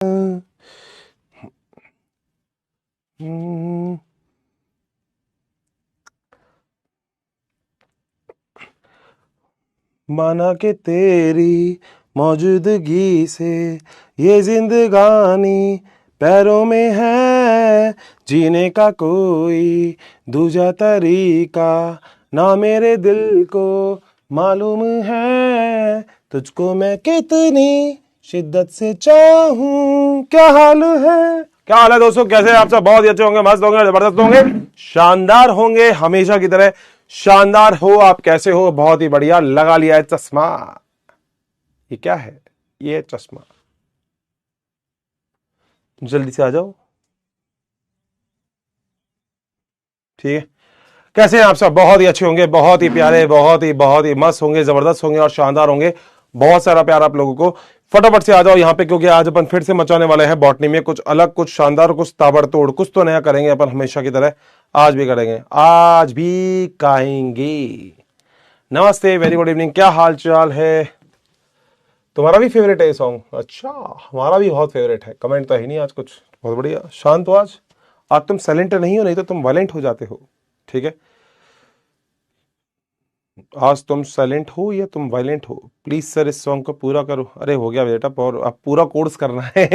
माना कि तेरी मौजूदगी से ये जिंदगानी पैरों में है, जीने का कोई दूजा तरीका ना मेरे दिल को मालूम है, तुझको मैं कितनी शिद्दत से चाहूं। क्या हाल है, क्या हाल है दोस्तों, कैसे आप सब? बहुत ही अच्छे होंगे, मस्त होंगे, जबरदस्त होंगे, शानदार होंगे, हमेशा की तरह शानदार हो। आप कैसे हो? बहुत ही बढ़िया। लगा लिया है चश्मा। ये क्या है? ये चश्मा। जल्दी से आ जाओ। ठीक है, कैसे हैं आप सब? बहुत ही अच्छे होंगे, बहुत ही प्यारे, बहुत ही मस्त होंगे, जबरदस्त होंगे और शानदार होंगे। बहुत सारा प्यार आप लोगों को। फटाफट से आ जाओ यहाँ पे, क्योंकि आज अपन फिर से मचाने वाले हैं बॉटनी में कुछ अलग, कुछ शानदार, कुछ ताबड़तोड़, कुछ तो नया करेंगे अपन, हमेशा की तरह आज भी करेंगे, आज भी कहेंगे। नमस्ते, वेरी गुड इवनिंग, क्या हाल चाल है? तुम्हारा भी फेवरेट है ये सॉन्ग? अच्छा, हमारा भी बहुत फेवरेट है। कमेंट तो है ही नहीं आज कुछ। बहुत बढ़िया, शांत हो आज। आज तुम साइलेंट नहीं हो, नहीं तो तुम वायलेंट हो जाते हो। ठीक है, आज तुम साइलेंट हो या तुम वायलेंट हो? प्लीज सर इस सॉन्ग को पूरा करो। अरे हो गया बेटा, अब पूरा कोर्स करना है।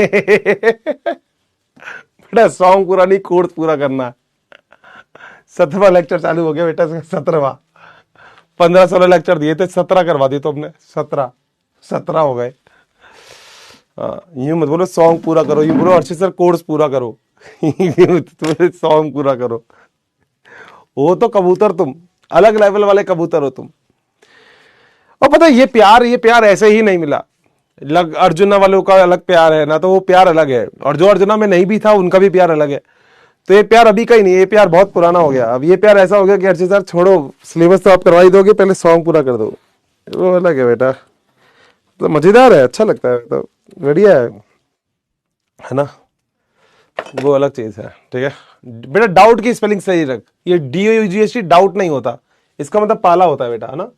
बेटा सॉन्ग पूरा नहीं, कोर्स पूरा करना है। 17वां लेक्चर चालू हो गया बेटा, 17वां। 15-16 लेक्चर दिए थे, 17 करवा दिए तो हमने। 17 हो गए। यूं मत बोलो सॉन्ग पूरा करो, यूं बोलो अर्षित सर कोर्स पूरा करो। सॉन्ग पूरा करो। वो तो कबूतर, तुम अलग लेवल वाले कबूतर हो तुम। और पता है ये प्यार ऐसे ही नहीं मिला। अर्जुना वालों का अलग प्यार है ना, तो वो प्यार अलग है, और जो अर्जुना में नहीं भी था उनका भी प्यार अलग है। तो ये प्यार अभी का ही नहीं, ये प्यार बहुत पुराना हो गया। अब ये प्यार ऐसा हो गया कि अर्जुन सर छोड़ो, सिलेबस तो आप करवाई दोगे, पहले सॉन्ग पूरा कर दो। वो अलग है बेटा, तो मजेदार है, अच्छा लगता है, तो बढ़िया है ना, वो अलग चीज है। ठीक है बेटा, डाउट की स्पेलिंग सही रख। ये DOUGHT डाउट नहीं होता, इसका मतलब पाला होता है बेटा, है ना।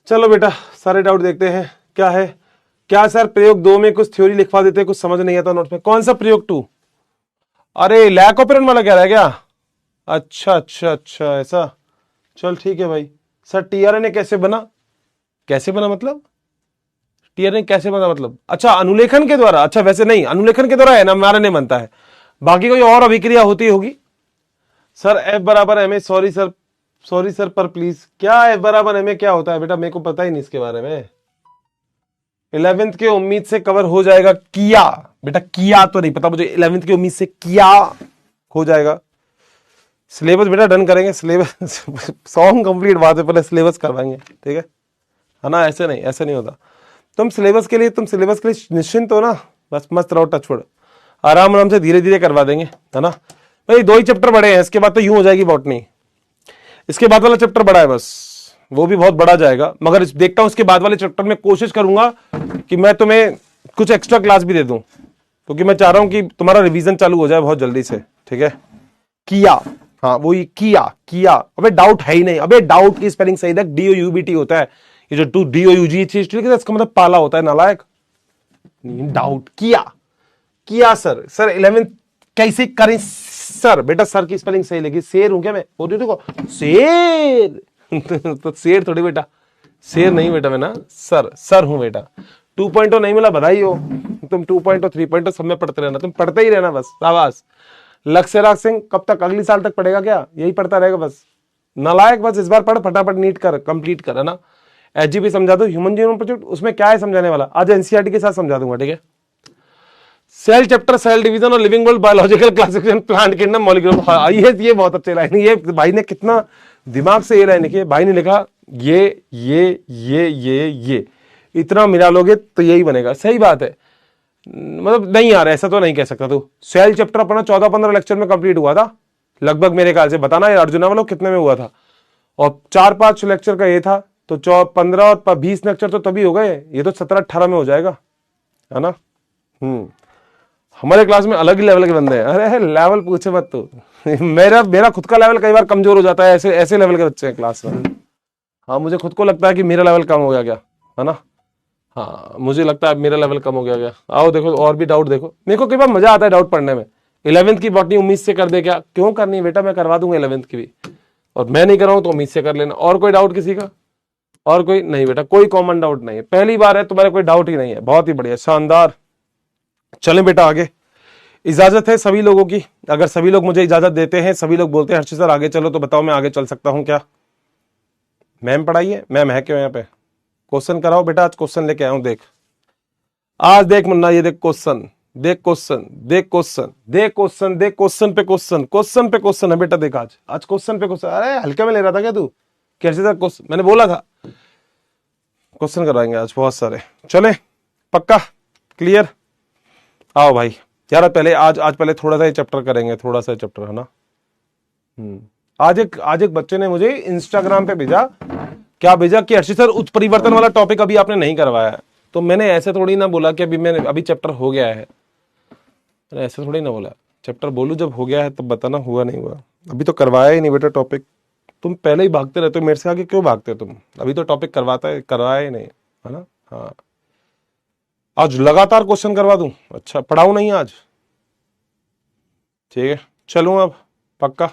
चलो बेटा, सारे डाउट देखते हैं। क्या है? क्या सर प्रयोग 2 में कुछ थ्योरी लिखवा देते, कुछ समझ नहीं आता नोट में। कौन सा प्रयोग 2? अरे लैक ऑपरेंट वाला कह रहा है क्या? अच्छा ऐसा। चल ठीक है भाई। सर TRNA कैसे बना? कैसे बना मतलब? TRNA कैसे बना मतलब? अच्छा अनुलेखन के द्वारा। अच्छा वैसे नहीं, अनुलेखन के द्वारा है ना, mRNA बनता है। बाकी कोई और अभिक्रिया होती होगी। सर F बराबर MA। सॉरी सर पर प्लीज, क्या F बराबर MA क्या होता है बेटा? मेरे को पता ही नहीं इसके बारे में। 11th के उम्मीद से कवर हो जाएगा किया बेटा, किया तो नहीं पता मुझे। 11th की उम्मीद से किया हो जाएगा। सिलेबस बेटा डन करेंगे, सिलेबस सॉन्ग कंप्लीट बात है, पहले सिलेबस करवाएंगे। ठीक है ना, ऐसे नहीं होता। तुम सिलेबस के लिए निश्चिंत हो ना, बस मस्त रहो, टचवुड, आराम से धीरे धीरे करवा देंगे, है ना भाई। 2 ही चैप्टर बड़े हैं, इसके बाद तो यूं हो जाएगी बॉटनी। इसके बाद वाला चैप्टर बड़ा है बस, वो भी बहुत बड़ा जाएगा, मगर देखता हूं इसके बाद वाले चैप्टर में कोशिश करूंगा कि मैं तुम्हें कुछ एक्स्ट्रा क्लास भी दे दूं, क्योंकि मैं चाह रहा हूं कि तुम्हारा रिवीजन चालू हो जाए बहुत जल्दी से। ठीक है, किया, हाँ वही किया। अबे डाउट है ही नहीं। अबे डाउट की स्पेलिंग सही रख, DOUBT होता है। ये जो DOUG इसका मतलब पाला होता है, नालायक। डाउट किया सर 11th कैसे करें सर? बेटा सर की स्पेलिंग सही लगी। शेर हूं क्या मैं? वो देखो शेर। तो शेर थोड़ी बेटा, शेर नहीं बेटा मैं ना, सर हूं बेटा। 2.0 नहीं मिला, बधाई हो। तुम 2.0 3.0 सब में पढ़ते रहना, तुम पढ़ते ही रहना बस, शाबाश। लक्ष्यराज सिंह कब तक? अगली साल तक पढ़ेगा क्या? यही पढ़ता रहेगा बस, नालायक। बस इस बार पढ़, फटाफट नीट कर, कंप्लीट कर, है ना। HGP समझा दो, ह्यूमन जीनोम प्रोजेक्ट, उसमें क्या है समझाने वाला? आज NCERT के साथ समझा दूंगा। ठीक है, सेल चैप्टर, सेल डिवीजन और living world, biological classification, plant kingdom, molecular. ये बहुत अच्छी लाइन। ये भाई ने कितना दिमाग से ये लाइन लिखी है। भाई ने लिखा ये इतना मिला लोगे तो यही बनेगा। सही बात है, मतलब नहीं यार ऐसा तो नहीं कह सकता तू। सेल चैप्टर अपना 14-15 लेक्चर में कंप्लीट हुआ था लगभग, मेरे ख्याल से। बताना यार अर्जुना वालों कितने में हुआ था? और 4-5 लेक्चर का ये था, तो 15 और 20 लेक्चर तो तभी हो गए। ये तो 17-18 में हो जाएगा, है ना। हमारे क्लास में अलग ही लेवल के बंदे हैं। अरे लेवल पूछे मत तू। मेरा खुद का लेवल कई बार कमजोर हो जाता है, ऐसे लेवल के बच्चे हैं क्लास में। हाँ मुझे खुद को लगता है कि मेरा लेवल कम हो गया क्या, है ना। हाँ मुझे लगता है अब मेरा लेवल कम हो गया। आओ देखो और भी डाउट देखो, मेरे को कई बार मजा आता है डाउट पढ़ने में। 11th की बॉटनी उम्मीद से कर दे क्या? क्यों करनी है बेटा, मैं करवा दूंगा 11th की भी, और मैं नहीं कर रहा हूं तो उम्मीद से कर लेना। और कोई डाउट किसी का? और कोई नहीं बेटा, कोई कॉमन डाउट नहीं है, पहली बार है तुम्हारा कोई डाउट ही नहीं है। बहुत ही बढ़िया, शानदार। चलें बेटा आगे, इजाजत है सभी लोगों की? अगर सभी लोग मुझे इजाजत देते हैं, सभी लोग बोलते हैं हर्षित सर आगे चलो, तो बताओ मैं आगे चल सकता हूं क्या? मैम पढ़ाइए, मैम है क्यों यहाँ पे? क्वेश्चन कराओ बेटा, आज क्वेश्चन लेके आया हूं। देख आज देख मुन्ना, ये देख क्वेश्चन, देख क्वेश्चन, देख क्वेश्चन, देख क्वेश्चन, देख क्वेश्चन पे क्वेश्चन, क्वेश्चन पे क्वेश्चन है बेटा। देख आज आज क्वेश्चन पे क्वेश्चन। अरे हल्के में ले रहा था क्या तू? कैसे था क्वेश्चन? मैंने बोला था क्वेश्चन कराएंगे आज बहुत सारे। चले पक्का क्लियर? आओ भाई यार, पहले आज पहले थोड़ा सा ये चैप्टर करेंगे, थोड़ा सा चैप्टर है ना। आज एक बच्चे ने मुझे इंस्टाग्राम पे भेजा, क्या भेजा कि हर्षित सर उत्परिवर्तन वाला टॉपिक अभी आपने नहीं करवाया है। तो मैंने ऐसे थोड़ी ना बोला कि अभी चैप्टर हो गया है, मैंने ऐसे थोड़ी ना बोला। चैप्टर बोलूं जब हो गया है तब बताना, हुआ नहीं हुआ। अभी तो करवाया ही नहीं बेटा टॉपिक। तुम पहले ही भागते रहते हो मेरे से, आगे क्यों भागते हो तुम? अभी तो टॉपिक करवाया ही नहीं है ना। हाँ आज लगातार क्वेश्चन करवा दूं? अच्छा पढ़ाऊं नहीं आज? ठीक है चलूं अब पक्का।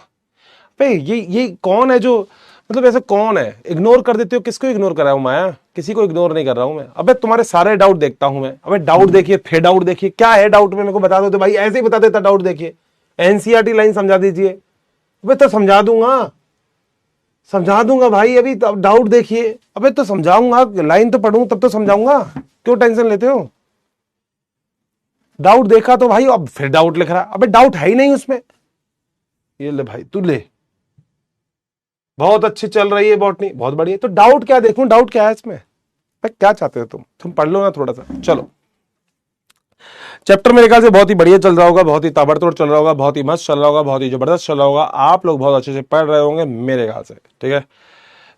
भाई ये कौन है जो, मतलब ऐसे कौन है? इग्नोर कर देते हो। किसको इग्नोर कर रहा हूं माया? किसी को इग्नोर नहीं कर रहा हूं मैं। अबे तुम्हारे सारे डाउट देखता हूं मैं। अबे डाउट देखिए, फिर डाउट देखिए, क्या है डाउट में मेरे को बता दो तो भाई, ऐसे ही बता देता डाउट देखिए। एनसीईआरटी लाइन समझा दीजिए। अबे तो समझा दूंगा भाई, अभी डाउट देखिए। अबे तो समझाऊंगा, लाइन तो पढ़ूं तब तो समझाऊंगा, क्यों टेंशन लेते हो? डाउट देखा तो भाई, अब फिर डाउट लिख रहा। अबे डाउट है ही नहीं उसमें। ये ले भाई तू ले, बहुत अच्छी चल रही है बॉटनी, बहुत बढ़िया। तो डाउट क्या देखूं, डाउट क्या है इसमें? क्या चाहते हो तुम पढ़ लो ना थोड़ा सा। चलो चैप्टर मेरे ख्याल से बहुत ही बढ़िया चल रहा होगा, बहुत ही ताबड़तोड़ चल रहा होगा, बहुत ही मस्त चल रहा होगा, बहुत ही जबरदस्त चल रहा होगा। आप लोग बहुत अच्छे से पढ़ रहे होंगे मेरे ख्याल से, ठीक है।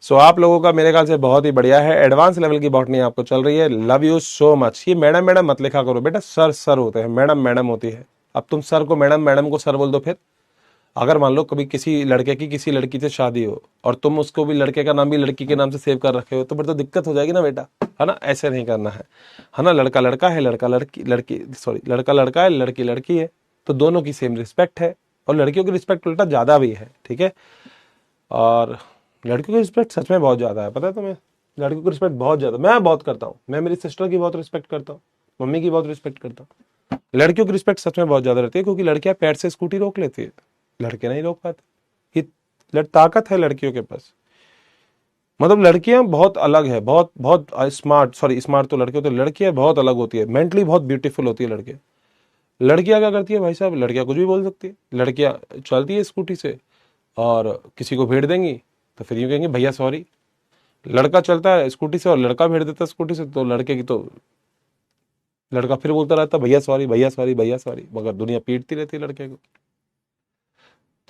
सो आप लोगों का मेरे ख्याल से बहुत ही बढ़िया है, एडवांस लेवल की बॉटनी आपको चल रही है। Love you so much. ये मैडम मैडम मत लिखा करो बेटा, सर सर होते हैं, मैडम मैडम होती है। अब तुम सर को मैडम, मैडम को सर बोल दो। फिर अगर मान लो कभी किसी लड़के की किसी लड़की से शादी हो और तुम उसको भी लड़के का नाम भी लड़की के नाम से सेव कर रखे हो, तो फिर तो दिक्कत हो जाएगी ना बेटा, है ना। ऐसे नहीं करना है ना। लड़का लड़का है, लड़का लड़की लड़की, सॉरी लड़का लड़का है, लड़की लड़की है, तो दोनों की सेम रिस्पेक्ट है। और लड़कियों की रिस्पेक्ट उल्टा ज्यादा भी है, ठीक है। और लड़कियों की रिस्पेक्ट सच में बहुत ज्यादा है, पता है तुम्हें? लड़कियों की रिस्पेक्ट बहुत ज्यादा, मैं बहुत करता हूँ। मैं मेरी सिस्टर की बहुत रिस्पेक्ट करता हूँ, मम्मी की बहुत रिस्पेक्ट करता हूँ। लड़कियों की रिस्पेक्ट सच में बहुत ज्यादा रहती है, क्योंकि लड़कियां पैर से स्कूटी रोक लेती है, लड़के नहीं रोक पाते। ये ताकत है लड़कियों के पास। मतलब लड़कियां बहुत अलग है, बहुत बहुत स्मार्ट, सॉरी स्मार्ट तो लड़के होते हैं, लड़कियां बहुत अलग होती है, मेंटली बहुत ब्यूटीफुल होती है लड़कियां। लड़कियां क्या करती है भाई साहब? लड़कियां कुछ भी बोल सकती है। लड़कियां चलती है स्कूटी से और किसी को भेड़ देंगी तो फिर यूं कहेंगे भैया सॉरी। लड़का चलता है स्कूटी से और लड़का भेड़ देता है स्कूटी से, तो लड़के की तो लड़का फिर बोलता रहता भैया सॉरी, भैया सॉरी, भैया सॉरी, मगर दुनिया पीटती रहती है लड़के को।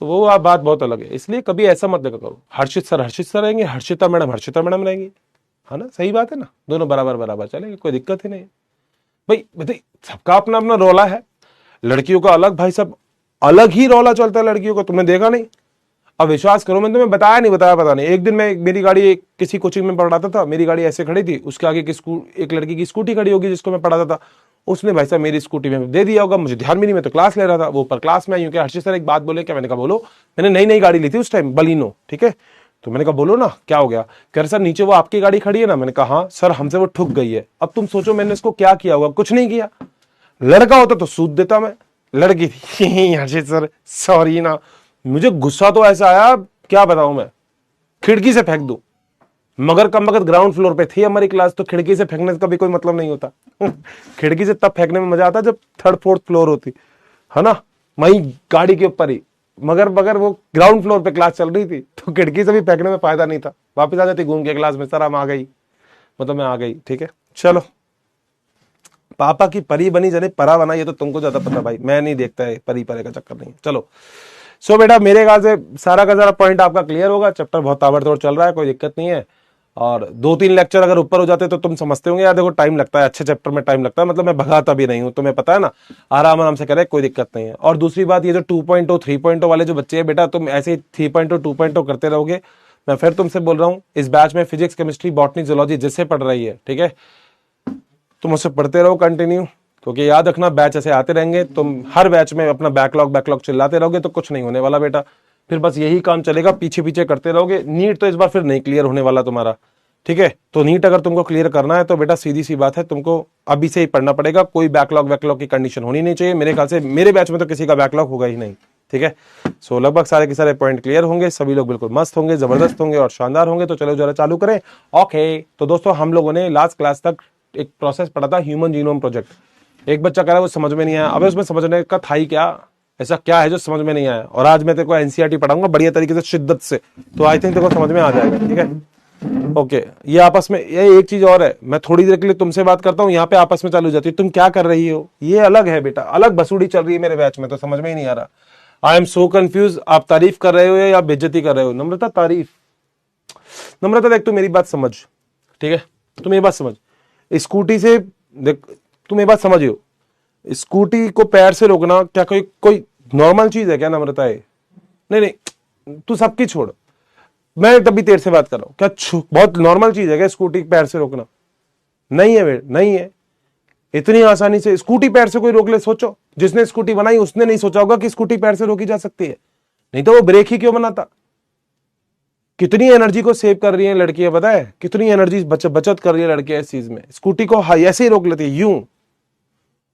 तो वो आप बात बहुत अलग है। इसलिए कभी ऐसा मत देखा करो हर्षित सर रहेंगे, हर्षिता मैडम रहेंगी, है ना। सही बात है ना, दोनों बराबर बराबर चलेंगे, कोई दिक्कत ही नहीं है भाई। बताइए सबका अपना अपना रौला है। लड़कियों का अलग भाई साहब, अलग ही रौला चलता है लड़कियों का, तुमने देखा नहीं? अब विश्वास करो, मैंने तुम्हें बताया पता नहीं। एक दिन मैं मेरी गाड़ी किसी कोचिंग में पढ़ाता था, मेरी गाड़ी ऐसे खड़ी थी, उसके आगे एक लड़की की स्कूटी खड़ी होगी जिसको मैं पढ़ाता था। उसने भाई साहब मेरी स्कूटी में दे दिया होगा, मुझे ध्यान भी नहीं, मैं तो क्लास ले रहा था। वो ऊपर क्लास में आई, क्या हर्षित सर एक बात बोले क्या? मैंने कहा बोलो। मैंने नई नई गाड़ी ली थी उस टाइम, बलिनो, ठीक है। तो मैंने कहा बोलो ना क्या हो गया? कह रहे सर नीचे वो आपकी गाड़ी खड़ी है ना। मैंने कहा हाँ सर, हमसे वो ठुक गई है। अब तुम सोचो मैंने इसको क्या किया होगा? कुछ नहीं किया। लड़का होता तो सूद देता मैं, लड़की थी हर्षित सर सॉरी ना। मुझे गुस्सा तो ऐसा आया, क्या बताऊं मैं, खिड़की से फेंक दूं। मगर कम वक्त ग्राउंड फ्लोर पे थी हमारी क्लास, तो खिड़की से फेंकने का भी कोई मतलब नहीं होता। खिड़की से तब फेंकने में मजा आता जब थर्ड फोर्थ फ्लोर होती, है ना, वहीं गाड़ी के ऊपर ही। मगर वो ग्राउंड फ्लोर पे क्लास चल रही थी, तो खिड़की से भी फेंकने में फायदा नहीं था। वापस आ जाती घूम के क्लास में, सर हम आ गई, मतलब मैं आ गई, ठीक है। चलो पापा की परी बनी जाने परा बना, ये तो तुमको ज्यादा पता भाई, मैं नहीं देखता है परी परे का चक्कर नहीं। चलो सो बेटा मेरे ख्याल से सारा का सारा पॉइंट आपका क्लियर होगा। चैप्टर बहुत ताबड़तोड़ चल रहा है, कोई दिक्कत नहीं है। और 2-3 लेक्चर अगर ऊपर हो जाते तो तुम समझते होंगे यार देखो टाइम लगता है, अच्छे चैप्टर में टाइम लगता है, मतलब मैं भगाता भी नहीं हूं, तुम्हें पता है ना, आराम आराम से करे, कोई दिक्कत नहीं है। और दूसरी बात ये जो 2.0 3.0 वाले जो बच्चे हैं बेटा, तुम ऐसे 3.0 2.0 करते रहोगे। मैं फिर तुमसे बोल रहा हूँ, इस बैच में फिजिक्स केमिस्ट्री बॉटनी जूलॉजी जिससे पढ़ रही है, ठीक है, तुम उससे पढ़ते रहो कंटिन्यू, क्योंकि याद रखना बैच ऐसे आते रहेंगे, तुम हर बैच में अपना बैकलॉग चिल्लाते रहोगे तो कुछ नहीं होने वाला बेटा। फिर बस यही काम चलेगा, पीछे पीछे करते रहोगे। नीट तो इस बार फिर नहीं क्लियर होने वाला तुम्हारा, ठीक है। तो नीट अगर तुमको क्लियर करना है तो बेटा सीधी सी बात है, तुमको अभी से ही पढ़ना पड़ेगा। कोई बैकलॉग की कंडीशन होनी नहीं चाहिए। मेरे ख्याल से मेरे बैच में तो किसी का बैकलॉग होगा ही नहीं, ठीक है। सो लगभग सारे के सारे पॉइंट क्लियर होंगे, सभी लोग बिल्कुल मस्त होंगे, जबरदस्त होंगे और शानदार होंगे। तो चलो जरा चालू करें। ओके, तो दोस्तों हम लोगों ने लास्ट क्लास तक एक प्रोसेस पढ़ा था, ह्यूमन जीनोम प्रोजेक्ट। एक बच्चा कह रहा है वो समझ में नहीं आया। अबे उसमें समझने का था ही क्या, ऐसा क्या है जो समझ में नहीं आया। और आज मैं तेरे को एनसीईआरटी पढ़ाऊंगा बढ़िया तरीके से, शिद्दत से, तो आई थिंक तेरे को समझ में आ जाएगा, ठीक है। ओके, ये आपस में, ये एक चीज और है, मैं थोड़ी देर के लिए तुमसे बात करता हूँ, यहाँ पे आपस में चालू हो जाती है। तुम क्या कर रही हो, ये अलग है बेटा, अलग बसूड़ी चल रही है मेरे बैच में, तो समझ में ही नहीं आ रहा। I am so confuse. आप तारीफ कर रहे हो या बेइज्जती कर रहे हो? नम्रता तारीफ, नम्रता देख तू मेरी बात समझ, ठीक है। तुम ये बात समझ, स्कूटी से देख, तुम ये बात समझियो, स्कूटी को पैर से रोकना क्या कोई नॉर्मल चीज है क्या नम्रता? है नहीं नहीं, तू सबकी छोड़, मैं तभी तेरे से बात कर रहा हूं। क्या बहुत नॉर्मल चीज है क्या स्कूटी पैर से रोकना? नहीं है बेट, नहीं है। इतनी आसानी से स्कूटी पैर से कोई रोक ले? सोचो, जिसने स्कूटी बनाई उसने नहीं सोचा होगा कि स्कूटी पैर से रोकी जा सकती है, नहीं तो वो ब्रेक ही क्यों बनाता। कितनी एनर्जी को सेव कर रही है लड़कियां, पता है कितनी एनर्जी बचत कर रही है लड़कियां इस चीज में। स्कूटी को ऐसे ही रोक लेती है यूं,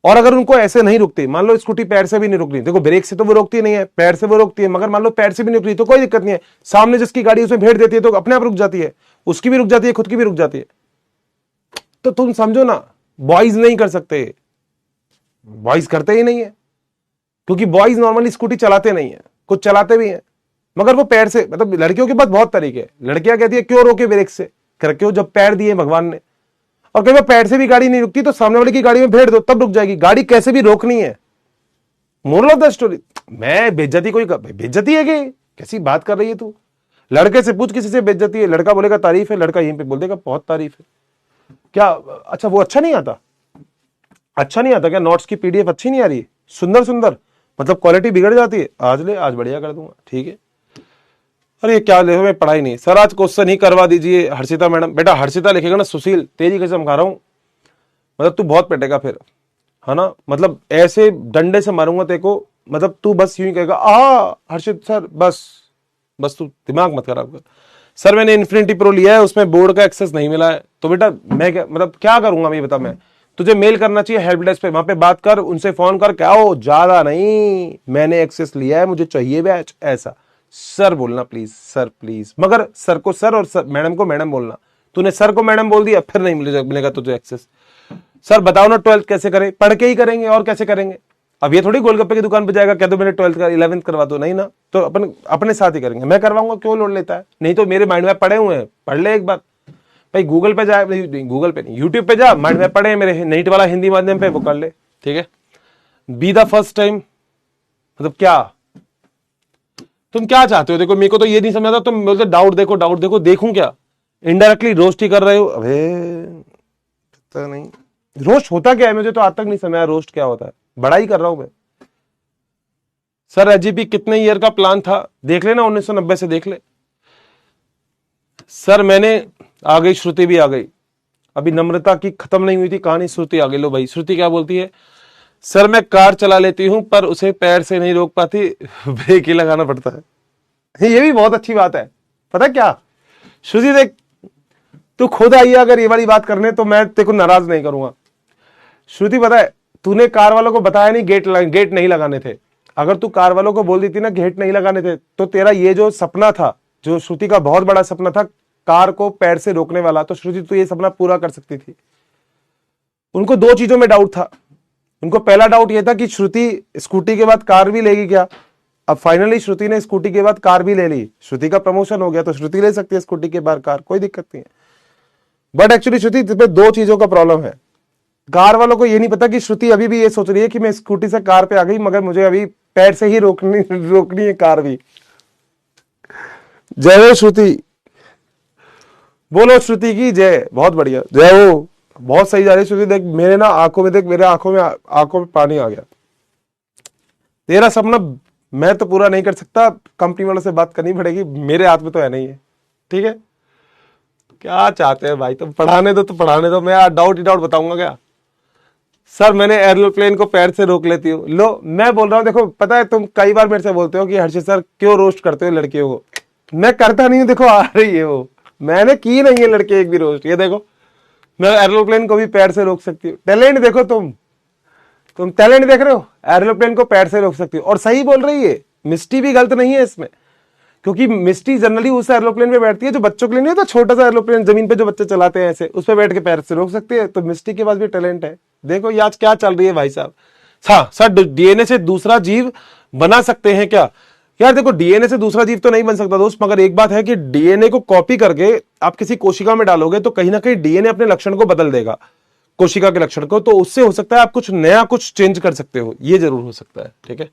और अगर उनको ऐसे नहीं रुकती, मान लो स्कूटी पैर से भी नहीं रुक रही, देखो ब्रेक से तो वो रोकती नहीं है, पैर से वो रोकती है, मगर मान लो पैर से भी नहीं रुक रही तो कोई दिक्कत नहीं है, सामने जिसकी गाड़ी उसमें भेड़ देती है तो अपने आप रुक जाती है, उसकी भी रुक जाती है, खुद की भी रुक जाती है। तो तुम समझो ना, बॉयज नहीं कर सकते, बॉयज करते ही नहीं है, क्योंकि बॉयज नॉर्मली स्कूटी चलाते नहीं है, कुछ चलाते भी हैं, मगर वो पैर से, मतलब लड़कियों के पास बहुत तरीके हैं। लड़कियां कहती है क्यों रोके ब्रेक से, क्यों जब पैर दिए भगवान ने, और कई बार पैर से भी गाड़ी नहीं रुकती तो सामने वाले की गाड़ी में भेड़ दो तब रुक जाएगी। गाड़ी कैसे भी रोकनी है, मोरल ऑफ द स्टोरी। मैं बेइज्जती कोई, बेइज्जती है कि कैसी बात कर रही है तू? लड़के से पूछ किसी से बेइज्जती है, लड़का बोलेगा तारीफ है, लड़का यहीं पे बोल देगा बहुत तारीफ है। क्या अच्छा वो अच्छा नहीं आता? अच्छा नहीं आता क्या? नोट्स की पीडीएफ अच्छी नहीं आ रही? सुंदर सुंदर, मतलब क्वालिटी बिगड़ जाती है। आज ले, आज बढ़िया कर दूंगा, ठीक है। अरे क्या ले, मैं पढ़ाई नहीं। सर आज क्वेश्चन ही करवा दीजिए हर्षिता मैडम। बेटा हर्षिता लिखेगा ना, सुशील तेजी कसम खा रहा हूं, मतलब तू बहुत पिटेगा फिर, है ना। मतलब ऐसे डंडे से मारूंगा तेरे को, मतलब तू बस यूं ही कहेगा हर्षित सर, बस बस तू दिमाग मत खराब कर। सर मैंने इन्फिनिटी प्रो लिया है, उसमें बोर्ड का एक्सेस नहीं मिला है। तो बेटा मैं क्या, मतलब क्या करूंगा मैं, ये बता। मैं तुझे मेल करना चाहिए हेल्प डेस्क पे, वहां पे बात कर, उनसे फोन कर, क्या हो ज्यादा नहीं, मैंने एक्सेस लिया है, मुझे चाहिए बैच, ऐसा सर बोलना प्लीज, सर प्लीज। मगर सर को सर और मैडम को मैडम बोलना। तूने सर को मैडम बोल दिया, फिर नहीं मिलेगा तुझे एक्सेस। सर बताओ ना 12th कैसे करें? पढ़ के ही करेंगे, और कैसे करेंगे? अब ये थोड़ी गोलगप्पे की दुकान पे जाएगा, कह दो मैंने 12th का 11th करवा दो, नहीं ना। तो अपने साथ ही करेंगे। मैं करवाऊंगा, क्यों लोड लेता है? नहीं तो मेरे माइंड में पढ़े हुए हैं, पढ़ ले एक बार भाई। गूगल पे जा, गूगल पे नहीं, यूट्यूब पे जा, माइंड में पढ़े मेरे नीट वाला हिंदी माध्यम पे, वो कर ले, ठीक है। बी द फर्स्ट टाइम, मतलब क्या तुम क्या चाहते हो? देखो मेरे को तो ये नहीं समझ आता, तुम बोलते डाउट देखो, डाउट देखो, देखूं क्या? इनडायरेक्टली रोस्ट ही कर रहे हो। अबे पता नहीं रोस्ट होता क्या है, मुझे तो आज तक नहीं समझ आया रोस्ट क्या होता है। बड़ा ही कर रहा हूं मैं। सर एजीपी कितने ईयर का प्लान था? देख लेना 1990 से देख ले। सर मैंने, आ गई श्रुति भी आ गई, अभी नम्रता की खत्म नहीं हुई थी कहानी, श्रुति आ गई। लो भाई, श्रुति क्या बोलती है? सर मैं कार चला लेती हूं पर उसे पैर से नहीं रोक पाती, ब्रेक ही लगाना पड़ता है। ये भी बहुत अच्छी बात है। पता क्या श्रुति, देख तू खुद आई है अगर ये वाली बात करने, तो मैं तेरे को नाराज नहीं करूंगा। श्रुति पता है, तूने कार वालों को बताया नहीं गेट नहीं लगाने थे। अगर तू कार वालों को बोल देती ना गेट नहीं लगाने थे, तो तेरा ये जो सपना था, जो श्रुति का बहुत बड़ा सपना था कार को पैर से रोकने वाला, तो श्रुति तू ये सपना पूरा कर सकती थी। उनको दो चीजों में डाउट था। उनको पहला डाउट यह था कि श्रुति स्कूटी के बाद कार भी लेगी क्या। अब फाइनली श्रुति ने स्कूटी के बाद कार भी ले ली, श्रुति का प्रमोशन हो गया, तो श्रुति ले सकती है स्कूटी के बाद कार, कोई दिक्कत नहीं है। बट एक्चुअली श्रुति पे दो चीजों का प्रॉब्लम है। कार वालों को ये नहीं पता कि श्रुति अभी भी ये सोच रही है कि मैं स्कूटी से कार पे आ गई, मगर मुझे अभी पैर से ही रोकनी है कार भी। जय हो श्रुति, बोलो श्रुति की जय। बहुत बढ़िया, जय हो, बहुत सही जा रही है श्रुति। देख मेरे ना आंखों में, देख मेरे आंखों में पानी आ गया। तेरा सपना मैं तो पूरा नहीं कर सकता, कंपनी वालों से बात करनी पड़ेगी, मेरे हाथ में तो है नहीं है, ठीक है। क्या चाहते हैं भाई, तुम पढ़ाने दो तो पढ़ाने दो, मैं डाउट ही डाउट बताऊंगा क्या? सर मैंने एरोप्लेन को पैर से रोक लेती हूँ। लो मैं बोल रहा हूँ, देखो पता है तुम कई बार मेरे से बोलते हो कि हर्षित सर क्यों रोस्ट करते हो लड़कियों को। मैं करता नहीं हूँ, देखो आ रही है वो, मैंने की नहीं है लड़के एक भी रोस्ट। ये देखो मैं एरोप्लेन को भी पैर से रोक सकती हूँ। टैलेंट देखो तुम टैलेंट देख रहे हो, एरोप्लेन को पैर से रोक सकती हो। और सही बोल रही है, मिस्टी भी गलत नहीं है इसमें, क्योंकि मिस्टी जनरली उस एरोप्लेन पे बैठती है जो बच्चों के लिए नहीं होता, छोटा सा एरोप्लेन जमीन पे जो बच्चे चलाते हैं ऐसे, उस पे बैठ के पैर से रोक सकती है। तो मिस्टी के पास भी टैलेंट है। देखो ये आज क्या चल रही है भाई साहब। हाँ सर, डीएनए से दूसरा जीव बना सकते हैं क्या? यार देखो डीएनए से दूसरा जीव तो नहीं बन सकता दोस्त, मगर एक बात है कि डीएनए को कॉपी करके आप किसी कोशिका में डालोगे तो कहीं ना कहीं डीएनए अपने लक्षण को बदल देगा, कोशिका के लक्षण को। तो उससे हो सकता है आप कुछ नया कुछ चेंज कर सकते हो, ये जरूर हो सकता है। ठीक है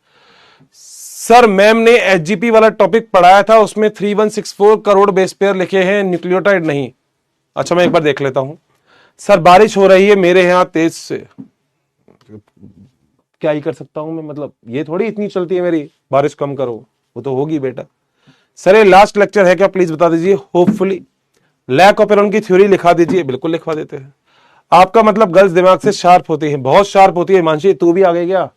सर, मैम ने एचजीपी वाला टॉपिक पढ़ाया था, उसमें 3164 करोड़ बेस पेयर लिखे हैं, न्यूक्लियोटाइड नहीं। अच्छा मैं एक बार देख लेता हूं। सर बारिश हो रही है मेरे यहां तेज से, क्या ही कर सकता हूं मैं, मतलब ये थोड़ी इतनी चलती है मेरी, बारिश कम करो, वो तो होगी बेटा। सर ये लास्ट लेक्चर है क्या, प्लीज बता दीजिए। होपफुली लैक ऑफ एरर की थ्योरी लिखा दीजिए। बिल्कुल लिखवा देते हैं। आपका मतलब गर्ल्स दिमाग से शार्प होती है, बहुत शार्प होती है। हिमांशी तू भी आ गई क्या?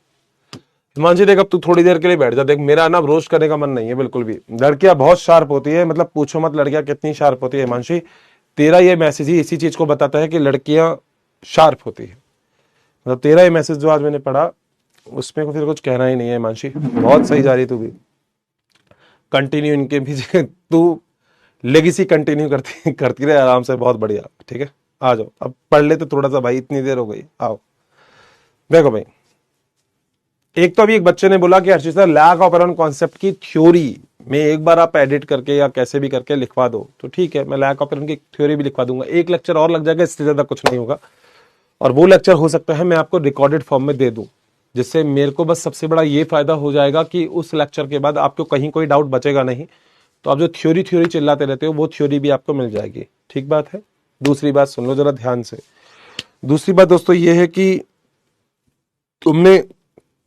हिमांशी देख अब तू थोड़ी देर के लिए बैठ जा, देख मेरा ना रोस्ट करने का मन नहीं है बिल्कुल भी। लड़कियां बहुत शार्प होती है, मतलब पूछो मत लड़कियां कितनी शार्प होती है। हिमांशी तेरा ये मैसेज ही इसी चीज को बताता है कि लड़कियां शार्प होती है। मतलब तेरा ये मैसेज जो आज मैंने पढ़ा उसमें को फिर कुछ कहना ही नहीं है। हिमांशी बहुत सही जा रही तू भी, कंटिन्यू इनके पीछे तू लेगेसी कंटिन्यू करती करती रहे आराम से, बहुत बढ़िया। ठीक है आ जाओ, अब पढ़ ले तो थोड़ा सा भाई, इतनी देर हो गई। आओ देखो भाई, एक तो अभी एक बच्चे ने बोला कि Harshit sir lack of error concept की थ्योरी में एक बार आप एडिट करके या कैसे भी करके लिखवा दो, तो ठीक है मैं लैक ऑफ एरर की थ्योरी भी लिखवा दूंगा। एक लेक्चर और लग जाएगा, इससे ज्यादा कुछ नहीं होगा। और वो लेक्चर हो सकता है मैं आपको रिकॉर्डेड फॉर्म में दे दूं, जिससे मेरे को बस सबसे बड़ा ये फायदा हो जाएगा कि उस लेक्चर के बाद आपको कहीं कोई डाउट बचेगा नहीं। तो आप जो थ्योरी थ्योरी चिल्लाते रहते हो वो थ्योरी भी आपको मिल जाएगी। ठीक बात है। दूसरी बात सुन लो जरा ध्यान से। दूसरी बात दोस्तों ये है कि तुमने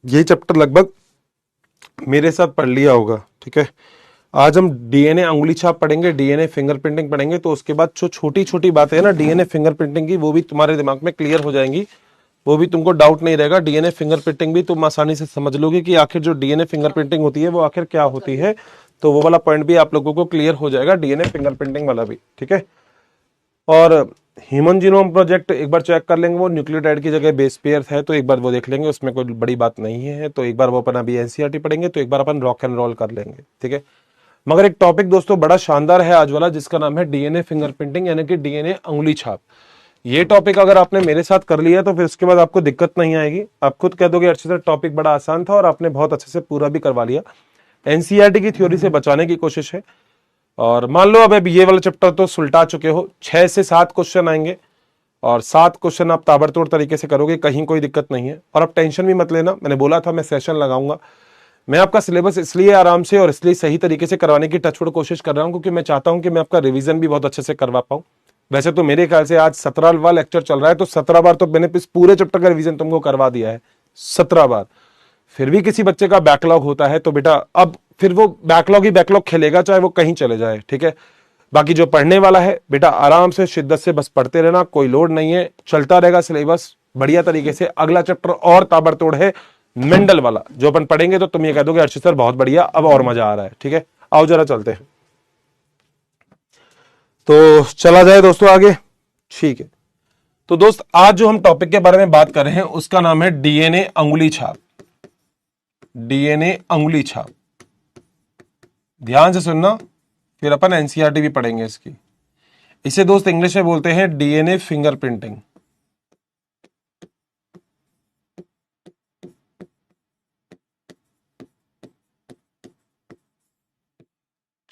यही चैप्टर लगभग मेरे साथ पढ़ लिया होगा। ठीक है, आज हम डीएनए अंगुली छाप पढ़ेंगे, डीएनए फिंगरप्रिंटिंग पढ़ेंगे। तो उसके बाद जो छोटी छोटी बातें है ना डीएनए फिंगरप्रिंटिंग की, वो भी तुम्हारे दिमाग में क्लियर हो जाएंगी, वो भी तुमको डाउट नहीं रहेगा। डीएनए फिंगरप्रिंटिंग भी तुम आसानी से समझ लोगे कि आखिर जो डीएनए फिंगरप्रिंटिंग होती है वो आखिर क्या होती है। तो वो वाला पॉइंट भी आप लोगों को क्लियर हो जाएगा, डीएनए फिंगरप्रिंटिंग वाला भी। ठीक है, और ह्यूमन जीनोम प्रोजेक्ट एक बार चेक कर लेंगे, वो न्यूक्लियोटाइड की जगह बेस पेयर है, तो एक बार वो देख लेंगे, उसमें कोई बड़ी बात नहीं है। तो एक बार वो अपन अभी एनसीईआरटी पढ़ेंगे, तो एक बार अपन रॉक एंड रोल कर लेंगे। ठीक है, मगर एक टॉपिक दोस्तों बड़ा शानदार है आज वाला, जिसका नाम है डीएनए फिंगरप्रिंटिंग, यानी कि डीएनए अंगुली छाप। ये टॉपिक अगर आपने मेरे साथ कर लिया तो फिर उसके बाद आपको दिक्कत नहीं आएगी। आप खुद कह दोगे अच्छे से टॉपिक बड़ा आसान था और आपने बहुत अच्छे से पूरा भी करवा लिया। एनसीईआरटी की थ्योरी से बचाने की कोशिश है। और मान लो अब ये वाला चैप्टर तो सुलटा चुके हो, 6 से 7 क्वेश्चन आएंगे और 7 क्वेश्चन आप ताबड़तोड़ तरीके से करोगे, कहीं कोई दिक्कत नहीं है। और अब टेंशन भी मत लेना, मैंने बोला था मैं सेशन लगाऊंगा। मैं आपका सिलेबस इसलिए आराम से और इसलिए सही तरीके से करवाने की टचवुड कोशिश कर रहा हूं क्योंकि मैं चाहता हूं कि मैं आपका रिवीजन भी बहुत अच्छे से करवा पाऊं। वैसे तो मेरे ख्याल से आज 17वां लेक्चर चल रहा है, तो 17 बार तो मैंने इस पूरे चैप्टर का रिवीजन तुमको करवा दिया है, 17 बार। फिर भी किसी बच्चे का बैकलॉग होता है तो बेटा अब फिर वो बैकलॉग ही बैकलॉग खेलेगा, चाहे वो कहीं चले जाए। ठीक है, बाकी जो पढ़ने वाला है बेटा आराम से शिद्दत से बस पढ़ते रहना, कोई लोड नहीं है, चलता रहेगा सिलेबस बढ़िया तरीके से। अगला चैप्टर और ताबड़तोड़ है मेंडल वाला, जो अपन पढ़ेंगे तो तुम ये कह दोगे अर्षित सर बहुत बढ़िया, अब और मजा आ रहा है। ठीक है, आओ जरा चलते हैं, तो चला जाए दोस्तों आगे। ठीक है, तो दोस्त आज जो हम टॉपिक के बारे में बात कर रहे हैं उसका नाम है डीएनए अंगुली छाप। डीएनए अंगुली छाप, ध्यान से सुनना, फिर अपन एनसीईआरटी भी पढ़ेंगे इसकी। इसे दोस्त इंग्लिश में बोलते हैं डीएनए फिंगरप्रिंटिंग।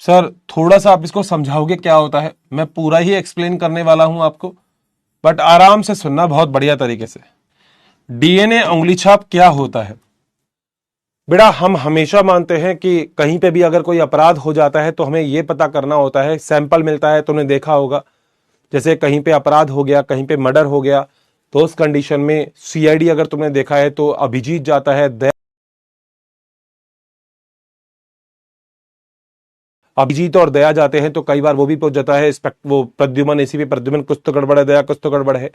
सर थोड़ा सा आप इसको समझाओगे क्या होता है? मैं पूरा ही एक्सप्लेन करने वाला हूं आपको, बट आराम से सुनना बहुत बढ़िया तरीके से। डीएनए अंगुली छाप क्या होता है बेटा? हम हमेशा मानते हैं कि कहीं पे भी अगर कोई अपराध हो जाता है तो हमें यह पता करना होता है, सैंपल मिलता है। तुमने देखा होगा जैसे कहीं पे अपराध हो गया, कहीं पे मर्डर हो गया, तो उस कंडीशन में सीआईडी अगर तुमने देखा है तो अभिजीत जाता है, अभिजीत और दया जाते हैं, तो कई बार वो भी पहुंच जाता है वो प्रद्युमन, एसीपी प्रद्युमन, कुछ तो गड़बड़ है दया, कुछ तो गड़बड़ है।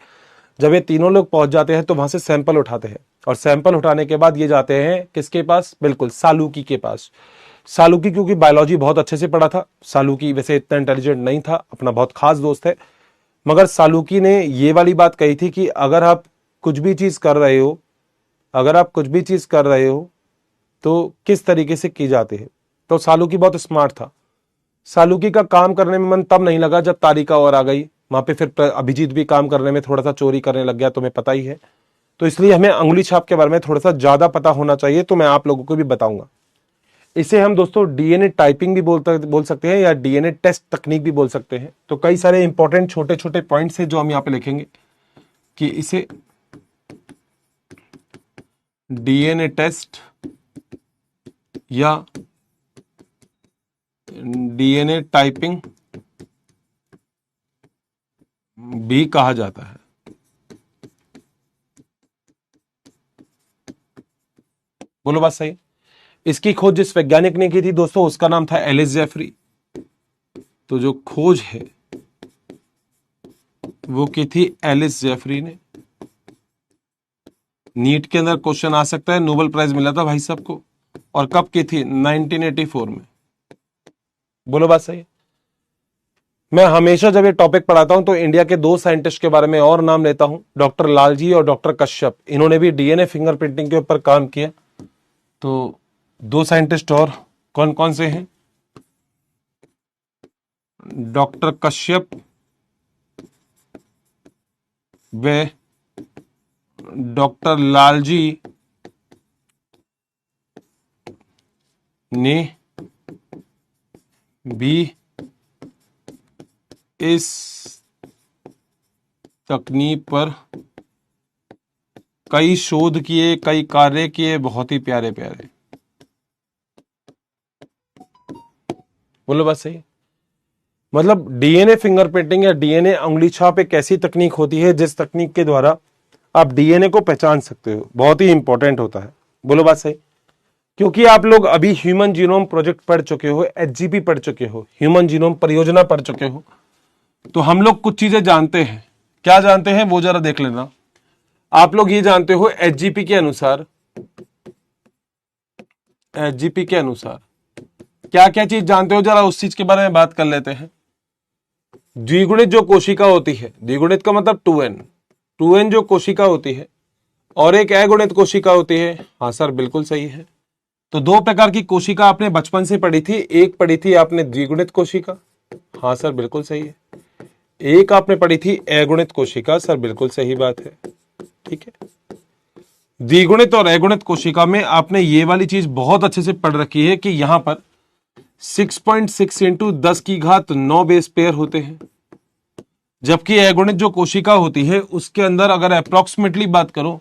जब ये तीनों लोग पहुंच जाते हैं तो वहां से सैंपल उठाते हैं, और सैंपल उठाने के बाद ये जाते हैं किसके पास? बिल्कुल सालुकी के पास। सालुकी क्योंकि बायोलॉजी बहुत अच्छे से पढ़ा था, सालुकी वैसे इतना इंटेलिजेंट नहीं था, अपना बहुत खास दोस्त है, मगर सालुकी ने ये वाली बात कही थी कि अगर आप कुछ भी चीज कर रहे हो, अगर आप कुछ भी चीज कर रहे हो तो किस तरीके से की जाती है। तो सालुकी बहुत स्मार्ट था। सालुकी का काम करने में मन तब नहीं लगा जब तारिका और आ गई वहां पे, फिर अभिजीत भी काम करने में थोड़ा सा चोरी करने लग गया, तुम्हें पता ही है। तो इसलिए हमें अंगुली छाप के बारे में थोड़ा सा ज्यादा पता होना चाहिए, तो मैं आप लोगों को भी बताऊंगा। इसे हम दोस्तों डीएनए टाइपिंग भी बोल सकते हैं, या डीएनए टेस्ट तकनीक भी बोल सकते हैं। तो कई सारे इंपॉर्टेंट छोटे छोटे पॉइंट्स हैं जो हम यहाँ पे लिखेंगे कि इसे डीएनए टेस्ट या डीएनए टाइपिंग भी कहा जाता है। बोलो बात सही। इसकी खोज जिस वैज्ञानिक ने की थी दोस्तों, उसका नाम था एलिस जेफरी। तो जो खोज है वो की थी एलिस जेफरी ने। नीट के अंदर क्वेश्चन आ सकता है, नोबेल प्राइज मिला था भाई साहब को, और कब की थी? 1984 में। बोलो बात सही। मैं हमेशा जब ये टॉपिक पढ़ाता हूं तो इंडिया के दो साइंटिस्ट के बारे में और नाम लेता हूं, डॉक्टर लालजी और डॉक्टर कश्यप। इन्होंने भी डीएनए फिंगरप्रिंटिंग के ऊपर काम किया। तो दो साइंटिस्ट और कौन कौन से हैं? डॉक्टर कश्यप व डॉक्टर लालजी ने भी इस तकनीक पर कई शोध किए, कई कार्य किए, बहुत ही प्यारे प्यारे। बोलो बात सही। मतलब डीएनए फिंगरप्रिंटिंग या डीएनए अंगुली छाप एक ऐसी तकनीक होती है जिस तकनीक के द्वारा आप डीएनए को पहचान सकते हो, बहुत ही इंपॉर्टेंट होता है। बोलो बात सही। क्योंकि आप लोग अभी ह्यूमन जीनोम प्रोजेक्ट पढ़ चुके हो, एचजीपी पढ़ चुके हो, ह्यूमन जीनोम परियोजना पढ़ चुके हो, तो हम लोग कुछ चीजें जानते हैं। क्या जानते हैं वो जरा देख लेना। आप लोग ये जानते हो एचजीपी के अनुसार, एचजीपी के अनुसार क्या क्या चीज जानते हो, जरा उस चीज के बारे में बात कर लेते हैं। द्विगुणित जो कोशिका होती है, द्विगुणित का मतलब 2n, 2n जो कोशिका होती है, और एक अगुणित कोशिका होती है। हाँ सर बिल्कुल सही है। तो दो प्रकार की कोशिका आपने बचपन से पढ़ी थी, एक पढ़ी थी आपने द्विगुणित कोशिका। हाँ सर बिल्कुल सही है। एक आपने पढ़ी थी अगुणित कोशिका। सर बिल्कुल सही बात है। ठीक है, द्विगुणित और अगुणित कोशिका में आपने ये वाली चीज बहुत अच्छे से पढ़ रखी है कि यहां पर 6.6 इंटू 10 की घात 9 बेस पेयर होते हैं, जबकि अगुणित जो कोशिका होती है उसके अंदर अगर अप्रोक्सीमेटली बात करो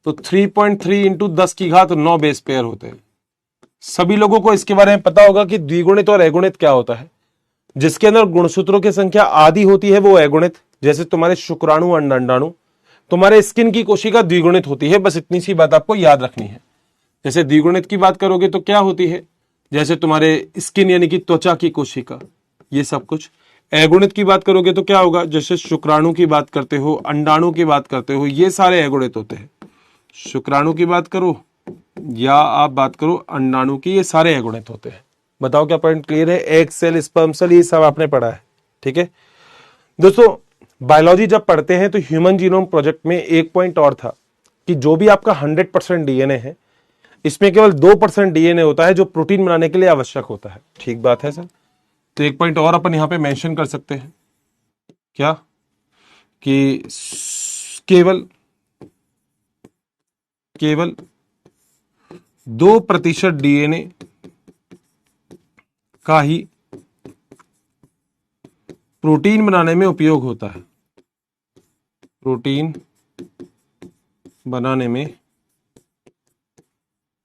तो 3.3 इंटू 10 की घात 9 बेस पेयर होते हैं। सभी लोगों को इसके बारे में पता होगा कि द्विगुणित और अगुणित क्या होता है। जिसके अंदर गुणसूत्रों की संख्या आधी होती है वो अगुणित, जैसे तुम्हारे शुक्राणु और अंडाणु। तुम्हारे स्किन की कोशिका द्विगुणित होती है, बस इतनी सी बात आपको याद रखनी है। जैसे द्विगुणित की बात करोगे तो क्या होती है, जैसे तुम्हारे स्किन यानी कि त्वचा की कोशिका, ये सब कुछ। अगुणित की बात करोगे तो क्या होगा, जैसे शुक्राणु की बात करते हो, अंडाणु की बात करते हो, ये सारे अगुणित होते हैं। शुक्राणु की बात करो या आप बात करो अंडाणु की, ये सारे अगुणित होते हैं। बताओ क्या पॉइंट क्लियर है? एग सेल, स्पर्म सेल, ये सब आपने पढ़ा है। ठीक है दोस्तों, बायोलॉजी जब पढ़ते हैं तो ह्यूमन जीनोम प्रोजेक्ट में एक पॉइंट और था कि जो भी आपका 100% डीएनए है, इसमें केवल 2% डीएनए होता है जो प्रोटीन बनाने के लिए आवश्यक होता है। ठीक बात है सर। तो एक पॉइंट और अपन यहां पे मेंशन कर सकते हैं, क्या कि केवल 2% डीएनए का ही प्रोटीन बनाने में उपयोग होता है, प्रोटीन बनाने में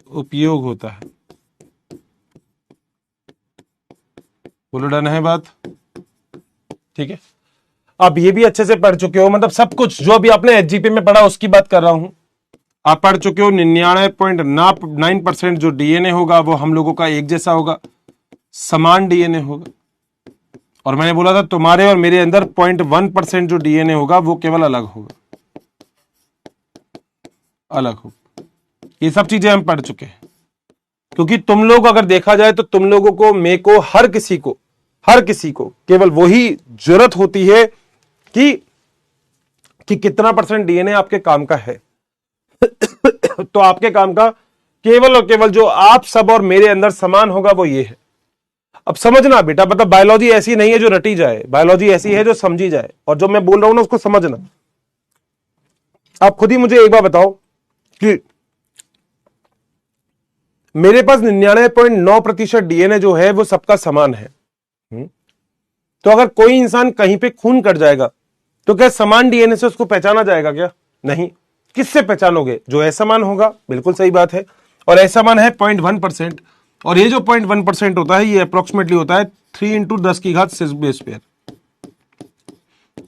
उपयोग होता है। बोलो डन है बात? ठीक है, आप ये भी अच्छे से पढ़ चुके हो, मतलब सब कुछ जो भी आपने एचजीपी में पढ़ा उसकी बात कर रहा हूं। आप पढ़ चुके हो 99.9% जो डीएनए होगा वो हम लोगों का एक जैसा होगा, समान डीएनए होगा। और मैंने बोला था तुम्हारे और मेरे अंदर 0.1% जो डीएनए होगा वो केवल अलग होगा। अलग हो। ये सब चीजें हम पढ़ चुके हैं, क्योंकि तुम लोग अगर देखा जाए तो तुम लोगों को, मेरे को, हर किसी को केवल वही जरूरत होती है कि कितना % डीएनए आपके काम का है। तो आपके काम का केवल और केवल जो आप सब और मेरे अंदर समान होगा वो ये है। अब समझना बेटा, मतलब बायोलॉजी ऐसी नहीं है जो रटी जाए, बायोलॉजी ऐसी है जो समझी जाए, और जो मैं बोल रहा हूं ना उसको समझना। आप खुद ही मुझे एक बार बताओ कि मेरे पास 99.9% डीएनए जो है वो सबका समान है। तो अगर कोई इंसान कहीं पे खून कट जाएगा तो क्या समान डीएनए से उसको पहचाना जाएगा क्या? नहीं। किससे पहचानोगे? जो असमान होगा। बिल्कुल सही बात है। और असमान है 0.1%, और ये जो 0.1% होता है ये अप्रोक्सीमेटली होता है 3 × 10⁻⁶ बेस पेयर।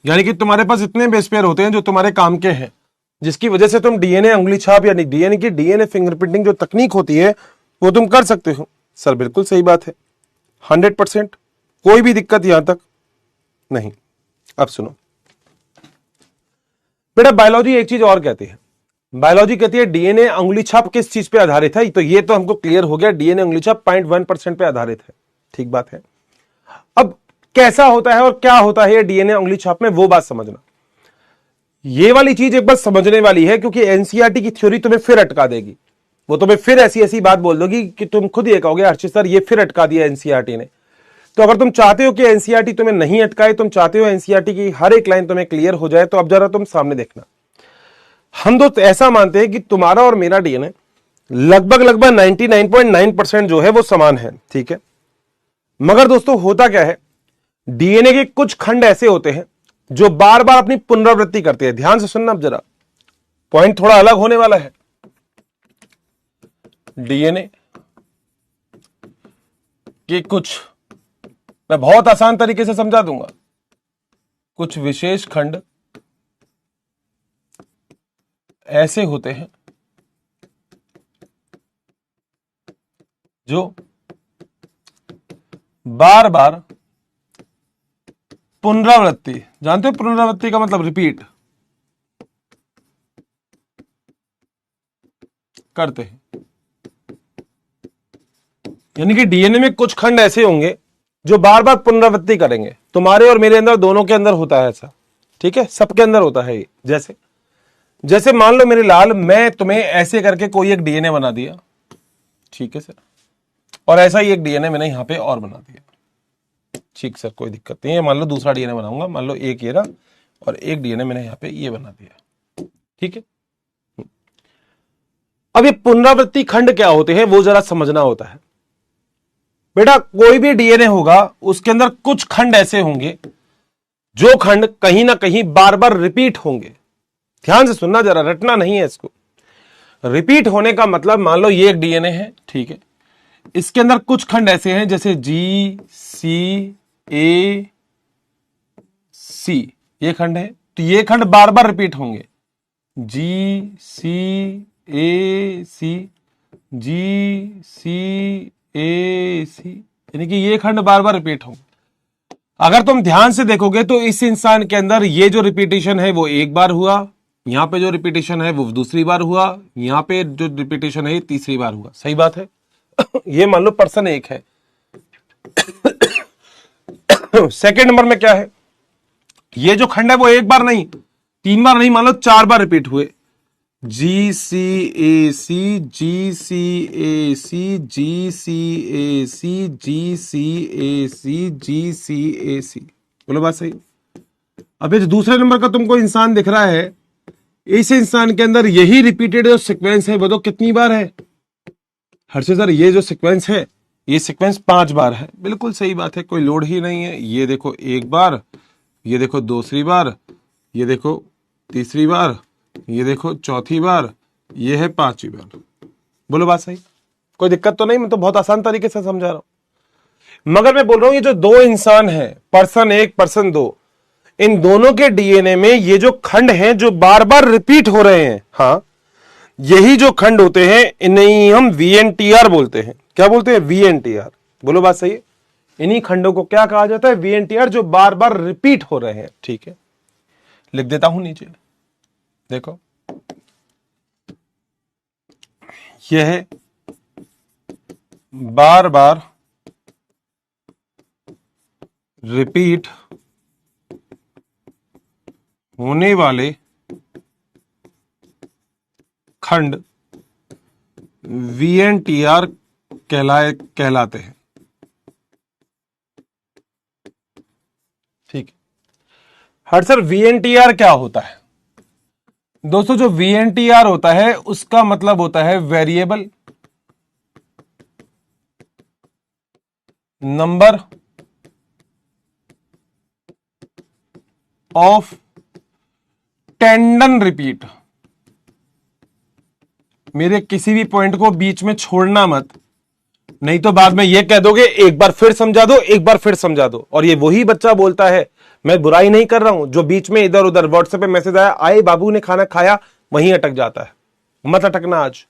यानी कि तुम्हारे पास इतने बेस पेयर होते हैं जो तुम्हारे काम के हैं, जिसकी वजह से तुम डीएनए अंगुली छाप यानी डीएनए फिंगरप्रिंटिंग जो तकनीक होती है वो तुम कर सकते हो। सर बिल्कुल सही बात है, 100%, कोई भी दिक्कत यहां तक नहीं। अब सुनो बेटा, बायोलॉजी एक चीज और कहती है। बायोलॉजी कहती है डीएनए अंगुली छाप किस चीज पे आधारित है, तो ये तो हमको क्लियर हो गया, डीएनए अंगुली छाप 0.1% पे आधारित है। ठीक बात है। अब कैसा होता है और क्या होता है ये डीएनए अंगुली छाप में, वो बात समझना। ये वाली चीज एक बार समझने वाली है, क्योंकि एनसीईआरटी की थ्योरी तुम्हें फिर अटका देगी। वो तुम्हें फिर ऐसी ऐसी बात बोल दोगी कि तुम खुद ये कहोगे हर्षित सर ये फिर अटका दिया एनसीईआरटी ने। तो अगर तुम चाहते हो कि एनसीईआरटी तुम्हें नहीं अटकाए, तुम चाहते हो एनसीईआरटी की हर एक लाइन तुम्हें क्लियर हो जाए, तो अब जरा तुम सामने देखना। हम दोस्त ऐसा मानते हैं कि तुम्हारा और मेरा डीएनए लगभग 99.9% जो है वो समान है। ठीक है, मगर दोस्तों होता क्या है, डीएनए के कुछ खंड ऐसे होते हैं जो बार बार अपनी पुनरावृत्ति करते हैं। ध्यान से सुनना, अब जरा पॉइंट थोड़ा अलग होने वाला है। डीएनए के कुछ, मैं बहुत आसान तरीके से समझा दूंगा, कुछ विशेष खंड ऐसे होते हैं जो बार बार पुनरावृत्ति, जानते हो पुनरावृत्ति का मतलब रिपीट करते हैं। यानी कि डीएनए में कुछ खंड ऐसे होंगे जो बार बार पुनरावृत्ति करेंगे। तुम्हारे और मेरे अंदर, दोनों के अंदर होता है ऐसा। ठीक है, सबके अंदर होता है ये। जैसे मान लो मेरे लाल, मैं तुम्हें ऐसे करके कोई एक डीएनए बना दिया, ठीक है सर, और ऐसा ही एक डीएनए मैंने यहां पे और बना दिया। ठीक सर, कोई दिक्कत नहीं है। मान लो दूसरा डीएनए बनाऊंगा, मान लो एक ये रहा और एक डीएनए मैंने यहां पे ये बना दिया। ठीक है, अब ये पुनरावृत्ति खंड क्या होते हैं वो जरा समझना होता है। बेटा कोई भी डीएनए होगा उसके अंदर कुछ खंड ऐसे होंगे जो खंड कहीं ना कहीं बार बार रिपीट होंगे। ध्यान से सुनना जरा, रटना नहीं है इसको। रिपीट होने का मतलब, मान लो ये एक डीएनए है, ठीक है, इसके अंदर कुछ खंड ऐसे हैं जैसे जी सी ए सी, ये खंड है, तो ये खंड बार बार रिपीट होंगे। जी सी ए सी, जी सी ए सी, यानी कि ये खंड बार बार रिपीट होंगे। अगर तुम ध्यान से देखोगे तो इस इंसान के अंदर ये जो रिपीटेशन है वो एक बार हुआ, यहां पे जो रिपीटेशन है वो दूसरी बार हुआ, यहां पे जो रिपीटेशन है ये तीसरी बार हुआ। सही बात है। ये मान लो पर्सन एक है। सेकंड नंबर में क्या है, ये जो खंड है वो एक बार नहीं, 3 बार नहीं, मान लो 4 बार रिपीट हुए। जी सी ए सी, जी सी ए सी, जी सी ए सी, जी सी ए सी, जी सी ए सी। बोलो बात सही। अब ये जो दूसरे नंबर का तुमको इंसान दिख रहा है, इस इंसान के अंदर यही रिपीटेड जो सीक्वेंस है वो तो कितनी बार है हर्षित सर? ये जो सीक्वेंस है ये सीक्वेंस 5 बार है। बिल्कुल सही बात है, कोई लोड ही नहीं है। ये देखो एक बार, ये देखो दूसरी बार, ये देखो तीसरी बार, ये देखो चौथी बार, ये है 5वीं बार। बोलो बात सही, कोई दिक्कत तो नहीं? मैं तो बहुत आसान तरीके से समझा रहा हूं। मगर मैं बोल रहा हूं ये जो दो इंसान है, पर्सन 1 पर्सन 2, इन दोनों के डीएनए में ये जो खंड हैं जो बार बार रिपीट हो रहे हैं, हाँ, यही जो खंड होते हैं इन्हें हम वीएनटीआर बोलते हैं। क्या बोलते हैं? वीएनटीआर। बोलो बात सही है। इन्हीं खंडों को क्या कहा जाता है? वीएनटीआर, जो बार बार रिपीट हो रहे हैं। ठीक है, लिख देता हूं नीचे, देखो यह बार बार रिपीट होने वाले खंड VNTR कहलाते हैं। ठीक है। हर सर VNTR क्या होता है? दोस्तों जो VNTR होता है उसका मतलब होता है variable number of tendon repeat. मेरे किसी भी पॉइंट को बीच में छोड़ना मत, नहीं तो बाद में यह कह दोगे एक बार फिर समझा दो, एक बार फिर समझा दो। और ये वही बच्चा बोलता है, मैं बुराई नहीं कर रहा हूं, जो बीच में इधर उधर व्हाट्सएप पे मैसेज आया, आए बाबू ने खाना खाया, वहीं अटक जाता है। मत अटकना, आज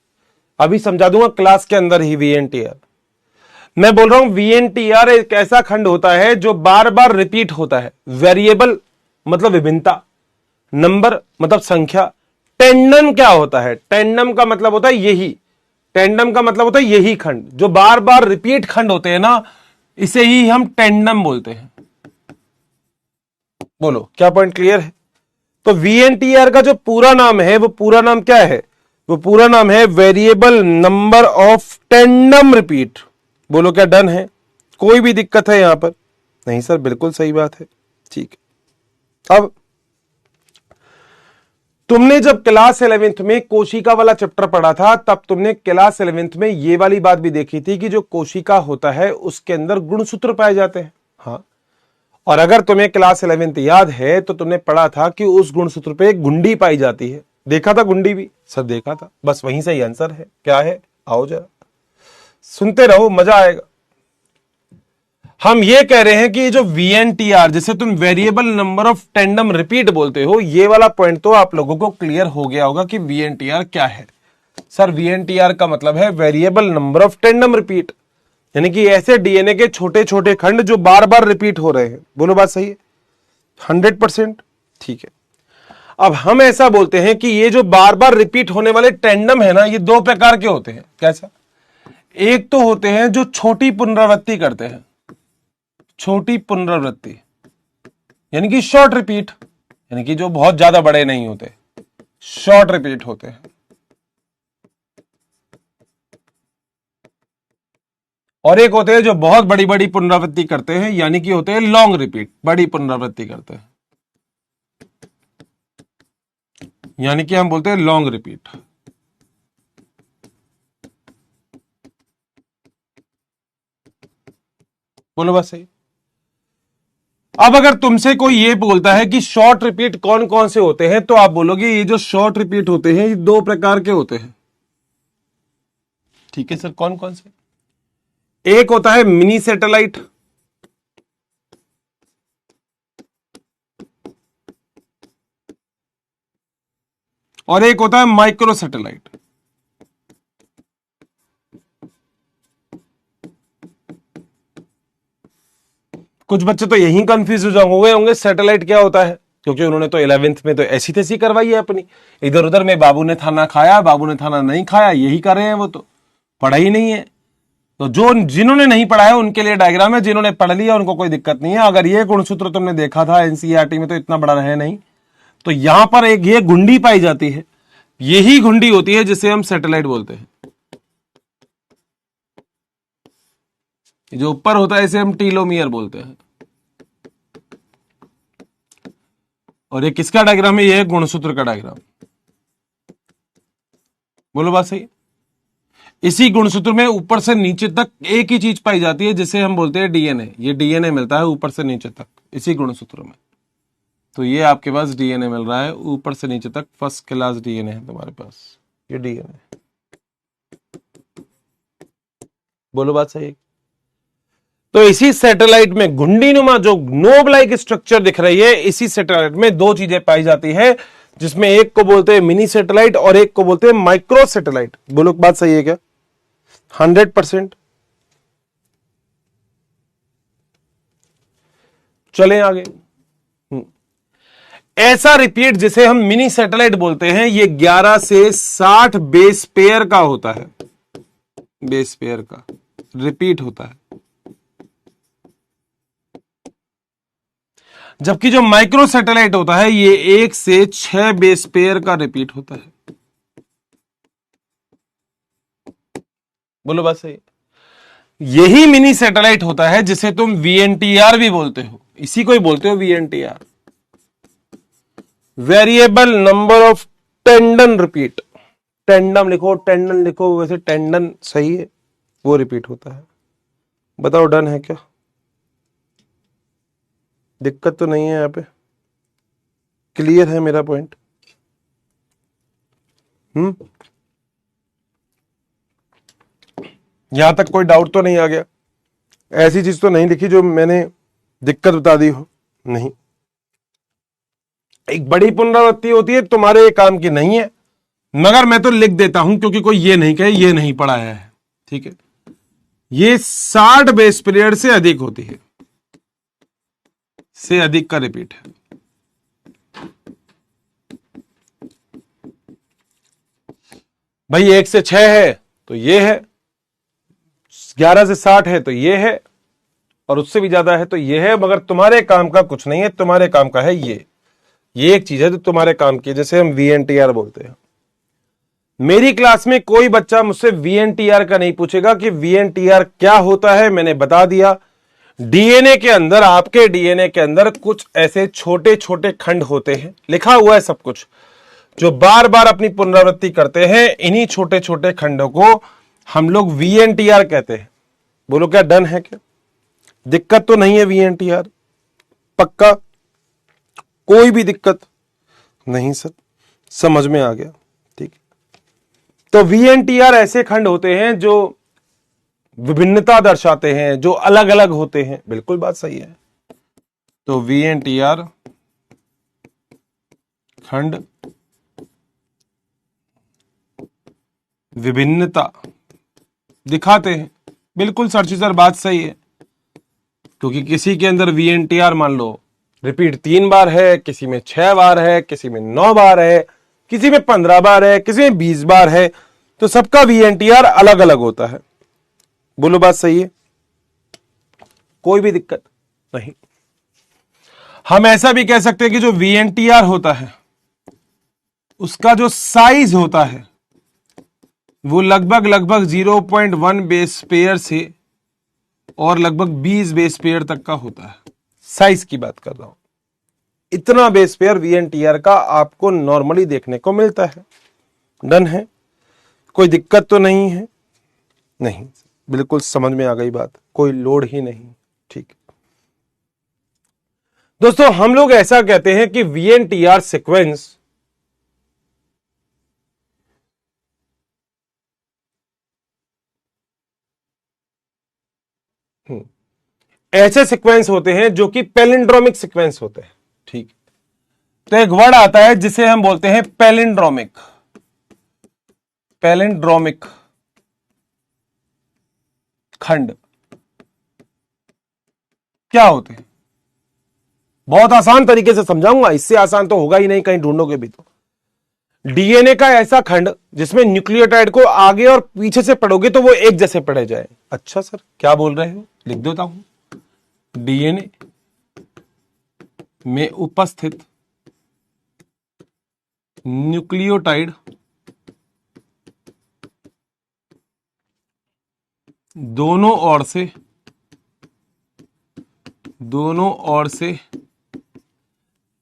अभी समझा दूंगा क्लास के अंदर ही VNTR। मैं बोल रहा हूं VNTR एक ऐसा खंड होता है जो बार बार रिपीट होता है। वेरिएबल मतलब विभिन्नता, नंबर मतलब संख्या। टेंडम क्या होता है? टेंडम का मतलब होता है यही, टेंडम का मतलब होता है यही खंड जो बार बार रिपीट खंड होते हैं ना, इसे ही हम टेंडम बोलते हैं। बोलो क्या पॉइंट क्लियर है? तो VNTR का जो पूरा नाम है वो पूरा नाम क्या है? वो पूरा नाम है variable number of tandem repeat. बोलो क्या डन है? कोई भी दिक्कत है यहां पर? नहीं सर बिल्कुल सही बात है। ठीक है। अब तुमने जब क्लास 11th में कोशिका वाला चैप्टर पढ़ा था, तब तुमने क्लास 11th में ये वाली बात भी देखी थी कि जो कोशिका होता है उसके अंदर गुणसूत्र पाए जाते हैं। हाँ, और अगर तुम्हें क्लास 11th याद है तो तुमने पढ़ा था कि उस गुणसूत्र पे एक गुंडी पाई जाती है। देखा था गुंडी भी? सर देखा था। बस वहीं से ही आंसर है। क्या है? आओ जरा सुनते रहो, मजा आएगा। हम ये कह रहे हैं कि जो VNTR, जिसे तुम variable number of tandem repeat बोलते हो, ये वाला पॉइंट तो आप लोगों को क्लियर हो गया होगा कि VNTR क्या है। सर VNTR का मतलब है variable number of tandem repeat, यानी कि ऐसे DNA के छोटे छोटे खंड जो बार बार रिपीट हो रहे हैं। बोलो बात सही है? 100%। ठीक है। अब हम ऐसा बोलते हैं कि ये जो बार बार रिपीट होने वाले टेंडम है ना, ये दो प्रकार के होते हैं। कैसा? एक तो होते हैं जो छोटी पुनरावृत्ति करते हैं, छोटी पुनरावृत्ति यानी कि शॉर्ट रिपीट, यानी कि जो बहुत ज्यादा बड़े नहीं होते, शॉर्ट रिपीट होते हैं। और एक होते हैं जो बहुत बड़ी बड़ी पुनरावृत्ति करते हैं, यानी कि होते हैं लॉन्ग रिपीट, बड़ी पुनरावृत्ति करते हैं, यानी कि हम बोलते हैं लॉन्ग रिपीट। बोलो बस सही। अब अगर तुमसे कोई ये बोलता है कि शॉर्ट रिपीट कौन कौन से होते हैं, तो आप बोलोगे ये जो शॉर्ट रिपीट होते हैं ये दो प्रकार के होते हैं। ठीक है सर, कौन कौन से? एक होता है मिनी सैटेलाइट, और एक होता है माइक्रो सैटेलाइट। कुछ बच्चे तो यही कंफ्यूज हो गए होंगे सैटेलाइट क्या होता है, क्योंकि उन्होंने तो 11th में तो ऐसी तैसी करवाई है अपनी, इधर उधर में बाबू ने खाना खाया, बाबू ने खाना नहीं खाया, यही कर रहे हैं। वो तो पढ़ा ही नहीं है। तो जो जिन्होंने नहीं पढ़ा है उनके लिए डायग्राम है, जिन्होंने पढ़ लिया उनको कोई दिक्कत नहीं है। अगर ये गुणसूत्र तुमने देखा था NCERT में तो इतना बड़ा है नहीं। तो यहां पर एक ये गुंडी पाई जाती है, यही गुंडी होती है जिसे हम सैटेलाइट बोलते हैं। जो ऊपर होता है इसे हम टीलोमियर बोलते हैं। और ये किसका डायग्राम है? ये है गुणसूत्र का डायग्राम। बोलो बात सही। इसी गुणसूत्र में ऊपर से नीचे तक एक ही चीज पाई जाती है जिसे हम बोलते हैं DNA। ये DNA मिलता है ऊपर से नीचे तक इसी गुणसूत्र में। तो ये आपके पास DNA मिल रहा है ऊपर से नीचे तक, फर्स्ट क्लास DNA है तुम्हारे पास, ये DNA। बोलो बात सही। तो इसी सैटेलाइट में घुंडीनुमा जो नोब लाइक स्ट्रक्चर दिख रही है, इसी सैटेलाइट में दो चीजें पाई जाती है, जिसमें एक को बोलते हैं मिनी सैटेलाइट और एक को बोलते हैं माइक्रो सैटेलाइट। बोलो बात सही है क्या? 100%। चलें आगे। ऐसा रिपीट जिसे हम मिनी सैटेलाइट बोलते हैं, ये 11 से 60 बेस पेयर का होता है। बेस पेयर का रिपीट होता है, जबकि जो माइक्रो सैटेलाइट होता है ये 1 से 6 बेस पेयर का रिपीट होता है। बोलो बात सही है। यही मिनी सैटेलाइट होता है जिसे तुम वीएनटीआर भी बोलते हो, इसी को ही बोलते हो VNTR, variable number of tendon repeat. Tandem लिखो, टेंडन लिखो, वैसे टेंडन सही है, वो रिपीट होता है। बताओ डन है क्या? दिक्कत तो नहीं है यहां पे? क्लियर है मेरा पॉइंट? यहां तक कोई डाउट तो नहीं आ गया? ऐसी चीज तो नहीं लिखी जो मैंने दिक्कत बता दी हो? नहीं। एक बड़ी पुनरावृत्ति होती है, तुम्हारे काम की नहीं है, मगर मैं तो लिख देता हूं क्योंकि कोई ये नहीं कहे ये नहीं पढ़ाया है। ठीक है, ये 60 बेस पीरियड से अधिक होती है, से अधिक का रिपीट है। भाई 1 से 6 है तो ये है, 11 से 60 है तो ये है, और उससे भी ज्यादा है तो ये है, मगर तुम्हारे काम का कुछ नहीं है, तुम्हारे काम का है ये एक चीज है जो तुम्हारे काम की है, जैसे हम वीएनटीआर बोलते हैं। मेरी क्लास में कोई बच्चा मुझसे वीएनटीआर का नहीं पूछेगा कि वीएनटीआर क्या होता है, मैंने बता दिया। डीएनए के अंदर, आपके डीएनए के अंदर कुछ ऐसे छोटे छोटे खंड होते हैं, लिखा हुआ है सब कुछ, जो बार बार अपनी पुनरावृत्ति करते हैं। इन्हीं छोटे छोटे खंडों को हम लोग वीएनटीआर कहते हैं। बोलो क्या डन है क्या? दिक्कत तो नहीं है वीएनटीआर? पक्का? कोई भी दिक्कत नहीं सर, समझ में आ गया। ठीक है, तो वीएनटीआर ऐसे खंड होते हैं जो विभिन्नता दर्शाते हैं, जो अलग अलग होते हैं। बिल्कुल बात सही है। तो वीएनटीआर खंड विभिन्नता दिखाते हैं। बिल्कुल सर बात सही है, क्योंकि किसी के अंदर वीएनटीआर मान लो रिपीट 3 बार है, किसी में 6 बार है, किसी में 9 बार है, किसी में 15 बार है, किसी में 20 बार है, तो सबका वीएनटीआर अलग अलग होता है। बोलो बात सही है? कोई भी दिक्कत नहीं। हम ऐसा भी कह सकते हैं कि जो वीएनटीआर होता है उसका जो साइज होता है वो लगभग 0.1 बेस पेयर से और लगभग 20 बेस पेयर तक का होता है। साइज की बात कर रहा हूं, इतना बेस पेयर वीएनटीआर का आपको नॉर्मली देखने को मिलता है। डन है? कोई दिक्कत तो नहीं है? नहीं, बिल्कुल समझ में आ गई बात, कोई लोड ही नहीं। ठीक दोस्तों, हम लोग ऐसा कहते हैं कि वीएनटीआर सीक्वेंस ऐसे सीक्वेंस होते हैं जो कि पैलिंड्रोमिक सीक्वेंस होते हैं। ठीक, तो एक वर्ड आता है जिसे हम बोलते हैं पैलिंड्रोमिक। पैलिंड्रोमिक खंड क्या होते हैं? बहुत आसान तरीके से समझाऊंगा, इससे आसान तो होगा ही नहीं, कहीं ढूंढोगे भी तो। डीएनए का ऐसा खंड जिसमें न्यूक्लियोटाइड को आगे और पीछे से पढ़ोगे तो वो एक जैसे पढ़े जाए। अच्छा सर क्या बोल रहे हो? लिख देता हूं, डीएनए में उपस्थित न्यूक्लियोटाइड दोनों ओर से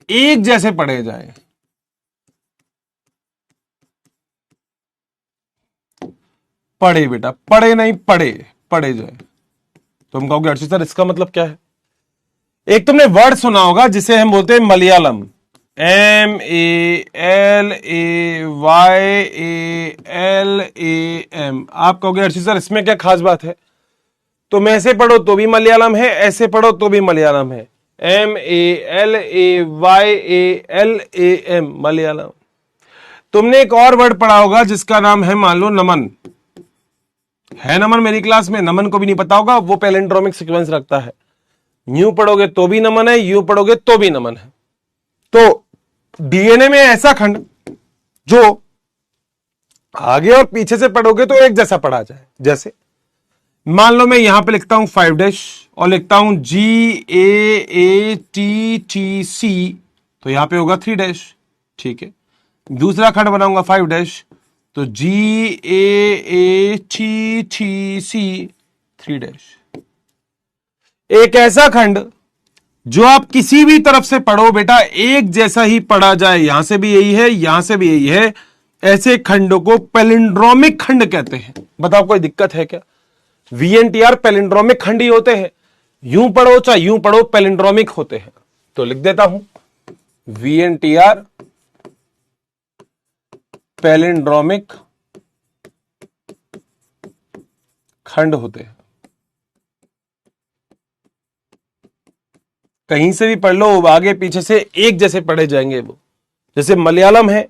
एक जैसे पढ़े जाए। पढ़े बेटा, पढ़े नहीं, पढ़े जाए। तुम कहोगे अर्षित सर इसका मतलब क्या है? एक तुमने वर्ड सुना होगा जिसे हम बोलते हैं मलयालम, MALAYALAM। आप कहोगे अर्षित सर इसमें क्या खास बात है? तुम ऐसे पढ़ो तो भी मलयालम है, ऐसे पढ़ो तो भी मलयालम है। MALAYALAM मलयालम। तुमने एक और वर्ड पढ़ा होगा जिसका नाम है मान लो नमन। है नमन मेरी क्लास में? नमन को भी नहीं पता होगा, वो पैलिंड्रोमिक सीक्वेंस रखता है। यूं पढ़ोगे तो भी नमन है, यूं पढ़ोगे तो भी नमन है। तो डीएनए में ऐसा खंड जो आगे और पीछे से पढ़ोगे तो एक जैसा पढ़ा जाए। जैसे मान लो मैं यहां पे लिखता हूं 5 डैश और लिखता हूं GAATTC, तो यहां पे होगा 3 डैश। ठीक है, दूसरा खंड बनाऊंगा 5 डैश, तो GAATTC 3 डैश। एक ऐसा खंड जो आप किसी भी तरफ से पढ़ो बेटा एक जैसा ही पढ़ा जाए, यहां से भी यही है, यहां से भी यही है, ऐसे खंडों को पैलिंड्रोमिक खंड कहते हैं। बताओ कोई दिक्कत है क्या? VNTR पैलिंड्रोमिक खंड ही होते हैं, यूं पढ़ो चाहे यूं पढ़ो पैलिंड्रोमिक होते हैं। तो लिख देता हूं VNTR पैलिंड्रोमिक खंड होते हैं। कहीं से भी पढ़ लो, आगे पीछे से एक जैसे पढ़े जाएंगे वो। जैसे मलयालम है,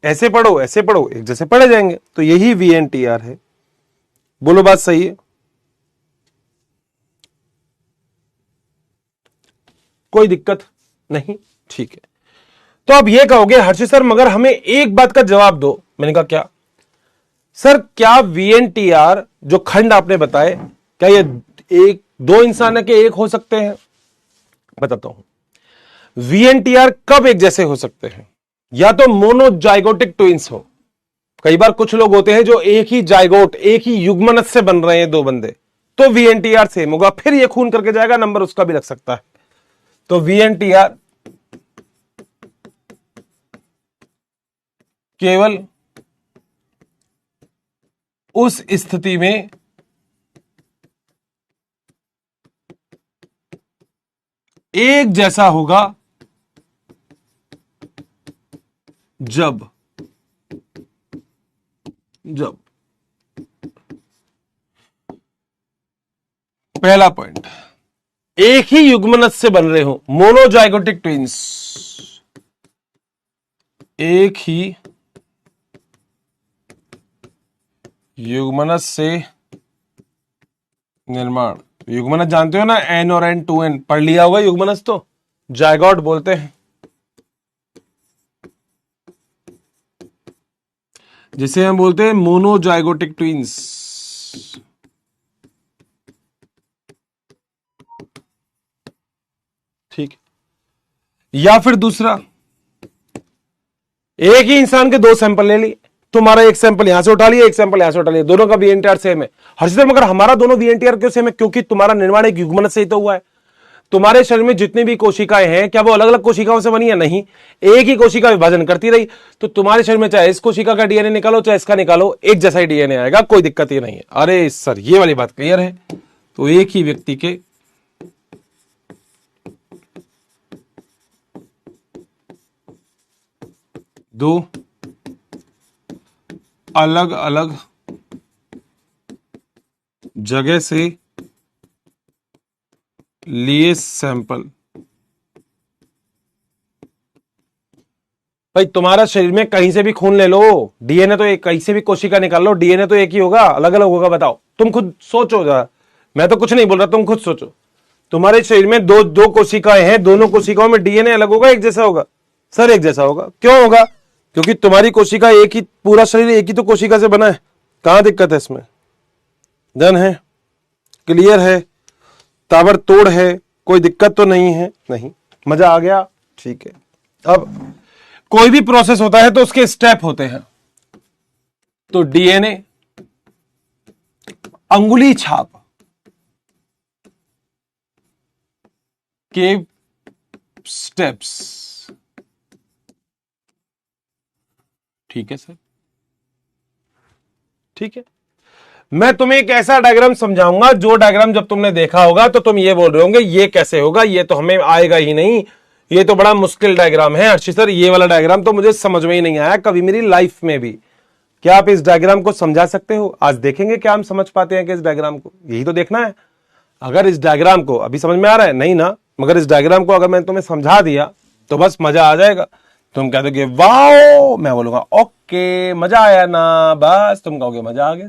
ऐसे पढ़ो ऐसे पढ़ो एक जैसे पढ़े जाएंगे। तो यही VNTR है। बोलो बात सही है? कोई दिक्कत नहीं? ठीक है। तो अब ये कहोगे हर्षित सर मगर हमें एक बात का जवाब दो। मैंने कहा क्या? सर क्या VNTR जो खंड आपने बताए क्या ये एक दो इंसान के एक हो सकते हैं? बताता हूं। VNTR कब एक जैसे हो सकते हैं? या तो मोनोजाइगोटिक ट्विंस हो। कई बार कुछ लोग होते हैं जो एक ही जाइगोट, एक ही युग्मनज से बन रहे हैं दो बंदे, तो VNTR सेम होगा, फिर ये खून करके जाएगा, नंबर उसका भी लग सकता है। तो VNTR केवल उस स्थिति में एक जैसा होगा जब पहला पॉइंट एक ही युग्मनज से बन रहे हो, मोनोजाइगोटिक ट्विंस, एक ही युग्मनज से निर्माण। युग्मनज जानते हो ना, N और N 2N पढ़ लिया होगा युग्मनज, तो जायगोट बोलते हैं जिसे हम बोलते हैं मोनोजाइगोटिक ट्विंस। ठीक। या फिर दूसरा, एक ही इंसान के दो सैंपल ले लिए, तुम्हारा एक सैंपल यहां से उठा लिया, एक सैंपल यहां से उठा लिया, दोनों का VNTR सेम है। हर्षित मगर हमारा दोनों VNTR क्यों सेम है? क्योंकि तुम्हारा निर्माण एक युग्मनज से ही तो हुआ है। तुम्हारे शरीर में जितनी भी कोशिकाएं हैं क्या वो अलग अलग कोशिकाओं से बनी है? नहीं, एक ही कोशिका विभाजन करती रही। तो तुम्हारे शरीर में चाहे इस कोशिका का DNA निकालो चाहे इसका निकालो, एक जैसा ही DNA आएगा, कोई दिक्कत ही नहीं है। अरे सर ये वाली बात क्लियर है। तो एक ही व्यक्ति के दो अलग अलग जगह से लिए सैंपल। भाई तुम्हारा शरीर में कहीं से भी खून ले लो, DNA तो एक, कहीं से भी कोशिका निकाल लो, DNA तो एक ही होगा, अलग अलग होगा? बताओ, तुम खुद सोचो जरा, मैं तो कुछ नहीं बोल रहा, तुम खुद सोचो। तुम्हारे शरीर में दो दो कोशिकाएं हैं, दोनों कोशिकाओं में DNA अलग होगा एक जैसा होगा? सर एक जैसा होगा। क्यों होगा? क्योंकि तुम्हारी कोशिका एक ही, पूरा शरीर एक ही तो कोशिका से बना है। कहां दिक्कत है इसमें? डन है? क्लियर है? ताबड़तोड़ है? कोई दिक्कत तो नहीं है? नहीं। मजा आ गया? ठीक है। अब कोई भी प्रोसेस होता है तो उसके स्टेप होते हैं। तो DNA अंगुली छाप के स्टेप्स। ठीक है सर? ठीक है। मैं तुम्हें एक ऐसा डायग्राम समझाऊंगा जो डायग्राम जब तुमने देखा होगा तो तुम ये बोल रहे होंगे ये कैसे होगा, ये तो हमें आएगा ही नहीं, ये तो बड़ा मुश्किल डायग्राम है। हर्षित सर ये वाला डायग्राम तो मुझे समझ में ही नहीं आया कभी मेरी लाइफ में भी। क्या आप इस डायग्राम को समझा सकते हो? आज देखेंगे क्या हम समझ पाते हैं कि इस डायग्राम को, यही तो देखना है। अगर इस डायग्राम को अभी समझ में आ रहा है नहीं ना, मगर इस डायग्राम को अगर मैंने तुम्हें समझा दिया तो बस मजा आ जाएगा। तुम कह दोगे वाओ, मैं बोलूंगा ओके मजा आया ना, बस तुम कहोगे मजा आ गया।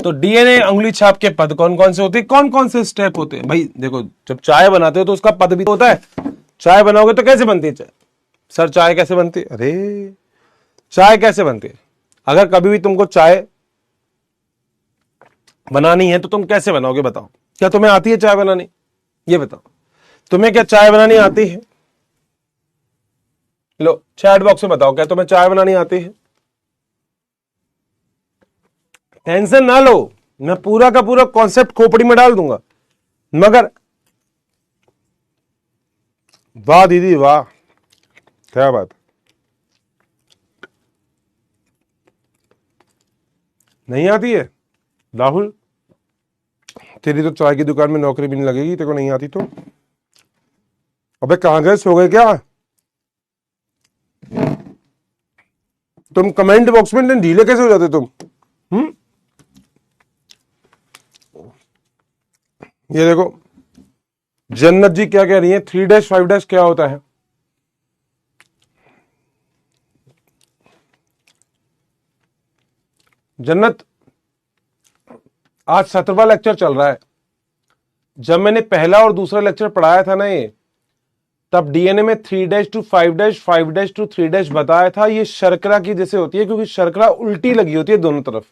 तो DNA अंगुली छाप के पद कौन कौन से होते हैं, कौन कौन से स्टेप होते हैं? भाई देखो, जब चाय बनाते हो तो उसका पद भी तो होता है। चाय बनाओगे तो कैसे बनती है चाय? सर चाय कैसे बनती है? अरे चाय कैसे बनती है? अगर कभी भी तुमको चाय बनानी है तो तुम कैसे बनाओगे बताओ? क्या तुम्हें आती है चाय बनानी? ये बताओ, तुम्हें क्या चाय बनानी आती है? लो चैट बॉक्स में बताओ, क्या तुम्हें चाय बनानी आती है? टेंशन ना लो, मैं पूरा का पूरा कॉन्सेप्ट खोपड़ी में डाल दूंगा। मगर वाह दीदी वाह, क्या बात। नहीं आती है राहुल? तेरी तो चाय की दुकान में नौकरी भी नहीं लगेगी, तेरे को नहीं आती तो। अबे कहां गए, सो गए क्या? तुम कमेंट बॉक्स में ढीले कैसे हो जाते तुम? ये देखो जन्नत जी क्या कह रही है, 3-5 क्या होता है? जन्नत आज 17वां लेक्चर चल रहा है। जब मैंने पहला और दूसरा लेक्चर पढ़ाया था ना ये, तब डीएनए में 3 to 5 5 to 3 बताया था। ये शर्करा की जैसे होती है, क्योंकि शर्करा उल्टी लगी होती है दोनों तरफ।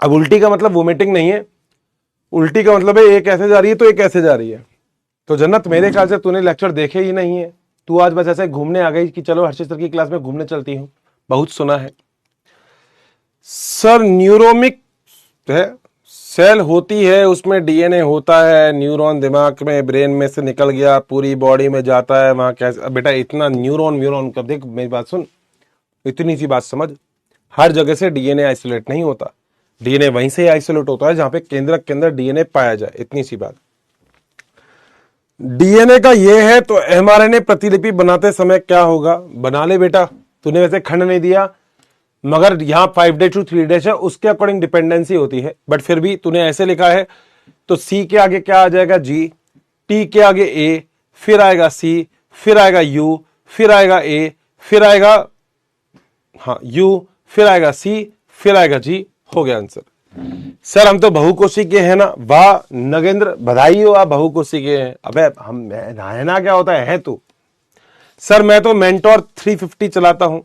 अब उल्टी का मतलब वोमिटिंग नहीं है, उल्टी का मतलब है एक ऐसे जा रही है तो एक ऐसे जा रही है। तो जन्नत मेरे ख्याल से तूने लेक्चर देखे ही नहीं है, तू आज बस ऐसे घूमने आ गई कि चलो हर्षित सर की क्लास में घूमने चलती हूं। बहुत सुना है सर, न्यूरोमिक है, सेल होती है, उसमें डीएनए होता है, न्यूरॉन दिमाग में ब्रेन में से निकल गया पूरी बॉडी में जाता है, वहां कैसे? बेटा इतना न्यूरॉन कब, देख मेरी बात सुन, इतनी सी बात समझ, हर जगह से डीएनए आइसोलेट नहीं होता। डीएनए वहीं से आइसोलेट होता है जहां पे केंद्रक के अंदर डीएनए पाया जाए, इतनी सी बात। डीएनए का ये है, तो एमआरएनए प्रतिलिपि बनाते समय क्या होगा? बना ले बेटा, तूने वैसे खंड नहीं दिया, मगर यहां 5 to 3 है, उसके अकॉर्डिंग डिपेंडेंसी होती है। बट फिर भी तूने ऐसे लिखा है, तो सी के आगे क्या आ जाएगा? जी, टी के आगे ए, फिर आएगा सी, फिर आएगा यू, फिर आएगा ए, फिर आएगा हाँ यू, फिर आएगा सी, फिर आएगा जी। हो गया आंसर। सर हम तो बहुकोशी के हैं ना। वाह नगेंद्र, बधाई हो, आप बहुकोशी के हैं। अबे हम है ना, क्या होता है तू? सर मैं तो मेंटोर 350 चलाता हूं।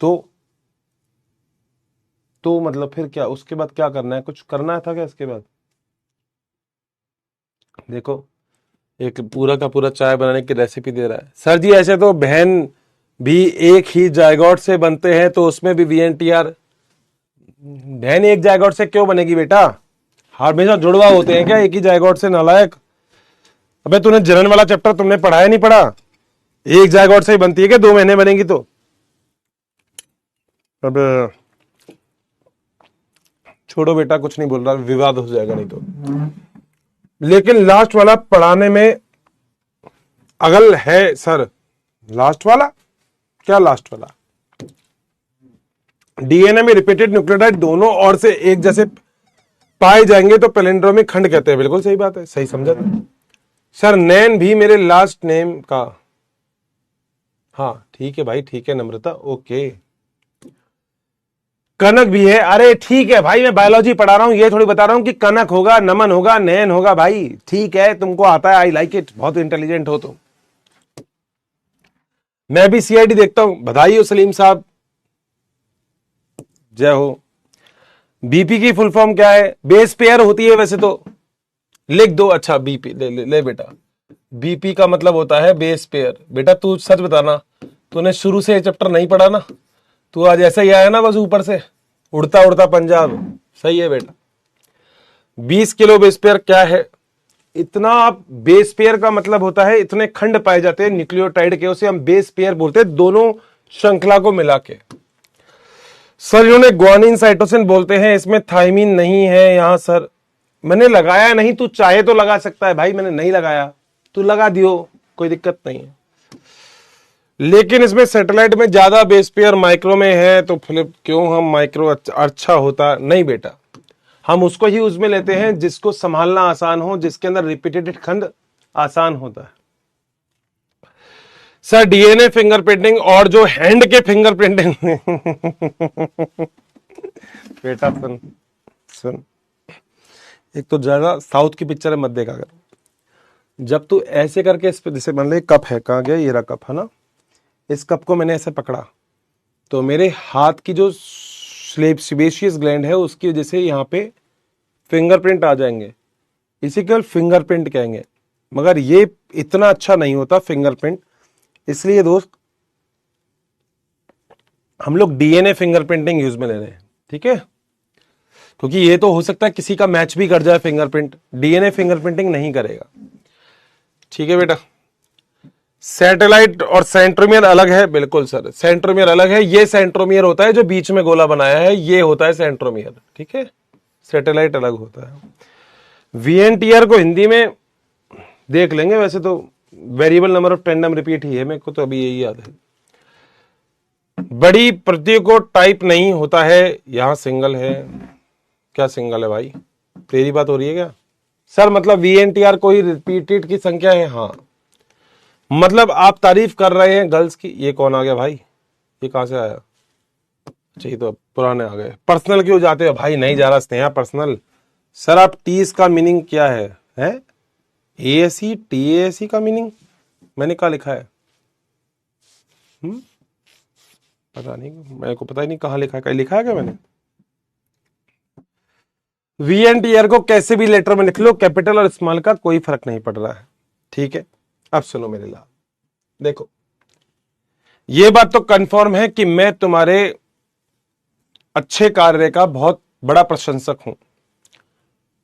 तो मतलब फिर क्या, उसके बाद क्या करना है? कुछ करना था क्या इसके बाद? देखो एक पूरा का पूरा चाय बनाने की रेसिपी दे रहा है। सर जी ऐसे तो बहन भी एक ही जायगोट से बनते हैं, तो उसमें भी वीएनटीआर। बहन एक जायगोट से क्यों बनेगी बेटा? हमेशा जुड़वा होते हैं क्या एक ही जायगोट से, नालायक? अबे तूने जनन वाला चैप्टर तुमने पढ़ाया नहीं पढ़ा? एक जायगोट से ही बनती है क्या 2 महीने बनेगी तो? अब छोड़ो बेटा, कुछ नहीं बोल रहा, विवाद हो जाएगा नहीं तो। लेकिन लास्ट वाला पढ़ाने में अगल है सर। लास्ट वाला क्या? लास्ट वाला डीएनए में रिपीटेड न्यूक्लियोटाइड दोनों ओर से एक जैसे पाए जाएंगे तो पैलिंड्रोमिक खंड कहते हैं। बिल्कुल सही बात है, सही समझा था सर। नैन भी मेरे लास्ट नेम का। हाँ ठीक है भाई, ठीक है नम्रता, ओके। कनक भी है, अरे ठीक है भाई, मैं बायोलॉजी पढ़ा रहा हूं, ये थोड़ी बता रहा हूं कि कनक होगा, नमन होगा, नैन होगा। भाई ठीक है, तुमको आता है, आई लाइक इट, बहुत इंटेलिजेंट हो तुम। मैं भी सीआईडी देखता हूं, बधाई हो सलीम साहब, जय हो। बीपी की फुल फॉर्म क्या है? बेस पेयर होती है वैसे तो, लिख दो। अच्छा बीपी ले बेटा, बीपी का मतलब होता है बेस पेयर। बेटा तू सच बताना, तूने शुरू से ये चैप्टर नहीं पढ़ा ना? तू आज ऐसा ही आया ना बस ऊपर से, उड़ता उड़ता पंजाब। सही है बेटा। 20 किलो बेस पेयर क्या है? इतना बेस पेयर का मतलब होता है इतने खंड पाए जाते हैं न्यूक्लियोटाइड के, उसे हम बेस पेयर बोलते हैं, दोनों श्रृंखला को मिला के। सर इन्होंने ग्वानिन साइटोसिन बोलते हैं, इसमें थाइमिन नहीं है यहां सर। मैंने लगाया नहीं, तू चाहे तो लगा सकता है भाई, मैंने नहीं लगाया, तू लगा दियो, कोई दिक्कत नहीं है। लेकिन इसमें सैटेलाइट में ज्यादा बेस पेयर माइक्रो में है, तो फिलिप क्यों हम माइक्रो अच्छा होता? नहीं बेटा, हम उसको ही उसमें लेते हैं जिसको संभालना आसान हो, जिसके अंदर रिपीटेड खंड आसान होता है। सर डीएनए फिंगरप्रिंटिंग और जो हैंड के फिंगरप्रिंटिंग बेटा सुन सुन, एक तो ज्यादा साउथ की पिक्चर मत देखा कर। जब तू ऐसे करके इस पे, जैसे मान ले कप है, कहाँ गया ये रहा कप है ना, इस कप को मैंने ऐसे पकड़ा, तो मेरे हाथ की जो सेबेशियस ग्लैंड है उसकी वजह से यहाँ पे फिंगरप्रिंट आ जाएंगे, इसे केवल फिंगरप्रिंट कहेंगे। मगर ये इतना अच्छा नहीं होता फिंगरप्रिंट, इसलिए दोस्त हम लोग डीएनए फिंगरप्रिंटिंग यूज में ले रहे हैं, ठीक है। क्योंकि ये तो हो सकता है किसी का मैच भी कर जाए फिंगरप्रिंट, डीएनए फिंगरप्रिंटिंग नहीं करेगा, ठीक है बेटा। सैटेलाइट और सेंट्रोमियर अलग है, बिल्कुल सर, सेंट्रोमियर अलग है। ये सेंट्रोमियर होता है जो बीच में गोला बनाया है, ये होता है सेंट्रोमियर, ठीक है। सैटेलाइट अलग होता है। वीएनटीआर को हिंदी में देख लेंगे, वैसे तो variable number of tandem repeat ही है, मेरे को तो अभी यही याद है। बड़ी प्रतियों को टाइप नहीं होता है, यहां सिंगल है। क्या सिंगल है भाई, तेरी बात हो रही है क्या सर? मतलब वीएनटीआर कोई रिपीटेड की संख्या है? हाँ, मतलब आप तारीफ कर रहे हैं गर्ल्स की। ये कौन आ गया भाई, ये कहां से आया? अच्छा, ये तो पुराने आ गए। पर्सनल क्यों जाते हो भाई? नहीं जा रहा स्नेहा पर्सनल। सर आप टीस का मीनिंग क्या है? एएसई टीएसई का मीनिंग मैंने क्या लिखा है? पता नहीं, मेरे को पता ही नहीं कहां लिखा है, कहीं लिखा है क्या मैंने? वीएनटीआर को कैसे भी लेटर में लिख लो, कैपिटल और स्मॉल का कोई फर्क नहीं पड़ रहा है, ठीक है। अब सुनो मेरे लाल, देखो ये बात तो कंफर्म है कि मैं तुम्हारे अच्छे कार्य का बहुत बड़ा प्रशंसक हूं,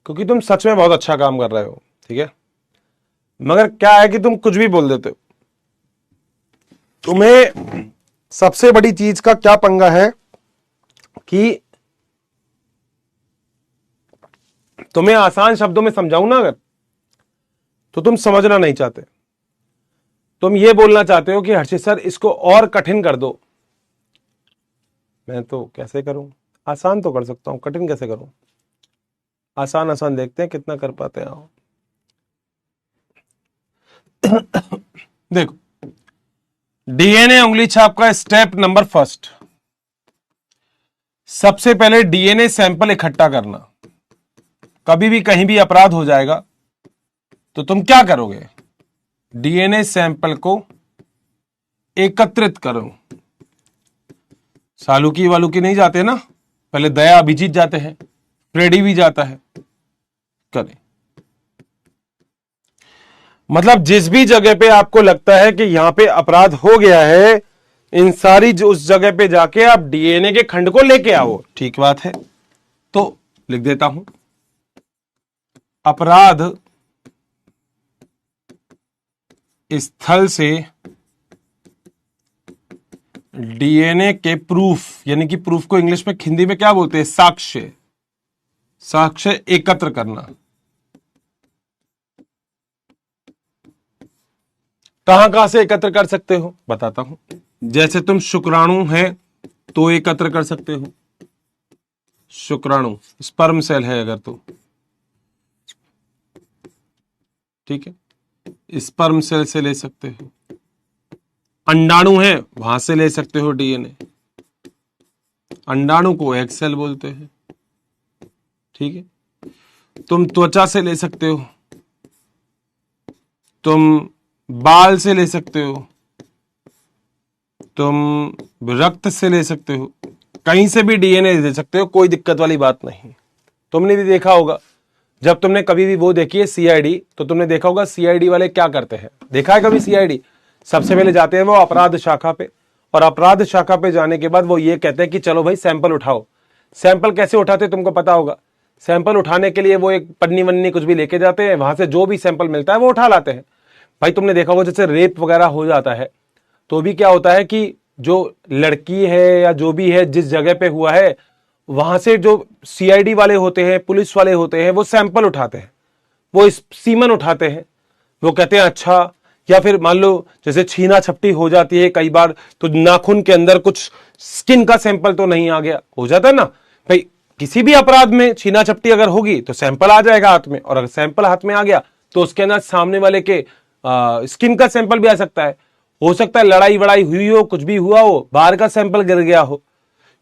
क्योंकि तुम सच में बहुत अच्छा काम कर रहे हो, ठीक है। मगर क्या है कि तुम कुछ भी बोल देते हो। तुम्हें सबसे बड़ी चीज का क्या पंगा है कि तुम्हें आसान शब्दों में समझाऊं ना अगर, तो तुम समझना नहीं चाहते। तुम ये बोलना चाहते हो कि हर्षित सर इसको और कठिन कर दो। मैं तो कैसे करूं? आसान तो कर सकता हूं, कठिन कैसे करूं? आसान आसान देखते हैं कितना कर पाते हैं आप। देखो, डीएनए उंगली छाप का स्टेप नंबर फर्स्ट, सबसे पहले डीएनए सैंपल इकट्ठा करना। कभी भी कहीं भी अपराध हो जाएगा तो तुम क्या करोगे? डीएनए सैंपल को एकत्रित करो। सालुकी वालुकी नहीं जाते ना, पहले दया अभिजीत जाते हैं, फ्रेडी भी जाता है। करें, मतलब जिस भी जगह पे आपको लगता है कि यहां पे अपराध हो गया है, इन सारी उस जगह पे जाके आप डीएनए के खंड को लेके आओ, ठीक बात है। तो लिख देता हूं, अपराध स्थल से डीएनए के प्रूफ, यानी कि प्रूफ को इंग्लिश में हिंदी में क्या बोलते हैं? साक्ष्य। साक्ष्य एकत्र करना। कहां से एकत्र कर सकते हो बताता हूं। जैसे तुम शुक्राणु है तो एकत्र कर सकते हो, शुक्राणु स्पर्म सेल है अगर तो, ठीक है, स्पर्म सेल से ले सकते हो। अंडाणु है वहां से ले सकते हो डीएनए, अंडाणु को एग सेल बोलते हैं, ठीक है। तुम त्वचा से ले सकते हो, तुम बाल से ले सकते हो, तुम रक्त से ले सकते हो, कहीं से भी डीएनए दे सकते हो, कोई दिक्कत वाली बात नहीं। तुमने भी देखा होगा, जब तुमने कभी भी वो देखी है सीआईडी, तो तुमने देखा होगा सीआईडी वाले क्या करते हैं। देखा है कभी सीआईडी? सबसे पहले जाते हैं वो अपराध शाखा पे, और अपराध शाखा पे जाने के बाद वो ये कहते हैं कि चलो भाई सैंपल उठाओ। सैंपल कैसे उठाते तुमको पता होगा। सैंपल उठाने के लिए वो एक पन्नी वन्नी कुछ भी लेके जाते हैं, वहां से जो भी सैंपल मिलता है वो उठा लाते हैं। भाई तुमने देखा होगा जैसे रेप वगैरह हो जाता है तो भी क्या होता है कि जो लड़की है या जो भी है जिस जगह पे हुआ है, वहां से जो सीआईडी वाले होते हैं, पुलिस वाले होते हैं, वो सैंपल उठाते हैं, वो सीमन उठाते हैं। वो कहते हैं अच्छा, या फिर मान लो जैसे छीना छपटी हो जाती है कई बार, तो नाखून के अंदर कुछ स्किन का सैंपल तो नहीं आ गया, हो जाता है ना भाई। किसी भी अपराध में छीना छपटी अगर होगी तो सैंपल आ जाएगा हाथ में, और अगर सैंपल हाथ में आ गया तो उसके अंदर सामने वाले के स्किन का सैंपल भी आ सकता है। हो सकता है लड़ाई वड़ाई हुई हो, कुछ भी हुआ हो, बाहर का सैंपल गिर गया हो,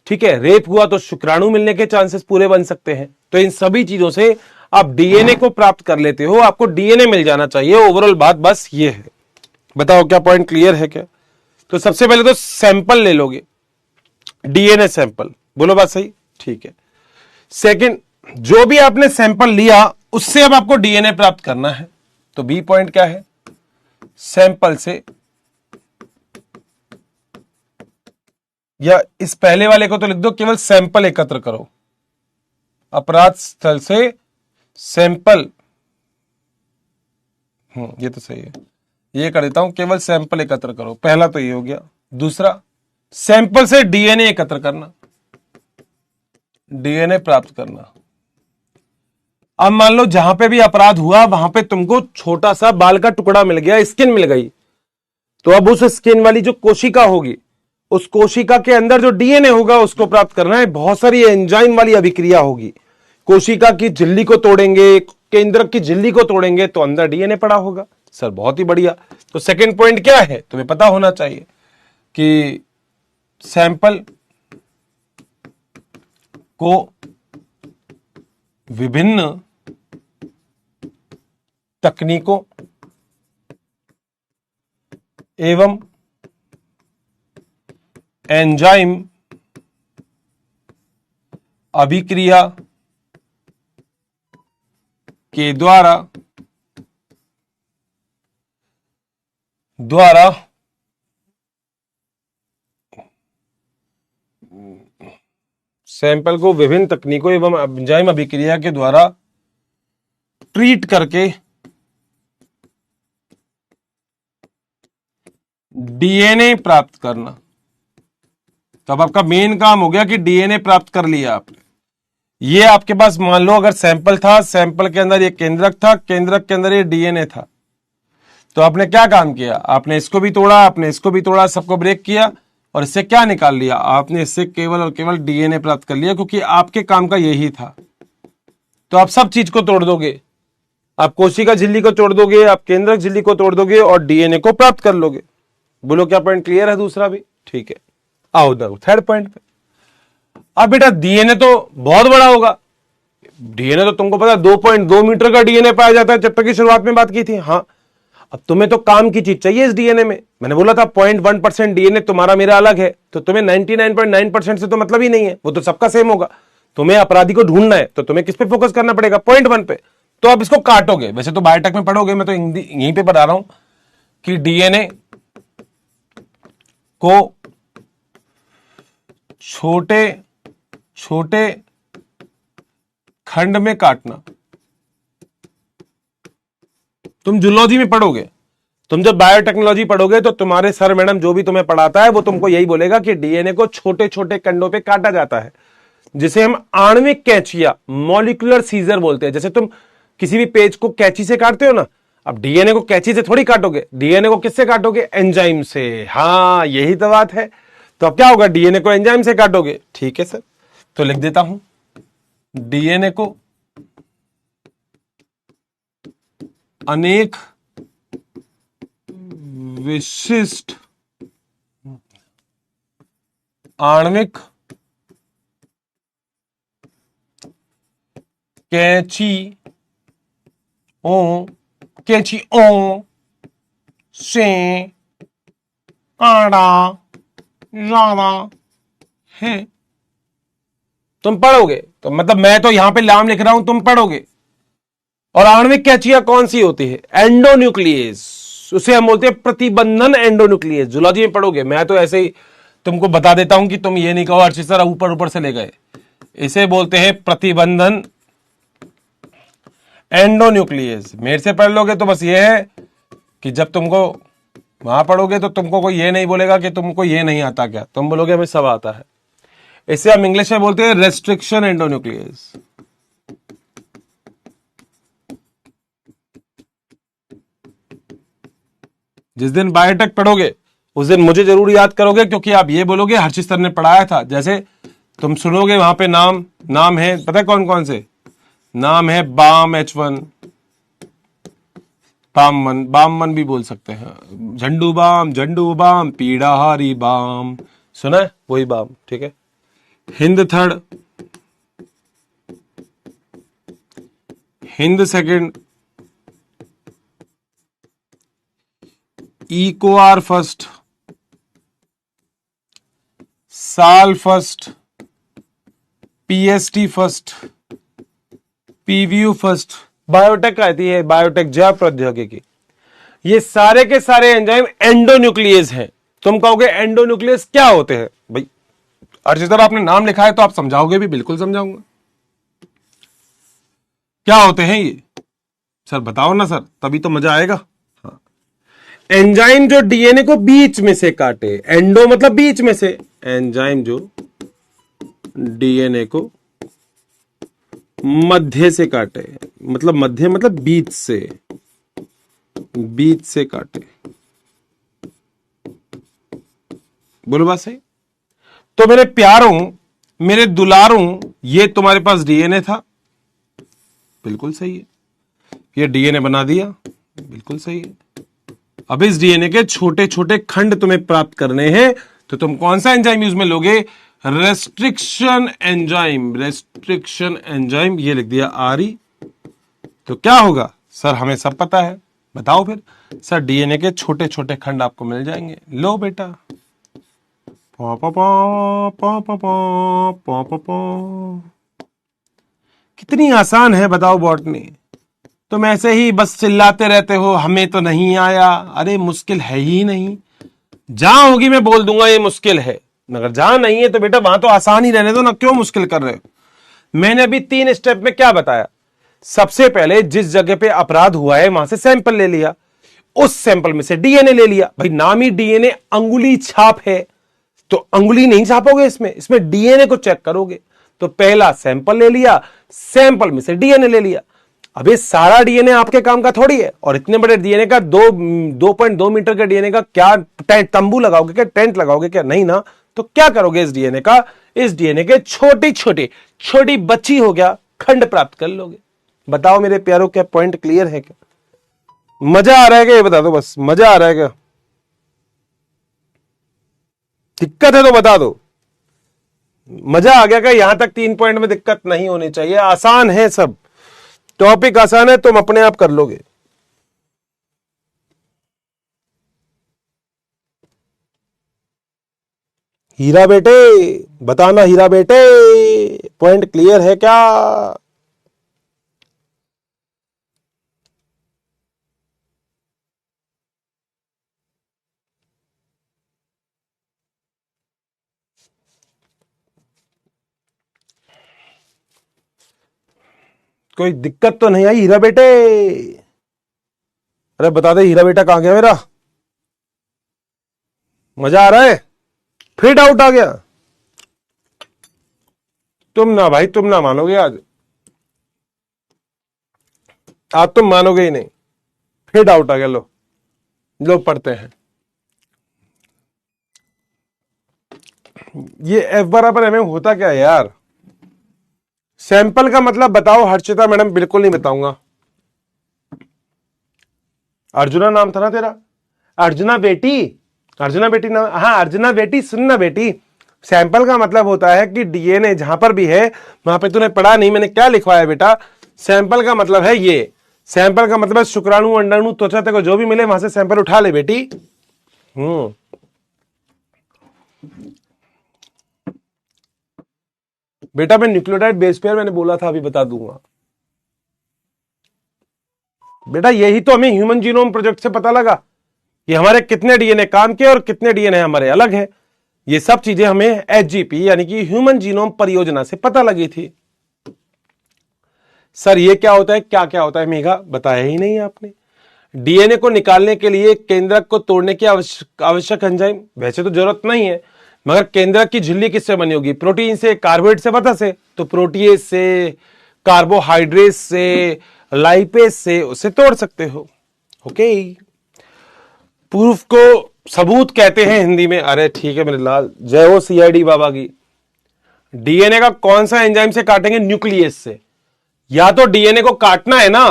ठीक है। रेप हुआ तो शुक्राणु मिलने के चांसेस पूरे बन सकते हैं। तो इन सभी चीजों से आप डीएनए को प्राप्त कर लेते हो, आपको डीएनए मिल जाना चाहिए। ओवरऑल बात बस ये है। बताओ क्या पॉइंट क्लियर है क्या? तो सबसे पहले तो सैंपल ले लोगे, डीएनए सैंपल, बोलो बात सही, ठीक है। सेकंड, जो भी आपने सैंपल लिया उससे अब आपको डीएनए प्राप्त करना है, तो बी पॉइंट क्या है, सैंपल से, या इस पहले वाले को तो लिख दो, केवल सैंपल एकत्र करो, अपराध स्थल से सैंपल, ये तो सही है, ये कर देता हूं, केवल सैंपल एकत्र करो, पहला तो ये हो गया। दूसरा, सैंपल से डीएनए एकत्र करना, डीएनए प्राप्त करना। अब मान लो जहां पे भी अपराध हुआ वहां पे तुमको छोटा सा बाल का टुकड़ा मिल गया, स्किन मिल गई, तो अब उस स्किन वाली जो कोशिका होगी, उस कोशिका के अंदर जो डीएनए होगा उसको प्राप्त करना है। बहुत सारी एंजाइम वाली अभिक्रिया होगी, कोशिका की झिल्ली को तोड़ेंगे, केंद्रक की झिल्ली को तोड़ेंगे तो अंदर डीएनए पड़ा होगा। सर बहुत ही बढ़िया। तो सेकंड पॉइंट क्या है, तुम्हें पता होना चाहिए कि सैंपल को विभिन्न तकनीकों एवं एंजाइम अभिक्रिया के द्वारा सैंपल को विभिन्न तकनीकों एवं एंजाइम अभिक्रिया के द्वारा ट्रीट करके डीएनए प्राप्त करना। तो अब आपका मेन काम हो गया कि डीएनए प्राप्त कर लिया आपने। ये आपके पास मान लो अगर सैंपल था, सैंपल के अंदर ये केंद्रक था, केंद्रक के अंदर ये डीएनए था, तो आपने क्या काम किया, आपने इसको भी तोड़ा, आपने इसको भी तोड़ा, सबको ब्रेक किया और इससे क्या निकाल लिया, आपने इससे केवल और केवल डीएनए प्राप्त कर लिया, क्योंकि आपके काम का यही था। तो आप सब चीज को तोड़ दोगे, आप कोशिका झिल्ली को तोड़ दोगे, आप केंद्रक झिल्ली को तोड़ दोगे और डीएनए को प्राप्त कर लोगे। बोलो क्या पॉइंट क्लियर है? दूसरा भी ठीक है। आओ थर्ड पॉइंट पे। अब बेटा डीएनए तो बहुत बड़ा होगा, डीएनए तो तुमको पता है 2.2 मीटर का डीएनए पाया जाता है, चैप्टर की शुरुआत में बात की थी। हाँ, अब तुम्हें तो काम की चीज चाहिए इस डीएनए में। मैंने बोला था 0.1% डीएनए तुम्हारा मेरा अलग है, तो तुम्हें 99.9% से तो मतलब ही नहीं है, वो तो सबका सेम होगा। तुम्हें अपराधी को ढूंढना है तो तुम्हें किस पे फोकस करना पड़ेगा, 0.1 पे। तो आप इसको काटोगे, वैसे तो बायोटेक में पढ़ोगे, मैं तो यहीं पे बता रहा हूं कि डीएनए को छोटे छोटे खंड में काटना। तुम जूलॉजी में पढ़ोगे, तुम जब बायोटेक्नोलॉजी पढ़ोगे तो तुम्हारे सर मैडम जो भी तुम्हें पढ़ाता है वो तुमको यही बोलेगा कि डीएनए को छोटे छोटे खंडों पे काटा जाता है, जिसे हम आणविक कैंचिया, मॉलिक्यूलर सीजर बोलते हैं। जैसे तुम किसी भी पेज को कैंची से काटते हो ना, अब डीएनए को कैंची से थोड़ी काटोगे, डीएनए को किससे काटोगे, एंजाइम से। हाँ, यही तो बात है। तो अब क्या होगा, डीएनए को एंजाइम से काटोगे। ठीक है सर, तो लिख देता हूं, डीएनए को अनेक विशिष्ट आणविक कैंचियों से काटा जाना है। तुम पढ़ोगे तो मतलब मैं तो यहां पे नाम लिख रहा हूं, तुम पढ़ोगे। और आणविक कैंचिया कौन सी होती है, एंडोन्यूक्लियस, उसे हम बोलते हैं प्रतिबंधन एंडोन्यूक्लियस। जूलॉजी में पढ़ोगे, मैं तो ऐसे ही तुमको बता देता हूं कि तुम ये नहीं कहो अर्चित सर ऊपर ऊपर से ले गए। इसे बोलते हैं प्रतिबंधन एंडोन्यूक्लियस। मेरे से पढ़ लोगे तो बस ये है कि जब तुमको वहां पढ़ोगे तो तुमको कोई ये नहीं बोलेगा कि तुमको ये नहीं आता क्या, तुम बोलोगे हमें सब आता है। इसे हम इंग्लिश में बोलते हैं रेस्ट्रिक्शन एंडोन्यूक्लियस। जिस दिन बायोटेक पढ़ोगे उस दिन मुझे जरूर याद करोगे, क्योंकि आप ये बोलोगे हर्षित सर ने पढ़ाया था। जैसे तुम सुनोगे वहां पे नाम है, पता है कौन कौन से नाम है, बाम H1, बामन भी बोल सकते हैं, झंडू बाम, पीड़ाहारी बाम, सुना है, वही बाम। ठीक है, Hind third, Hind second, EcoR first, Sal first, Pst first, Pvu first, biotech आती है, बायोटेक जैव प्रौद्योगिकी। ये सारे के सारे एंजाइम एंडोन्यूक्लियस हैं। तुम कहोगे एंडोन्यूक्लियस क्या होते हैं भाई? और जिस तरह आपने नाम लिखा है तो आप समझाओगे भी, बिल्कुल समझाऊंगा। क्या होते हैं ये? सर बताओ ना सर, तभी तो मजा आएगा। हाँ। एंजाइम जो डीएनए को बीच में से काटे, एंडो मतलब बीच में से, एंजाइम जो डीएनए को मध्य से काटे, मतलब मध्य मतलब बीच से, बीच से काटे। बोलो बात सही? तो मेरे प्यारों, मेरे दुलारों, ये तुम्हारे पास डीएनए था, बिल्कुल सही है। ये डीएनए बना दिया, बिल्कुल सही है। अब इस डीएनए के छोटे छोटे खंड तुम्हें प्राप्त करने हैं, तो तुम कौन सा एंजाइम यूज में लोगे? रेस्ट्रिक्शन एंजाइम, रेस्ट्रिक्शन एंजाइम, ये लिख दिया आरई। तो क्या होगा सर? हमें सब पता है, बताओ फिर। सर डीएनए के छोटे छोटे खंड आपको मिल जाएंगे। लो बेटा, पा पा पा पा पा पा पा पा। कितनी आसान है बताओ बॉटनी। तुम ऐसे ही बस चिल्लाते रहते हो हमें तो नहीं आया। अरे मुश्किल है ही नहीं, जहां होगी मैं बोल दूंगा ये मुश्किल है, मगर जहां नहीं है तो बेटा वहां तो आसान ही रहने दो ना, क्यों मुश्किल कर रहे हो? मैंने अभी 3 स्टेप में क्या बताया? सबसे पहले जिस जगह पे अपराध हुआ है वहां से सैंपल ले लिया, उस सैंपल में से डीएनए ले लिया। भाई नाम ही डीएनए अंगुली छाप है, तो अंगुली नहीं छापोगे इसमें, इसमें डीएनए को चेक करोगे। तो पहला सैंपल ले लिया, सैंपल में से डीएनए ले लिया। अब ये सारा डीएनए आपके काम का थोड़ी है, और इतने बड़े डीएनए का 2.2 मीटर का डीएनए का क्या तंबू लगाओगे क्या, टेंट लगाओगे क्या? नहीं ना। तो क्या करोगे इस डीएनए का? इस डीएनए के छोटी छोटी छोटी बच्ची हो गया खंड प्राप्त कर लोगे। बताओ मेरे प्यारों, क्या पॉइंट क्लियर है? क्या मजा आ रहा है क्या? ये बता दो बस, मजा आ रहा है क्या? दिक्कत है तो बता दो। मजा आ गया क्या? यहां तक 3 पॉइंट में दिक्कत नहीं होनी चाहिए, आसान है सब, टॉपिक आसान है, तुम अपने आप कर लोगे। हीरा बेटे बताना, हीरा बेटे पॉइंट क्लियर है क्या? कोई दिक्कत तो नहीं आई हीरा बेटे? अरे बता दे हीरा बेटा, कहां गया मेरा? मजा आ रहा है? फिर डाउट आ गया? तुम ना भाई, तुम ना मानोगे आज, आज तुम मानोगे ही नहीं। फिर डाउट आ गया। लो लो पढ़ते हैं। ये एफ बराबर एम एम होता क्या है यार? सैंपल का मतलब बताओ हर्षिता मैडम? बिल्कुल नहीं बताऊंगा। अर्जुना नाम था ना तेरा? अर्जुना बेटी, अर्जुना बेटी नाम? हाँ अर्जुना बेटी, सुनना बेटी, सैंपल का मतलब होता है कि डीएनए जहां पर भी है वहां पे तूने पढ़ा नहीं, मैंने क्या लिखवाया बेटा? सैंपल का मतलब है ये, सैंपल का मतलब शुक्राणु, अंडाणु, त्वचा तक जो भी मिले वहां से सैंपल उठा ले बेटी। बेटा मैं न्यूक्लियोटाइड बेस पेयर मैंने बोला था, अभी बता दूंगा बेटा। यही तो हमें ह्यूमन जीनोम प्रोजेक्ट से पता लगा कि हमारे कितने डीएनए काम के और कितने डीएनए हमारे अलग हैं। ये सब चीजें हमें एचजीपी यानी कि ह्यूमन जीनोम परियोजना से पता लगी थी। सर ये क्या होता है, क्या क्या होता है मेघा? बताया ही नहीं आपने। डीएनए को निकालने के लिए केंद्रक को तोड़ने की आवश्यक एंजाइम, वैसे तो जरूरत नहीं है, मगर केंद्रक की झिल्ली किससे बनी होगी? प्रोटीन से, कार्बोहाइड्रेट से, पता से? तो प्रोटीएज से, कार्बोहाइड्रेट से, लाइपेज से उसे तोड़ सकते हो। ओके, प्रूफ को सबूत कहते हैं हिंदी में। अरे ठीक है मेरे लाल, जय हो सीआईडी बाबा की। डीएनए का कौन सा एंजाइम से काटेंगे? न्यूक्लियस से। या तो डीएनए को काटना है ना,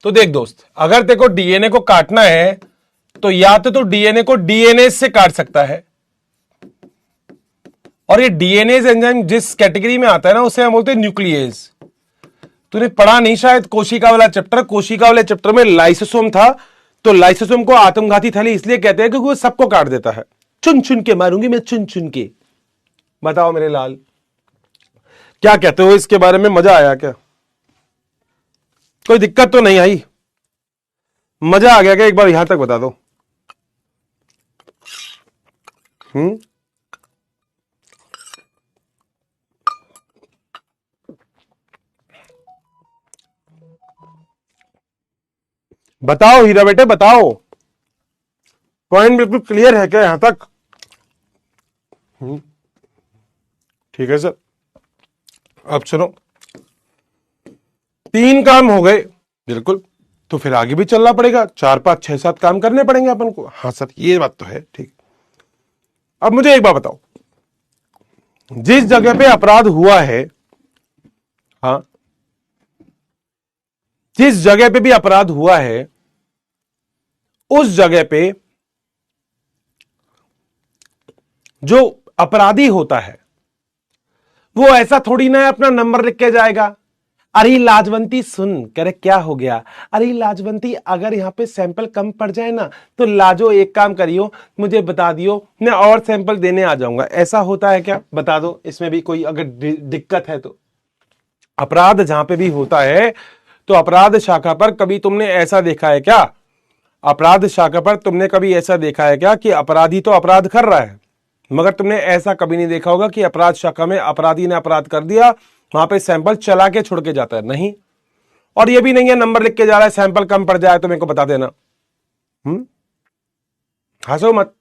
तो देख दोस्त, अगर देखो डीएनए को काटना है तो या तो डीएनए को डीएनए से काट सकता है, और ये डीएनएज एंजाइम जिस कैटेगरी में आता है ना उसे हम बोलते हैं न्यूक्लियस। तूने पढ़ा नहीं शायद कोशिका वाला चैप्टर? कोशिका वाले चैप्टर में लाइसोसोम था, तो लाइसोसोम को आत्मघाती थैली इसलिए कहते हैं क्योंकि वो सबको काट देता है। चुन चुन के मारूंगी मैं, चुन चुन के। बताओ मेरे लाल, क्या कहते हो इसके बारे में? मजा आया क्या? कोई दिक्कत तो नहीं आई? मजा आ गया क्या? एक बार यहां तक बता दो। बताओ हीरा बेटे बताओ, पॉइंट बिल्कुल क्लियर है क्या यहां तक? ठीक है सर। अब सुनो, 3 काम हो गए, बिल्कुल, तो फिर आगे भी चलना पड़ेगा, 4 5 6 7 काम करने पड़ेंगे अपन को। हाँ सर ये बात तो है, ठीक। अब मुझे एक बात बताओ, जिस जगह पे अपराध हुआ है, हाँ, जिस जगह पे भी अपराध हुआ है उस जगह पे जो अपराधी होता है वो ऐसा थोड़ी ना है अपना नंबर लिख के जाएगा। अरे लाजवंती सुन, कह रहे क्या हो गया? अरे लाजवंती, अगर यहां पे सैंपल कम पड़ जाए ना तो लाजो एक काम करियो, मुझे बता दियो, मैं और सैंपल देने आ जाऊंगा। ऐसा होता है क्या? बता दो, इसमें भी कोई अगर दिक्कत है तो। अपराध जहां पे भी होता है तो अपराध शाखा पर कभी तुमने ऐसा देखा है क्या? अपराध शाखा पर तुमने कभी ऐसा देखा है क्या कि अपराधी तो अपराध कर रहा है, मगर तुमने ऐसा कभी नहीं देखा होगा कि अपराध शाखा में अपराधी ने अपराध कर दिया, वहां पे सैंपल चला के छोड़ के जाता है? नहीं। और ये भी नहीं है नंबर लिख के जा रहा है, सैंपल कम पड़ जाए तो मेरे को बता देना। हंसो मत,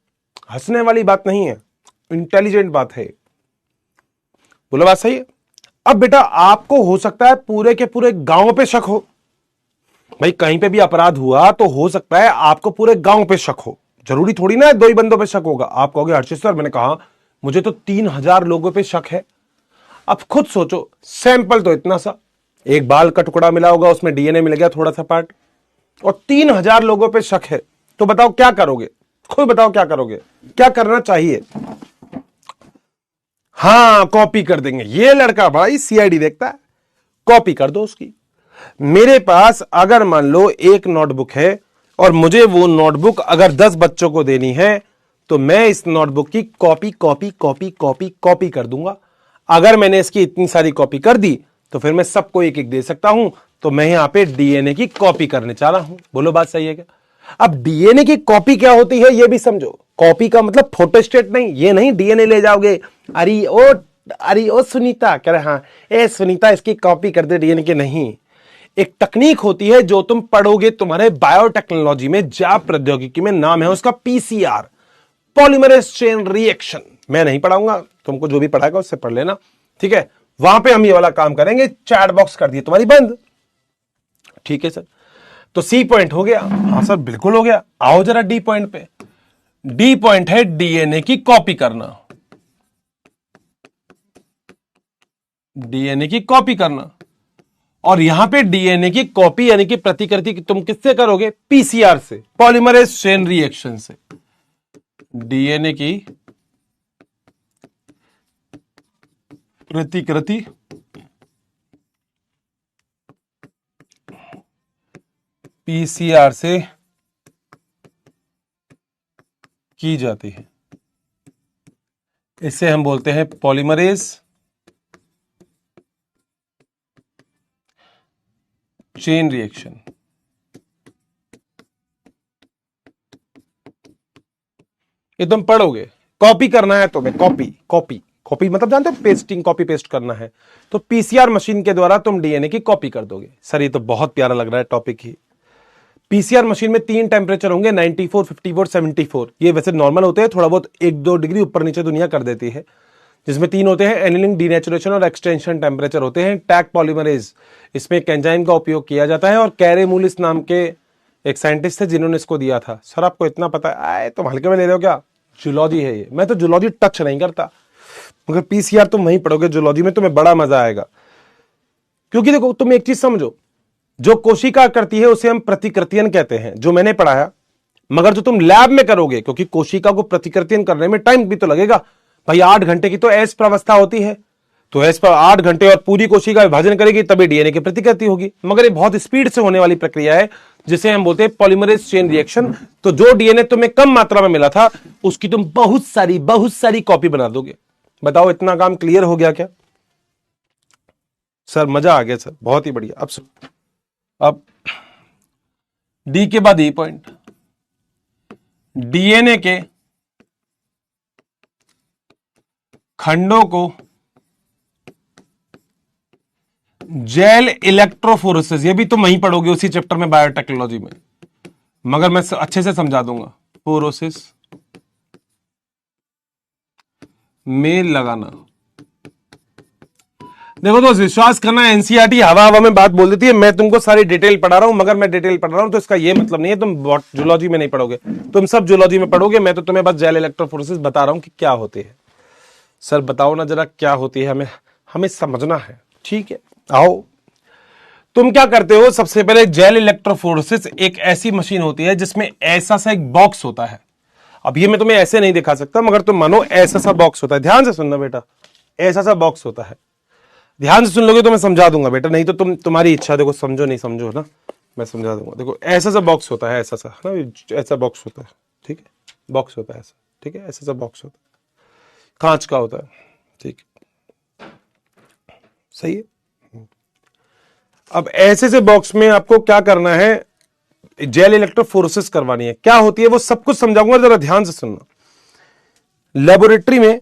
हंसने वाली बात नहीं है, इंटेलिजेंट बात है। बोलो बात सही है। अब बेटा आपको हो सकता है पूरे के पूरे गांव पे शक हो, भाई कहीं पे भी अपराध हुआ तो हो सकता है आपको पूरे गांव पे शक हो, जरूरी थोड़ी ना है 2 ही बंदों पे शक होगा। आप कहोगे हर्षित सर, मैंने कहा मुझे तो 3000 लोगों पे शक है। अब खुद सोचो, सैंपल तो इतना सा, एक बाल का टुकड़ा मिला होगा, उसमें डीएनए मिल गया थोड़ा सा पार्ट, और 3000 लोगों पे शक है, तो बताओ क्या करोगे? खुद बताओ क्या करोगे, क्या करना चाहिए? हाँ कॉपी कर देंगे, ये लड़का भाई सीआईडी देखता है, कॉपी कर दो उसकी। मेरे पास अगर मान लो एक नोटबुक है और मुझे वो नोटबुक अगर 10 बच्चों को देनी है तो मैं इस नोटबुक की copy copy copy copy copy कर दूंगा। अगर मैंने इसकी इतनी सारी कॉपी कर दी तो फिर मैं सबको एक एक दे सकता हूं। तो मैं यहां पे डीएनए की कॉपी करने चाह रहा हूं। बोलो बात सही है क्या? अब डीएनए की कॉपी क्या होती है ये भी समझो। कॉपी का मतलब फोटोस्टेट नहीं, ये नहीं डीएनए ले जाओगे, अरे ओ सुनीता, कह रहे हाँ ए सुनीता इसकी कॉपी कर दे डीएनए की, नहीं। एक तकनीक होती है जो तुम पढ़ोगे तुम्हारे बायोटेक्नोलॉजी में, जैव प्रौद्योगिकी में, नाम है उसका पीसीआर, पॉलीमरेज चेन रिएक्शन। मैं नहीं पढ़ाऊंगा, तुमको जो भी पढ़ाएगा उससे पढ़ लेना, ठीक है? वहां पे हम ये वाला काम करेंगे। चैट बॉक्स कर दिए तुम्हारी बंद, ठीक है सर? तो सी पॉइंट हो गया। हाँ सर बिल्कुल हो गया। आओ जरा डी पॉइंट पे। डी पॉइंट है डीएनए की कॉपी करना, डीएनए की कॉपी करना। और यहां पे डीएनए की कॉपी यानी कि प्रतिकृति तुम किससे करोगे? पीसीआर से, पॉलीमरेज चेन रिएक्शन से। डीएनए की प्रतिकृति पीसीआर से की जाती है, इसे हम बोलते हैं पॉलीमरेज चेन रिएक्शन। ये तुम पढ़ोगे, कॉपी करना है तुम्हें, कॉपी कॉपी कॉपी मतलब जानते हो पेस्टिंग, कॉपी पेस्ट करना है। तो पीसीआर मशीन के द्वारा तुम डीएनए की कॉपी कर दोगे। सर ये तो बहुत प्यारा लग रहा है टॉपिक ही। पीसीआर मशीन में 3 टेम्परेचर होंगे, 94, 54, 74। ये वैसे नॉर्मल होते हैं, थोड़ा बहुत 1-2 डिग्री ऊपर नीचे दुनिया कर देती है। जिसमें 3 होते हैं, एनिलिंग, डीनेचुरेशन और एक्सटेंशन टेम्परेचर होते हैं। टैग पॉलीमरेज, इसमें एक एंजाइम का उपयोग किया जाता है। और कैरेमूलिस नाम के एक साइंटिस्ट थे जिन्होंने इसको दिया था। सर आपको इतना पता है? आए तुम हल्के में ले रहे हो क्या? जूलॉजी है ये। मैं तो जूलॉजी टच नहीं करता, मगर पीसीआर तुम वहीं पढ़ोगे जूलॉजी में, तुम्हें बड़ा मजा आएगा। क्योंकि देखो तुम एक चीज समझो, जो कोशिका करती है उसे हम प्रतिकृतियन कहते हैं, जो मैंने पढ़ाया। मगर जो तुम लैब में करोगे, क्योंकि कोशिका को प्रतिकृतियन करने में टाइम भी तो लगेगा भाई, 8 घंटे की तो एस प्रवस्था होती है। तो एस पर 8 घंटे और पूरी कोशिका विभाजन करेगी तभी डीएनए की प्रतिकृति होगी। मगर ये बहुत स्पीड से होने वाली प्रक्रिया है जिसे हम बोलते हैं पॉलीमरेज चेन रिएक्शन। तो जो डीएनए तुम्हें कम मात्रा में मिला था उसकी तुम बहुत सारी कॉपी बना दोगे। बताओ इतना काम क्लियर हो गया क्या? सर मजा आ गया सर, बहुत ही बढ़िया। अब सुनो, अब डी के बाद ई पॉइंट, डीएनए के खंडों को जेल इलेक्ट्रोफोरेसिस, ये भी तुम वहीं पढ़ोगे उसी चैप्टर में बायोटेक्नोलॉजी में, मगर मैं अच्छे से समझा दूंगा। फोरोसिस में लगाना, देखो दोस्त विश्वास करना, एनसीईआरटी हवा हवा में बात बोल देती है। मैं तुमको सारी डिटेल पढ़ा रहा हूं, मगर मैं डिटेल पढ़ रहा हूं तो इसका ये मतलब नहीं है तुम जूलॉजी में नहीं पढ़ोगे, तुम सब जूलॉजी में पढ़ोगे। मैं तो तुम्हें बस जेल इलेक्ट्रोफोरेसिस बता रहा हूं कि क्या होती है। सर बताओ ना जरा क्या होती है, हमें हमें समझना है। ठीक है, आओ। तुम क्या करते हो, सबसे पहले जेल इलेक्ट्रोफोरेसिस एक ऐसी मशीन होती है जिसमें ऐसा सा एक बॉक्स होता है। अब ये मैं तुम्हें ऐसे नहीं दिखा सकता, मगर तुम मानो ऐसा सा बॉक्स होता है। ध्यान से सुनना बेटा, ऐसा सा बॉक्स होता है। ध्यान से सुन लोगे तो मैं समझा दूंगा बेटा, नहीं तो तुम्हारी इच्छा, देखो समझो नहीं समझो ना, मैं समझा दूंगा। देखो ऐसा सा बॉक्स होता है, ऐसा सा ना, ऐसा बॉक्स होता है। ठीक है, बॉक्स होता है ऐसा। ठीक है, ऐसा सा बॉक्स होता है, कांच का होता है। ठीक, सही है। अब ऐसे से बॉक्स में आपको क्या करना है, जेल इलेक्ट्रोफोरेसिस करवानी है। क्या होती है वो सब कुछ समझाऊंगा, जरा ध्यान से सुनना। लेबोरेटरी में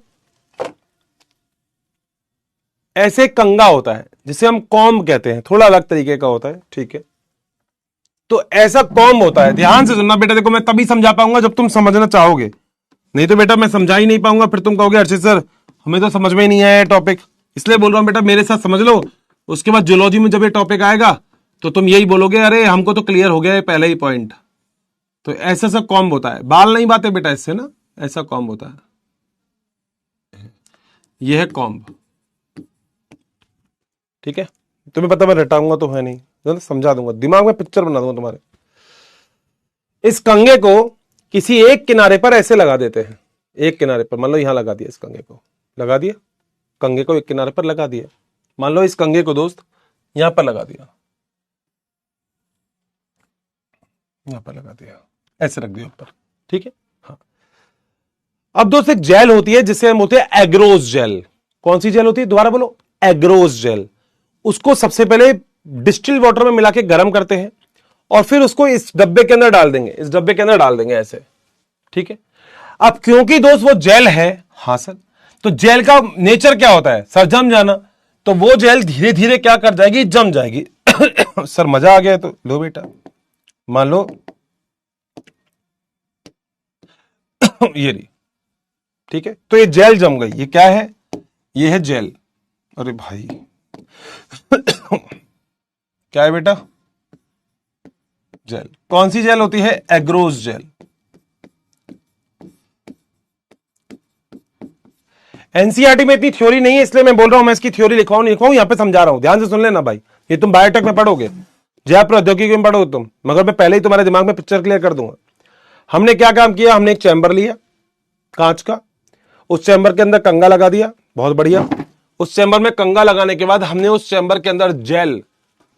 ऐसे कंगा होता है जिसे हम कॉम्ब कहते हैं, थोड़ा अलग तरीके का होता है। ठीक है, तो ऐसा कॉम्ब होता है। ध्यान से सुनना बेटा, देखो मैं तभी समझा पाऊंगा जब तुम समझना चाहोगे, नहीं तो बेटा मैं समझा ही नहीं पाऊंगा, फिर तुम कहोगे अर्षित सर हमें तो समझ में ही नहीं आया टॉपिक। इसलिए बोल रहा हूं बेटा मेरे साथ समझ लो, उसके बाद जूलॉजी में जब ये टॉपिक आएगा तो तुम यही बोलोगे अरे हमको तो क्लियर हो गया है पहले ही पॉइंट। तो ऐसा सा कॉम्ब होता है, बाल नहीं बातें बेटा इससे ना, ऐसा कॉम्ब होता है, यह है कॉम्ब। ठीक है, तुम्हें पता मैं रटाऊंगा तो है नहीं, तो समझा दूंगा, दिमाग में पिक्चर बना दूंगा तुम्हारे। इस कंगे को किसी एक किनारे पर ऐसे लगा देते हैं, एक किनारे पर, मान लो यहां लगा दिया, इस कंगे को लगा दिया, कंगे को एक किनारे पर लगा दिया। मान लो इस कंगे को दोस्त यहां पर लगा दिया, यहां पर लगा दिया, ऐसे रख दिया ऊपर। ठीक है, हाँ। अब दोस्त एक जेल होती है जिसे हम बोलते हैं एग्रोस जेल। कौन सी जेल होती है, दोबारा बोलो, एग्रोस जेल। उसको सबसे पहले डिस्टिल वाटर में मिला के गर्म करते हैं और फिर उसको इस डब्बे के अंदर डाल देंगे, इस डब्बे के अंदर डाल देंगे ऐसे। ठीक है, अब क्योंकि दोस्त वो जेल है, हाँ सर, तो जेल का नेचर क्या होता है सर, जम जाना। तो वो जेल धीरे धीरे क्या कर जाएगी, जम जाएगी। सर मजा आ गया, तो लो बेटा, मान लो ये रही। ठीक है, तो ये जेल जम गई, ये क्या है, ये है जेल। अरे भाई क्या है बेटा, जेल। कौन सी जेल होती है, एग्रोस जेल। एनसीईआरटी में इतनी थ्योरी नहीं है, इसलिए मैं बोल रहा हूं, मैं इसकी थ्योरी लिखवाऊं नहीं लिखवाऊं, यहां पे समझा रहा हूं, ध्यान से सुन लेना भाई। ये तुम बायोटेक में पढ़ोगे, जैव प्रौद्योगिकी में पढ़ोगे तुम, मगर मैं पहले ही तुम्हारे दिमाग में पिक्चर क्लियर कर दूंगा। हमने क्या काम किया, हमने एक चैम्बर लिया कांच का, उस चैम्बर के अंदर कंगा लगा दिया, बहुत बढ़िया। उस चैम्बर में कंगा लगाने के बाद हमने उस चैम्बर के अंदर जेल,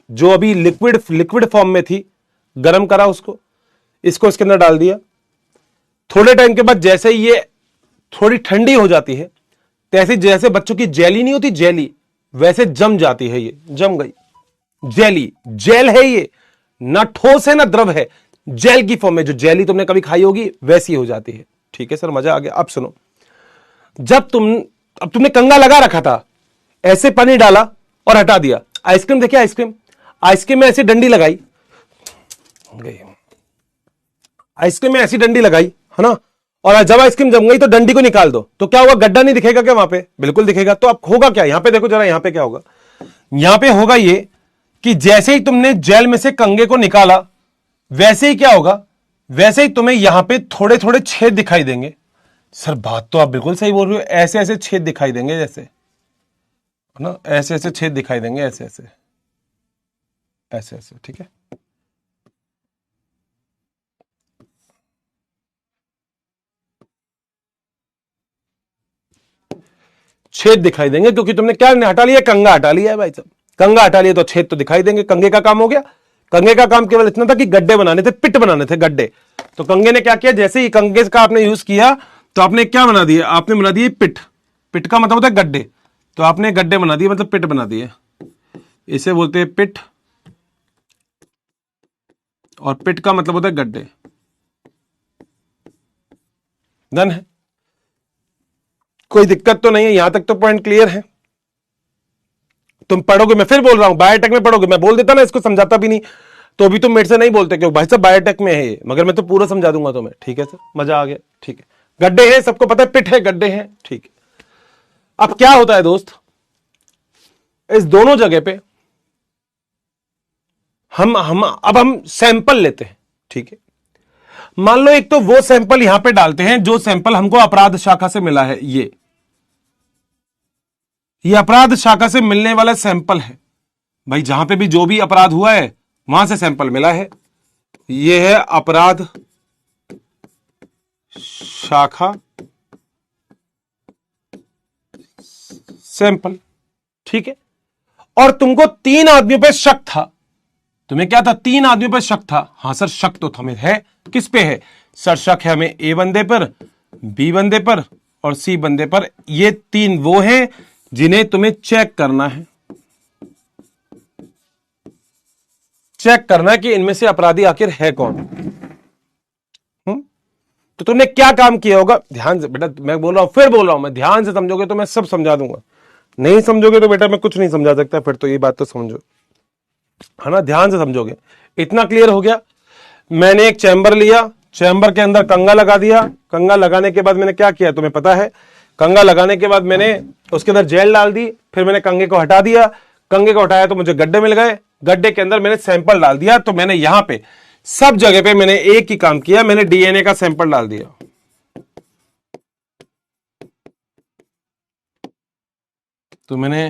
जो अभी लिक्विड फॉर्म में थी, गर्म करा उसको, इसको इसके अंदर डाल दिया। थोड़े टाइम के बाद जैसे ही ये थोड़ी ठंडी हो जाती है, तैसे जैसे बच्चों की जेली नहीं होती, जेली वैसे जम जाती है, ये जम गई जेली। जेल है ये, ना ठोस है ना द्रव है, जेल की फॉर्म में, जो जेली तुमने कभी खाई होगी वैसी हो जाती है। ठीक है सर, मजा आ गया। अब सुनो, जब अब तुमने कंगा लगा रखा था, ऐसे पानी डाला और हटा दिया। आइसक्रीम देखिए, आइसक्रीम में ऐसी डंडी लगाई, आइसक्रीम में ऐसी डंडी लगाई है ना, और जब आइसक्रीम जम गई तो डंडी को निकाल दो, तो क्या होगा, गड्ढा नहीं दिखेगा क्या वहां पे, बिल्कुल दिखेगा। तो अब होगा क्या, यहां पे देखो जरा, यहां पे क्या होगा, यहां पे होगा ये कि जैसे ही तुमने जेल में से कंगे को निकाला, वैसे ही क्या होगा, वैसे ही तुम्हें यहां पे थोड़े थोड़े छेद दिखाई देंगे। सर बात तो आप बिल्कुल सही बोल रहे हो, ऐसे ऐसे छेद दिखाई देंगे, जैसे है ना, ऐसे ऐसे छेद दिखाई देंगे, ऐसे ऐसे ऐसे ऐसे। ठीक है, छेद दिखाई देंगे क्योंकि तुमने क्या हटा लिया, कंगा हटा लिया है भाई साहब, कंगा हटा लिया तो छेद तो दिखाई देंगे। कंगे का काम हो गया, कंगे का काम केवल इतना था कि गड्ढे बनाने थे, पिट बनाने थे, गड्ढे। तो कंगे ने क्या किया, जैसे ही कंगे का आपने यूज किया तो आपने क्या बना दिया, आपने बना दिए पिट। पिट का मतलब होता है गड्ढे, तो आपने गड्ढे बना दिए मतलब पिट बना दिए, इसे बोलते हैं पिट, और पिट का मतलब होता है गड्ढे। डन है, कोई दिक्कत तो नहीं है, यहां तक तो पॉइंट क्लियर है। तुम पढ़ोगे, मैं फिर बोल रहा हूं बायोटेक में पढ़ोगे, मैं बोल देता ना इसको समझाता भी नहीं तो भी तुम मेरे से नहीं बोलते क्यों भाई साहब बायोटेक में है ये, मगर मैं तो पूरा समझा दूंगा तुम्हें। ठीक है सर, मजा आ गया। ठीक है, गड्ढे हैं सबको पता है, पिट है, गड्ढे हैं। ठीक है, अब क्या होता है दोस्त, इस दोनों जगह पे हम सैंपल लेते हैं। ठीक है, मान लो एक तो वो सैंपल यहां पे डालते हैं जो सैंपल हमको अपराध शाखा से मिला है, ये अपराध शाखा से मिलने वाला सैंपल है भाई, जहां पे भी जो भी अपराध हुआ है वहां से सैंपल मिला है, ये है अपराध शाखा सैंपल। ठीक है, और तुमको 3 आदमियों पे शक था, तुम्हें क्या था, 3 आदमियों पर शक था। हां सर, शक तो हमें है, किस पे है सर? शक है हमें ए बंदे पर, बी बंदे पर और सी बंदे पर। ये 3 वो हैं जिन्हें तुम्हें चेक करना है, चेक करना कि इनमें से अपराधी आखिर है कौन। तो तुमने क्या काम किया होगा, ध्यान से बेटा, मैं बोल रहा हूं, फिर बोल रहा हूं, मैं ध्यान से समझोगे तो मैं सब समझा दूंगा, नहीं समझोगे तो बेटा मैं कुछ नहीं समझा सकता। फिर तो ये बात तो समझो, है ना, ध्यान से समझोगे। इतना क्लियर हो गया। मैंने एक चैम्बर लिया, चैम्बर के अंदर कंगा लगा दिया, कंगा लगाने के बाद मैंने क्या किया तुम्हें पता है, कंगा लगाने के बाद मैंने उसके अंदर जेल डाल दी, फिर मैंने कंगे को हटा दिया, कंगे को हटाया तो मुझे गड्ढे मिल गए, गड्ढे के अंदर मैंने सैंपल डाल दिया। तो मैंने यहां पे सब जगह पे मैंने एक ही काम किया, मैंने डीएनए का सैंपल डाल दिया। तो मैंने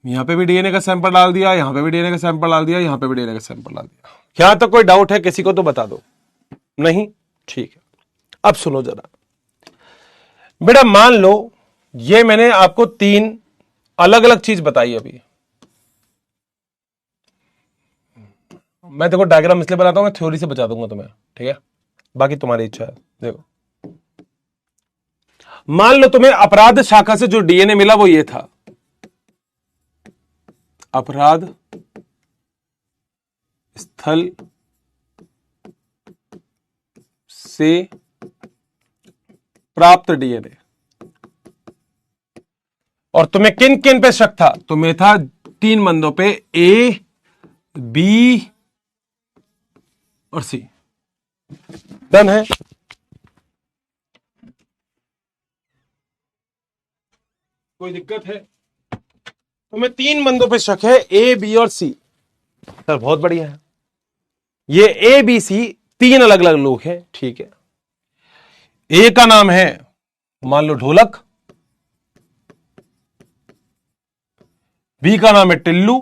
यहां पे भी डीएनए का सैंपल डाल दिया, यहां पे भी डीएनए का सैंपल डाल दिया, यहां पे भी डीएनए का सैंपल डाल दिया। यहां तक कोई डाउट है किसी को तो बता दो, नहीं? ठीक है, अब सुनो जरा बेटा, मान लो ये मैंने आपको 3 अलग अलग चीज बताई अभी। मैं देखो डायग्राम इसलिए बनाता हूं, मैं थ्योरी से बचा दूंगा तुम्हें, ठीक है, बाकी तुम्हारी इच्छा है। देखो, मान लो तुम्हें अपराध शाखा से जो डीएनए मिला वो ये था, अपराध स्थल से प्राप्त डीएनए, और तुम्हें किन किन पे शक था? तुम्हें था 3 बंदों पे, ए, बी और सी। डन है? कोई दिक्कत है? तुम्हें 3 बंदों पे शक है, ए, बी और सी। सर बहुत बढ़िया है, ये ए, बी, सी 3 अलग अलग लोग हैं। ठीक है, ए का नाम है मान लो ढोलक, बी का नाम है टिल्लू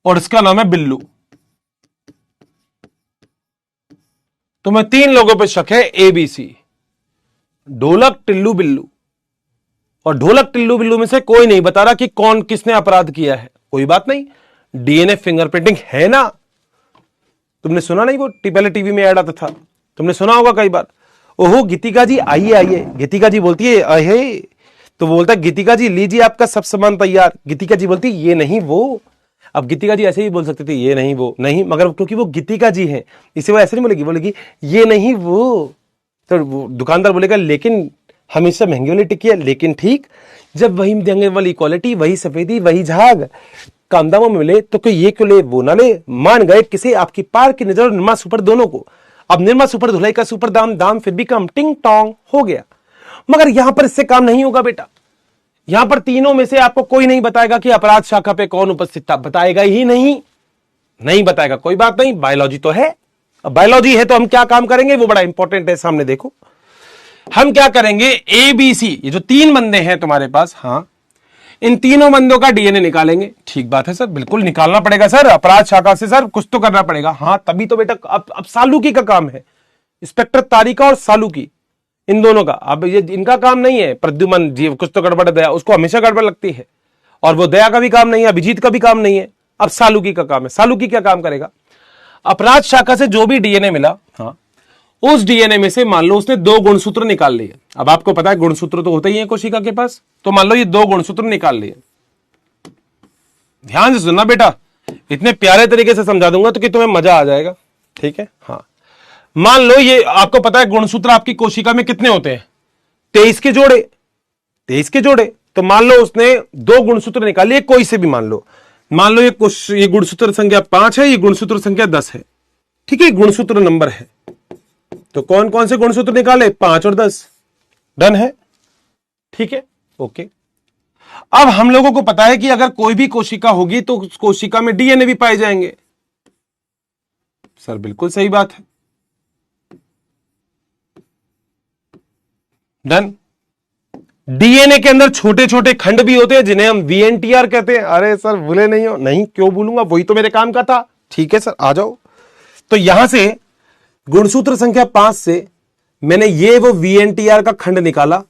और इसका नाम है बिल्लू। तुम्हें 3 लोगों पे शक है, ए, बी, सी, ढोलक, टिल्लू, बिल्लू। और ढोलक, टिल्लू, बिल्लू में से कोई नहीं बता रहा कि कौन किसने अपराध किया है। कोई बात नहीं, डीएनए फिंगरप्रिंटिंग है ना। तुमने सुना नहीं, वो पहले टीवी में ऐड आता था, तुमने सुना होगा कई बार, ओहो गीतिका जी आइए आइए, गीतिका जी बोलती है अहे, तो बोलता है गीतिका जी लीजिए आपका सब सामान तैयार। गीतिका जी बोलती ये नहीं वो। अब गीतिका जी ऐसे ही बोल सकती थी, ये नहीं वो, नहीं, मगर क्योंकि वो गीतिका जी हैं इसे वो ऐसे नहीं बोलेगी, बोलेगी ये नहीं वो। तो वो दुकानदार बोलेगा लेकिन हमेशा महंगी वाली टिक्की है, लेकिन ठीक, जब वही देंगे वाली क्वालिटी, वही सफेदी, वही झाग कम दामों में मिले तो कोई ये क्यों ले वो ना ले। मान गए किसे, आपकी पार की नजर और निर्मा सुपर दोनों को। अब निर्मा सुपर धुलाई का सुपर दाम, दाम फिर भी कम, टिंग टोंग हो गया। मगर यहां पर इससे काम नहीं होगा बेटा, यहां पर तीनों में से आपको कोई नहीं बताएगा कि अपराध शाखा पे कौन उपस्थित था, बताएगा ही नहीं बताएगा। कोई बात नहीं, बायोलॉजी तो है। अब बायोलॉजी है तो हम क्या काम करेंगे वो बड़ा इंपॉर्टेंट है, सामने देखो। हम क्या करेंगे, ए, बी, सी, ये जो 3 बंदे हैं तुम्हारे पास, हाँ, इन तीनों बंदों का डीएनए निकालेंगे। ठीक बात है सर, बिल्कुल निकालना पड़ेगा सर, अपराध शाखा से सर कुछ तो करना पड़ेगा। हाँ तभी तो बेटा, अब सालुकी का काम है, इंस्पेक्टर तारिका और सालुकी, इन दोनों का। अब ये इनका काम नहीं है, प्रद्युमन जी कुछ तो गड़बड़, दया उसको हमेशा गड़बड़ लगती है, और वो दया का भी काम नहीं है, अभिजीत का भी काम नहीं है। अब सालुकी का काम है। सालुकी क्या काम करेगा, अपराध शाखा से जो भी डीएनए मिला, हाँ, उस डीएनए में से मान लो उसने 2 गुणसूत्र निकाल लिए। अब आपको पता है गुणसूत्र तो होते ही है कोशिका के पास, तो मान लो ये 2 गुणसूत्र निकाल लिए। ध्यान से सुनना बेटा, इतने प्यारे तरीके से समझा दूंगा तो कि तुम्हें मजा आ जाएगा, ठीक है। हाँ, मान लो ये आपको पता है गुणसूत्र आपकी कोशिका में कितने होते हैं, 23 के जोड़े, 23 के जोड़े। तो मान लो उसने 2 गुणसूत्र निकाले, कोई से भी मान लो ये गुणसूत्र संख्या 5 है, ये गुणसूत्र संख्या 10 है, ठीक है, गुणसूत्र नंबर है। तो कौन कौन से गुणसूत्र निकाले, 5 और 10, डन है, ठीक है, ओके। अब हम लोगों को पता है कि अगर कोई भी कोशिका होगी तो उस कोशिका में डीएनए भी पाए जाएंगे। सर बिल्कुल सही बात है, डन। डीएनए के अंदर छोटे छोटे खंड भी होते हैं जिन्हें हम वीएनटीआर कहते हैं। अरे सर भूले नहीं हो, नहीं क्यों भूलूंगा, वही तो मेरे काम का था, ठीक है सर आ जाओ। तो यहां से गुणसूत्र संख्या 5 से मैंने ये वो वीएनटीआर का खंड निकाला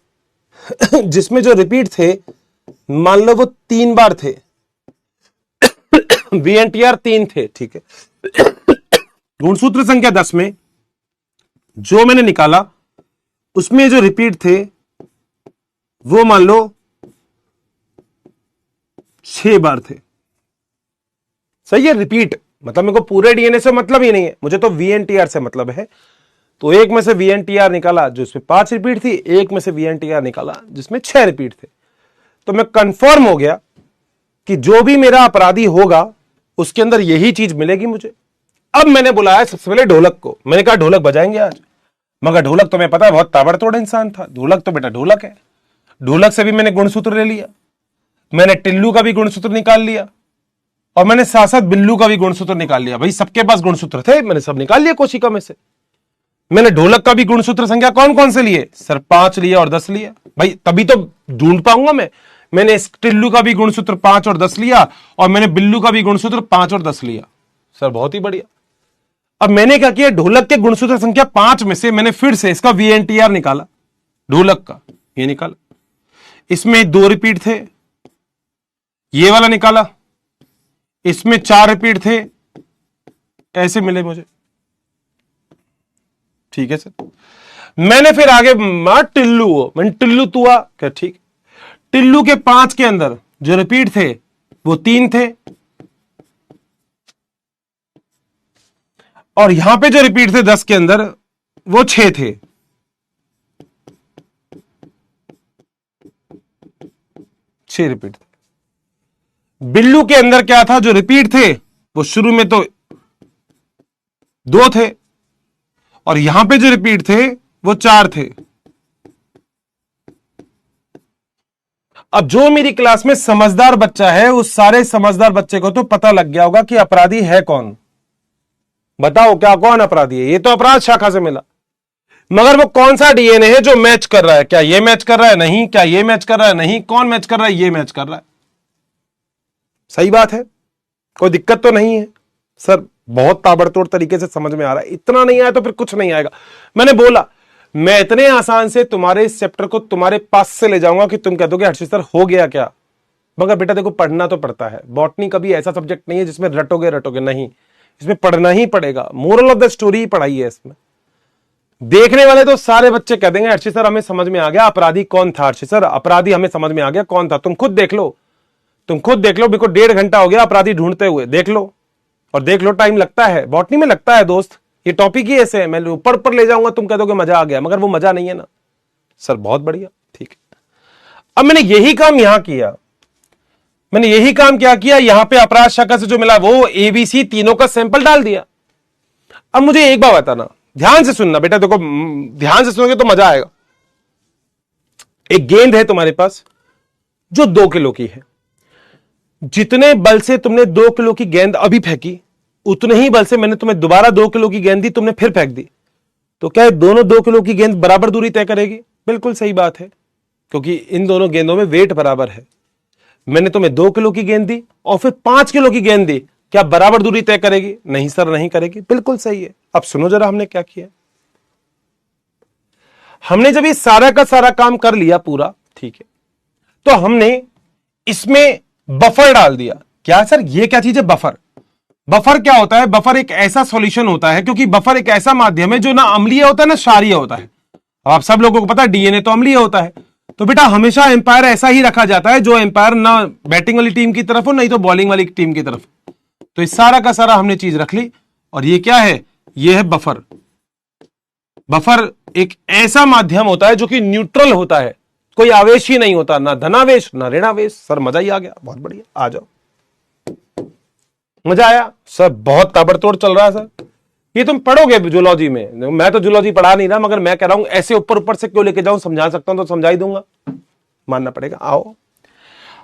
जिसमें जो रिपीट थे मान लो वो 3 बार थे वीएनटीआर 3 थे, ठीक है। गुणसूत्र संख्या 10 में जो मैंने निकाला उसमें जो रिपीट थे वो मान लो 6 बार थे। सही है, रिपीट मतलब मेरे को पूरे डीएनए से मतलब ही नहीं है, मुझे तो वीएनटीआर से मतलब है। तो एक में से वीएनटीआर निकाला जिसमें 5 रिपीट थी, एक में से वीएनटीआर निकाला जिसमें 6 रिपीट थे। तो मैं कंफर्म हो गया कि जो भी मेरा अपराधी होगा उसके अंदर यही चीज मिलेगी मुझे। अब मैंने बुलाया सबसे पहले ढोलक को, मैंने कहा ढोलक बजाएंगे आज। मगर ढोलक तो मैं पता है बहुत ताबड़तोड़ इंसान था, ढोलक तो बेटा ढोलक है। ढोलक से भी मैंने गुणसूत्र ले लिया, मैंने टिल्लू का भी गुणसूत्र निकाल लिया और मैंने साथ साथ बिल्लू का भी गुणसूत्र निकाल लिया। भाई सबके पास गुणसूत्र थे, मैंने सब निकाल लिया कोशिका में से। मैंने ढोलक का भी गुणसूत्र संख्या कौन कौन से लिए, सर 5 लिया और 10 लिया। भाई तभी तो ढूंढ पाऊंगा मैं। मैंने इस टिल्लू का भी गुणसूत्र 5 और 10 लिया और मैंने बिल्लू का भी गुणसूत्र 5 और 10 लिया। सर बहुत ही बढ़िया। अब मैंने क्या किया, ढोलक के गुणसूत्र संख्या 5 में से मैंने फिर से इसका वीएनटीआर निकाला, ढोलक का ये निकाला। इसमें 2 रिपीट थे, ये वाला निकाला, इसमें 4 रिपीट थे, ऐसे मिले मुझे, ठीक है सर। मैंने फिर आगे टिल्लू हो, मैंने टिल्लू तुआ क्या, ठीक। टिल्लू के 5 के अंदर जो रिपीट थे वो 3 थे और यहां पे जो रिपीट थे 10 के अंदर वो 6 थे। छह रिपीट थे। बिल्लू के अंदर क्या था, जो रिपीट थे वो शुरू में तो 2 थे और यहां पे जो रिपीट थे वो 4 थे। अब जो मेरी क्लास में समझदार बच्चा है उस सारे समझदार बच्चे को तो पता लग गया होगा कि अपराधी है कौन। बताओ क्या कौन अपराधी है, ये तो अपराध शाखा से मिला। मगर वो कौन सा डीएनए है जो मैच कर रहा है, क्या ये मैच कर रहा है, नहीं, क्या ये मैच कर रहा है, नहीं, कौन मैच कर रहा है, ये मैच कर रहा है। सही बात है, कोई दिक्कत तो नहीं है सर, बहुत ताबड़तोड़ तरीके से समझ में आ रहा है। इतना नहीं आया तो फिर कुछ नहीं आएगा। मैंने बोला मैं इतने आसान से तुम्हारे इस चैप्टर को तुम्हारे पास से ले जाऊंगा कि तुम कह दोगे हर्षित सर हो गया क्या। मगर बेटा देखो पढ़ना तो पड़ता है, बॉटनी कभी ऐसा सब्जेक्ट नहीं है जिसमें रटोगे नहीं, इसमें पढ़ना ही पड़ेगा। मोरल ऑफ द स्टोरी ही पढ़ाई है इसमें। देखने वाले तो सारे बच्चे कह देंगे हर्षित सर हमें समझ में आ गया अपराधी कौन था, हर्षित सर अपराधी हमें समझ में आ गया कौन था। तुम खुद देख लो, बिल्कुल 1.5 घंटा हो गया अपराधी ढूंढते हुए, देख लो। और देख लो टाइम लगता है, बॉटनी में लगता है दोस्त, ये टॉपिक ही ऐसे है। मैं ऊपर ले जाऊंगा तुम कह दोगे मजा आ गया, मगर वो मजा नहीं है ना सर। बहुत बढ़िया, ठीक है। अब मैंने यही काम यहां किया, मैंने यही काम क्या किया, यहां पे अपराध शाखा से जो मिला वो एबीसी तीनों का सैंपल डाल दिया। अब मुझे एक बात बताना, ध्यान से सुनना बेटा, देखो ध्यान से सुनोगे तो मजा आएगा। एक गेंद है तुम्हारे पास जो 2 किलो की है, जितने बल से तुमने 2 किलो की गेंद अभी फेंकी उतने ही बल से मैंने तुम्हें दोबारा 2 किलो की गेंद दी, तुमने फिर फेंक दी, तो क्या दोनों 2 किलो की गेंद बराबर दूरी तय करेगी? बिल्कुल सही बात है, क्योंकि इन दोनों गेंदों में वेट बराबर है। मैंने तुम्हें 2 किलो की गेंद दी और फिर 5 किलो की गेंद दी, क्या बराबर दूरी तय करेगी? नहीं सर नहीं करेगी। बिल्कुल सही है। अब सुनो जरा हमने क्या किया। हमने जब ये सारा का सारा काम कर लिया पूरा, ठीक है, तो हमने इसमें बफर डाल दिया। क्या सर ये क्या चीज है बफर? बफर क्या होता है? बफर एक ऐसा सॉल्यूशन होता है, क्योंकि बफर एक ऐसा माध्यम है जो ना अम्लीय होता है ना क्षारीय होता है। अब आप सब लोगों को पता है डीएनए तो अम्लीय होता है, तो बेटा हमेशा एम्पायर ऐसा ही रखा जाता है जो एम्पायर ना बैटिंग वाली टीम की तरफ हो नहीं तो बॉलिंग वाली टीम की तरफ। तो इस सारा का सारा हमने चीज रख ली, और ये क्या है? ये है बफर। बफर एक ऐसा माध्यम होता है जो कि न्यूट्रल होता है, कोई आवेश ही नहीं होता, ना धनावेश ना ऋणावेश। सर मजा ही आ गया, बहुत बढ़िया, आ जाओ। मजा आया सर? बहुत ताबड़तोड़ चल रहा है सर। ये तुम पढ़ोगे जूलॉजी में, मैं तो जूलॉजी पढ़ा नहीं रहा, मगर मैं कह रहा हूं ऐसे ऊपर ऊपर से क्यों लेके जाऊं, समझा सकता हूं तो समझा ही दूंगा, मानना पड़ेगा। आओ,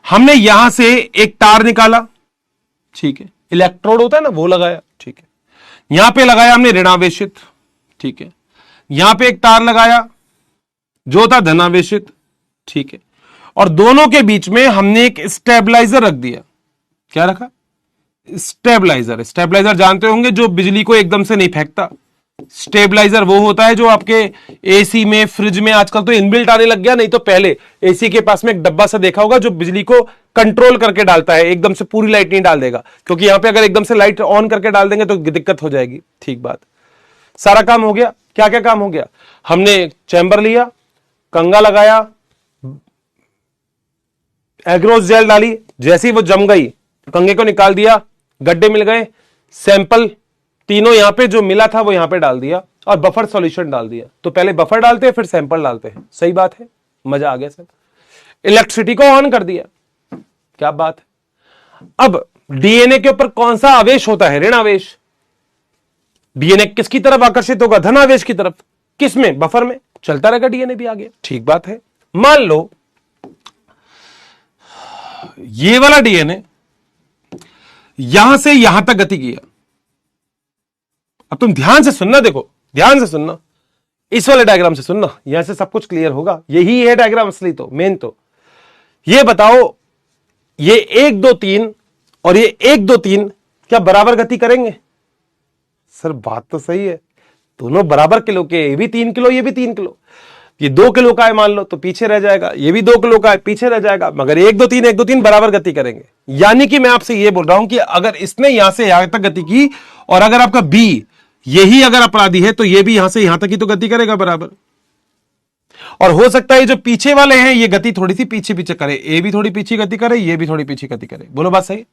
हमने यहां से एक तार निकाला, ठीक है, इलेक्ट्रोड होता है ना वो लगाया, ठीक है, यहां पे लगाया हमने ऋणावेशित, ठीक है, यहां पे एक तार लगाया जो था धनावेशित, ठीक है, और दोनों के बीच में हमने एक स्टेबलाइजर रख दिया। क्या रखा? स्टेबलाइजर। स्टेबलाइजर जानते होंगे, जो बिजली को एकदम से नहीं फेंकता। स्टेबलाइजर वो होता है जो आपके एसी में, फ्रिज में आजकल तो इनबिल्ट आने लग गया, नहीं तो पहले एसी के पास में एक डब्बा सा देखा होगा जो बिजली को कंट्रोल करके डालता है, एकदम से पूरी लाइट नहीं डाल देगा, क्योंकि यहां पे अगर एकदम से लाइट ऑन करके डाल देंगे तो दिक्कत हो जाएगी। ठीक बात, सारा काम हो गया। क्या क्या काम हो गया? हमने चैम्बर लिया, कंगा लगाया, एग्रोस जेल डाली, जैसी वो जम गई कंगे को निकाल दिया, गड्ढे मिल गए, सैंपल तीनों यहां पे जो मिला था वो यहां पे डाल दिया, और बफर सॉल्यूशन डाल दिया। तो पहले बफर डालते हैं फिर सैंपल डालते हैं। सही बात है, मजा आ गया सर। इलेक्ट्रिसिटी को ऑन कर दिया, क्या बात है। अब डीएनए के ऊपर कौन सा आवेश होता है? ऋणावेश। डीएनए किसकी तरफ आकर्षित होगा? धनावेश की तरफ। किसमें? बफर में। चलता रहेगा डीएनए भी आगे। ठीक बात है। मान लो ये वाला डीएनए यहां से यहां तक गति किया। अब तुम ध्यान से सुनना, देखो ध्यान से सुनना, इस वाले डायग्राम से सुनना, यहां से सब कुछ क्लियर होगा। यही है डायग्राम असली, तो मेन तो ये बताओ, ये 1 2 3 और ये 1 2 3 क्या बराबर गति करेंगे? सर बात तो सही है, दोनों बराबर किलो के, ये भी 3 किलो ये भी 3 किलो। ये 2 किलो का है मान लो तो पीछे रह जाएगा, ये भी 2 किलो का है पीछे रह जाएगा, मगर 1 2 3 बराबर गति करेंगे। यानी कि मैं आपसे ये बोल रहा हूं कि अगर इसने यहां से यहां तक गति की, और अगर आपका बी यही अगर अपराधी है, तो ये भी यहां से यहां तक ही तो गति करेगा बराबर। और हो सकता है जो पीछे वाले हैं ये गति थोड़ी सी पीछे पीछे करे, ए भी थोड़ी पीछे गति करे, ये भी थोड़ी पीछे गति करे। बोलो बात सही?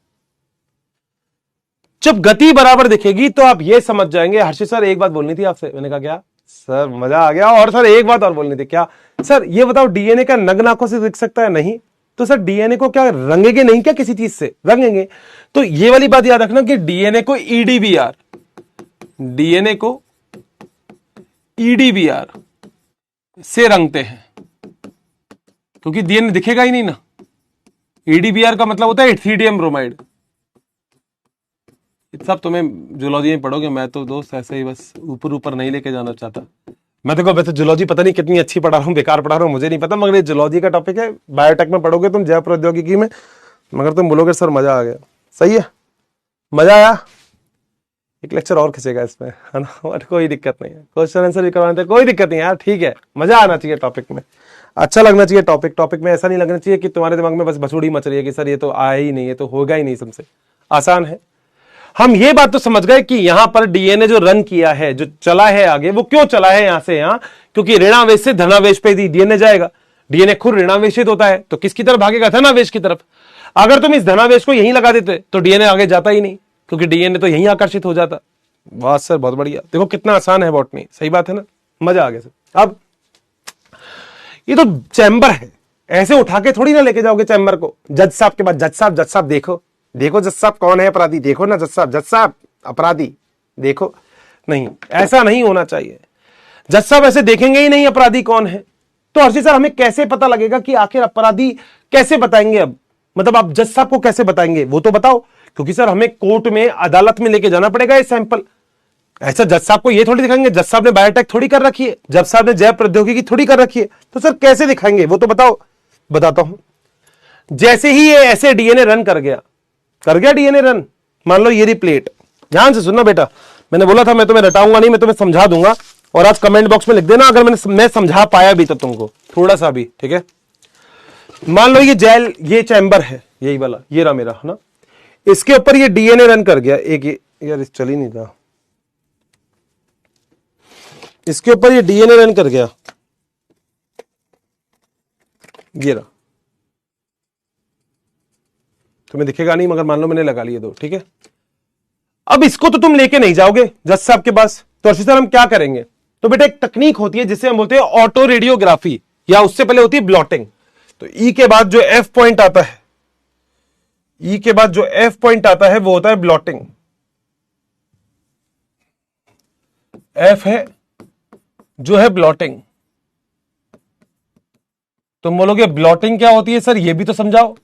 जब गति बराबर दिखेगी तो आप ये समझ जाएंगे। हर्षित सर एक बात बोलनी थी आपसे। मैंने कहा क्या सर? मजा आ गया। और सर एक बात और बोलनी थी। क्या सर? ये बताओ डीएनए का नग्न आंखों से दिख सकता है? नहीं। तो सर डीएनए को क्या रंगेंगे नहीं क्या किसी चीज से? रंगेंगे। तो ये वाली बात याद रखना कि डीएनए को ईडीबीआर, डीएनए को ईडीबीआर से रंगते हैं, क्योंकि डीएनए दिखेगा ही नहीं ना। ईडीबीआर का मतलब होता है इथिडियम ब्रोमाइड। सब तुम्हें जूलॉजी में पढ़ोगे, मैं तो दोस्त ऐसे ही बस ऊपर ऊपर नहीं लेके जाना चाहता। मैं देखो वैसे जूलॉजी पता नहीं कितनी अच्छी पढ़ा रहा हूँ, बेकार पढ़ा रहा हूँ मुझे नहीं पता, मगर ये जूलॉजी का टॉपिक है। बायोटेक में पढ़ोगे तुम, जैव प्रौद्योगिकी में, मगर तुम बोलोगे सर मजा आ गया। सही है, मजा आया। एक लेक्चर और खिंचेगा इसमें, है ना? कोई दिक्कत नहीं है, क्वेश्चन आंसर भी करवाने कोई दिक्कत नहीं यार। ठीक है, मजा आना चाहिए टॉपिक में, अच्छा लगना चाहिए टॉपिक में। ऐसा नहीं लगना चाहिए कि तुम्हारे दिमाग में बस बसुड़ी मच रही है कि सर ये तो आया ही नहीं, ये तो होगा ही नहीं। सबसे आसान है। हम ये बात तो समझ गए कि यहां पर डीएनए जो रन किया है, जो चला है आगे, वो क्यों चला है यहां से यहां? क्योंकि ऋणावेश से धनावेश पे डीएनए जाएगा। डीएनए खुद ऋणावेशित होता है, तो किसकी तरफ भागेगा? धनावेश की तरफ। अगर तुम इस धनावेश को यहीं लगा देते तो डीएनए आगे जाता ही नहीं, क्योंकि डीएनए तो यहीं आकर्षित हो जाता। वाह सर बहुत बढ़िया। देखो कितना आसान है बॉटनी। सही बात है ना? मजा आ गया सर। अब ये तो चैम्बर है, ऐसे उठा के थोड़ी ना लेके जाओगे चैम्बर को जज साहब के पास। जज साहब देखो देखो जज साहब कौन है अपराधी, देखो ना जज साहब अपराधी देखो। नहीं, ऐसा नहीं होना चाहिए। जज साहब ऐसे देखेंगे ही नहीं अपराधी कौन है। तो हर्षित सर हमें कैसे पता लगेगा कि आखिर अपराधी कैसे बताएंगे? अब मतलब आप जज साहब को कैसे बताएंगे वो तो बताओ, क्योंकि सर हमें कोर्ट में अदालत में लेके जाना पड़ेगा ये सैंपल। ऐसा जज साहब को ये थोड़ी दिखाएंगे, जज साहब ने बायोटेक थोड़ी कर रखी है, जज साहब ने जैव प्रौद्योगिकी थोड़ी कर रखी है, तो सर कैसे दिखाएंगे वो तो बताओ। बताता हूं। जैसे ही ये ऐसे डीएनए रन कर गया डीएनए रन, मान लो ये प्लेट। ध्यान से सुनना बेटा, मैंने बोला था मैं तुम्हें रटाऊंगा नहीं, मैं तुम्हें समझा दूंगा। और आज कमेंट बॉक्स में लिख देना अगर मैं समझा पाया भी तो तुमको थोड़ा सा भी, ठीक है? मान लो ये जेल, ये चैम्बर है, यही वाला, ये रहा मेरा, है ना? इसके ऊपर ये डीएनए रन कर गया, एक यार इस चल ही नहीं था, इसके ऊपर ये डीएनए रन कर गया, ये रहा, तुम्हें दिखेगा नहीं मगर मान लो मैंने लगा लिए दो, ठीक है। अब इसको तो तुम लेके नहीं जाओगे जज साहब के पास, तो अर्शी सर हम क्या करेंगे? तो बेटा एक तकनीक होती है जिसे हम बोलते हैं ऑटो रेडियोग्राफी, या उससे पहले होती है ब्लॉटिंग। तो ई के बाद जो एफ पॉइंट आता है, ई के बाद जो एफ पॉइंट आता है वो होता है ब्लॉटिंग। एफ है जो है ब्लॉटिंग। तुम बोलोगे ब्लॉटिंग क्या होती है सर, ये भी तो समझाओ।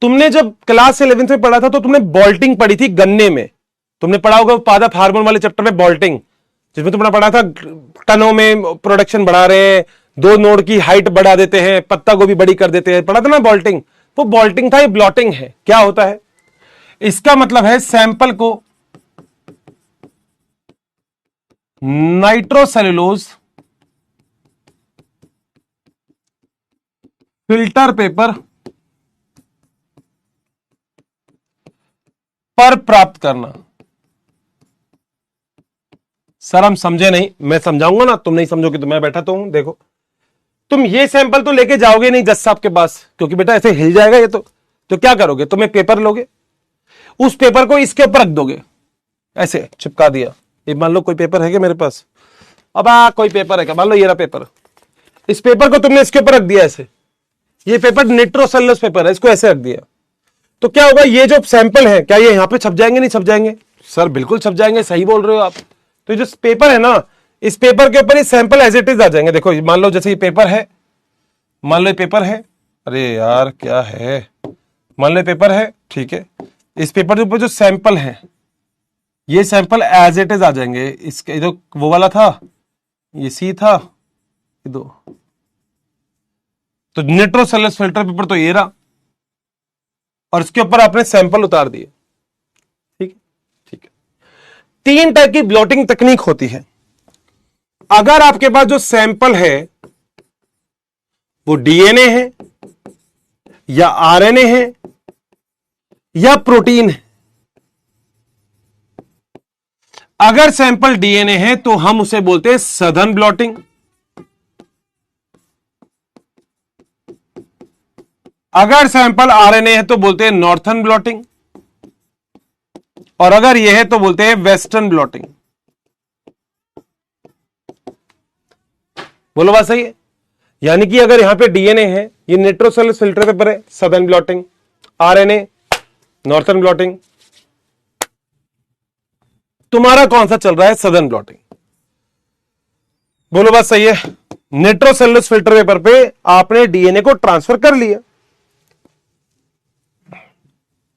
तुमने जब क्लास 11 में पढ़ा था तो तुमने बॉल्टिंग पढ़ी थी गन्ने में, तुमने पढ़ा होगा पादप हार्मोन वाले चैप्टर में बॉल्टिंग, जिसमें तुमने पढ़ा था टनों में प्रोडक्शन बढ़ा रहे हैं, 2 नोड की हाइट बढ़ा देते हैं, पत्ता गोभी बड़ी कर देते हैं, पढ़ा था ना बॉल्टिंग। वो बॉल्टिंग था, ये ब्लॉटिंग है। क्या होता है? इसका मतलब है सैंपल को नाइट्रोसेलुलोज फिल्टर पेपर पर प्राप्त करना। सर हम समझे नहीं, मैं समझाऊंगा ना, तुम नहीं समझोगे तो मैं बैठा तो हूं। देखो तुम ये सैंपल तो लेके जाओगे नहीं जज साहब के पास, क्योंकि बेटा ऐसे हिल जाएगा ये तो क्या करोगे? तुम एक पेपर लोगे, उस पेपर को इसके ऊपर रख दोगे, ऐसे चिपका दिया। ये मान लो कोई पेपर है क्या मेरे पास, अब कोई पेपर है क्या, मान लो ये रहा पेपर, इस पेपर को तुमने इसके ऊपर रख दिया ऐसे, ये पेपर निट्रोसेलुलोज पेपर है, इसको ऐसे रख दिया, तो क्या होगा? ये जो सैंपल है क्या ये यहां पे छप जाएंगे? नहीं छप जाएंगे? सर बिल्कुल छप जाएंगे, सही बोल रहे हो आप। तो जो पेपर है ना, इस पेपर के ऊपर ये सैंपल एज इट इज आ जाएंगे। देखो मान लो जैसे ये पेपर है, मान लो ये पेपर है, अरे यार क्या है, मान लो ये पेपर है, ठीक है, इस पेपर के ऊपर जो सैंपल है ये सैंपल एज इट इज आ जाएंगे। इसके जो वो वाला था, ये सी था, ये दो, तो निट्रोसेलुलोज फिल्टर पेपर तो ये रहा, और इसके ऊपर आपने सैंपल उतार दिए, ठीक है, ठीक है। 3 टाइप की ब्लॉटिंग तकनीक होती है। अगर आपके पास जो सैंपल है वो डीएनए है या आरएनए है या प्रोटीन है, अगर सैंपल डीएनए है तो हम उसे बोलते हैं सघन ब्लॉटिंग, अगर सैंपल आरएनए है तो बोलते हैं नॉर्थर्न ब्लॉटिंग, और अगर यह है तो बोलते हैं वेस्टर्न ब्लॉटिंग। बोलो बात सही है? यानी कि अगर यहां पे डीएनए है, ये निट्रोसेलुलोज फिल्टर पेपर है, southern blotting, RNA northern blotting, तुम्हारा कौन सा चल रहा है? Southern blotting. बोलो बात सही है? निट्रोसेलुलोज फिल्टर पेपर पे आपने डीएनए को ट्रांसफर कर लिया,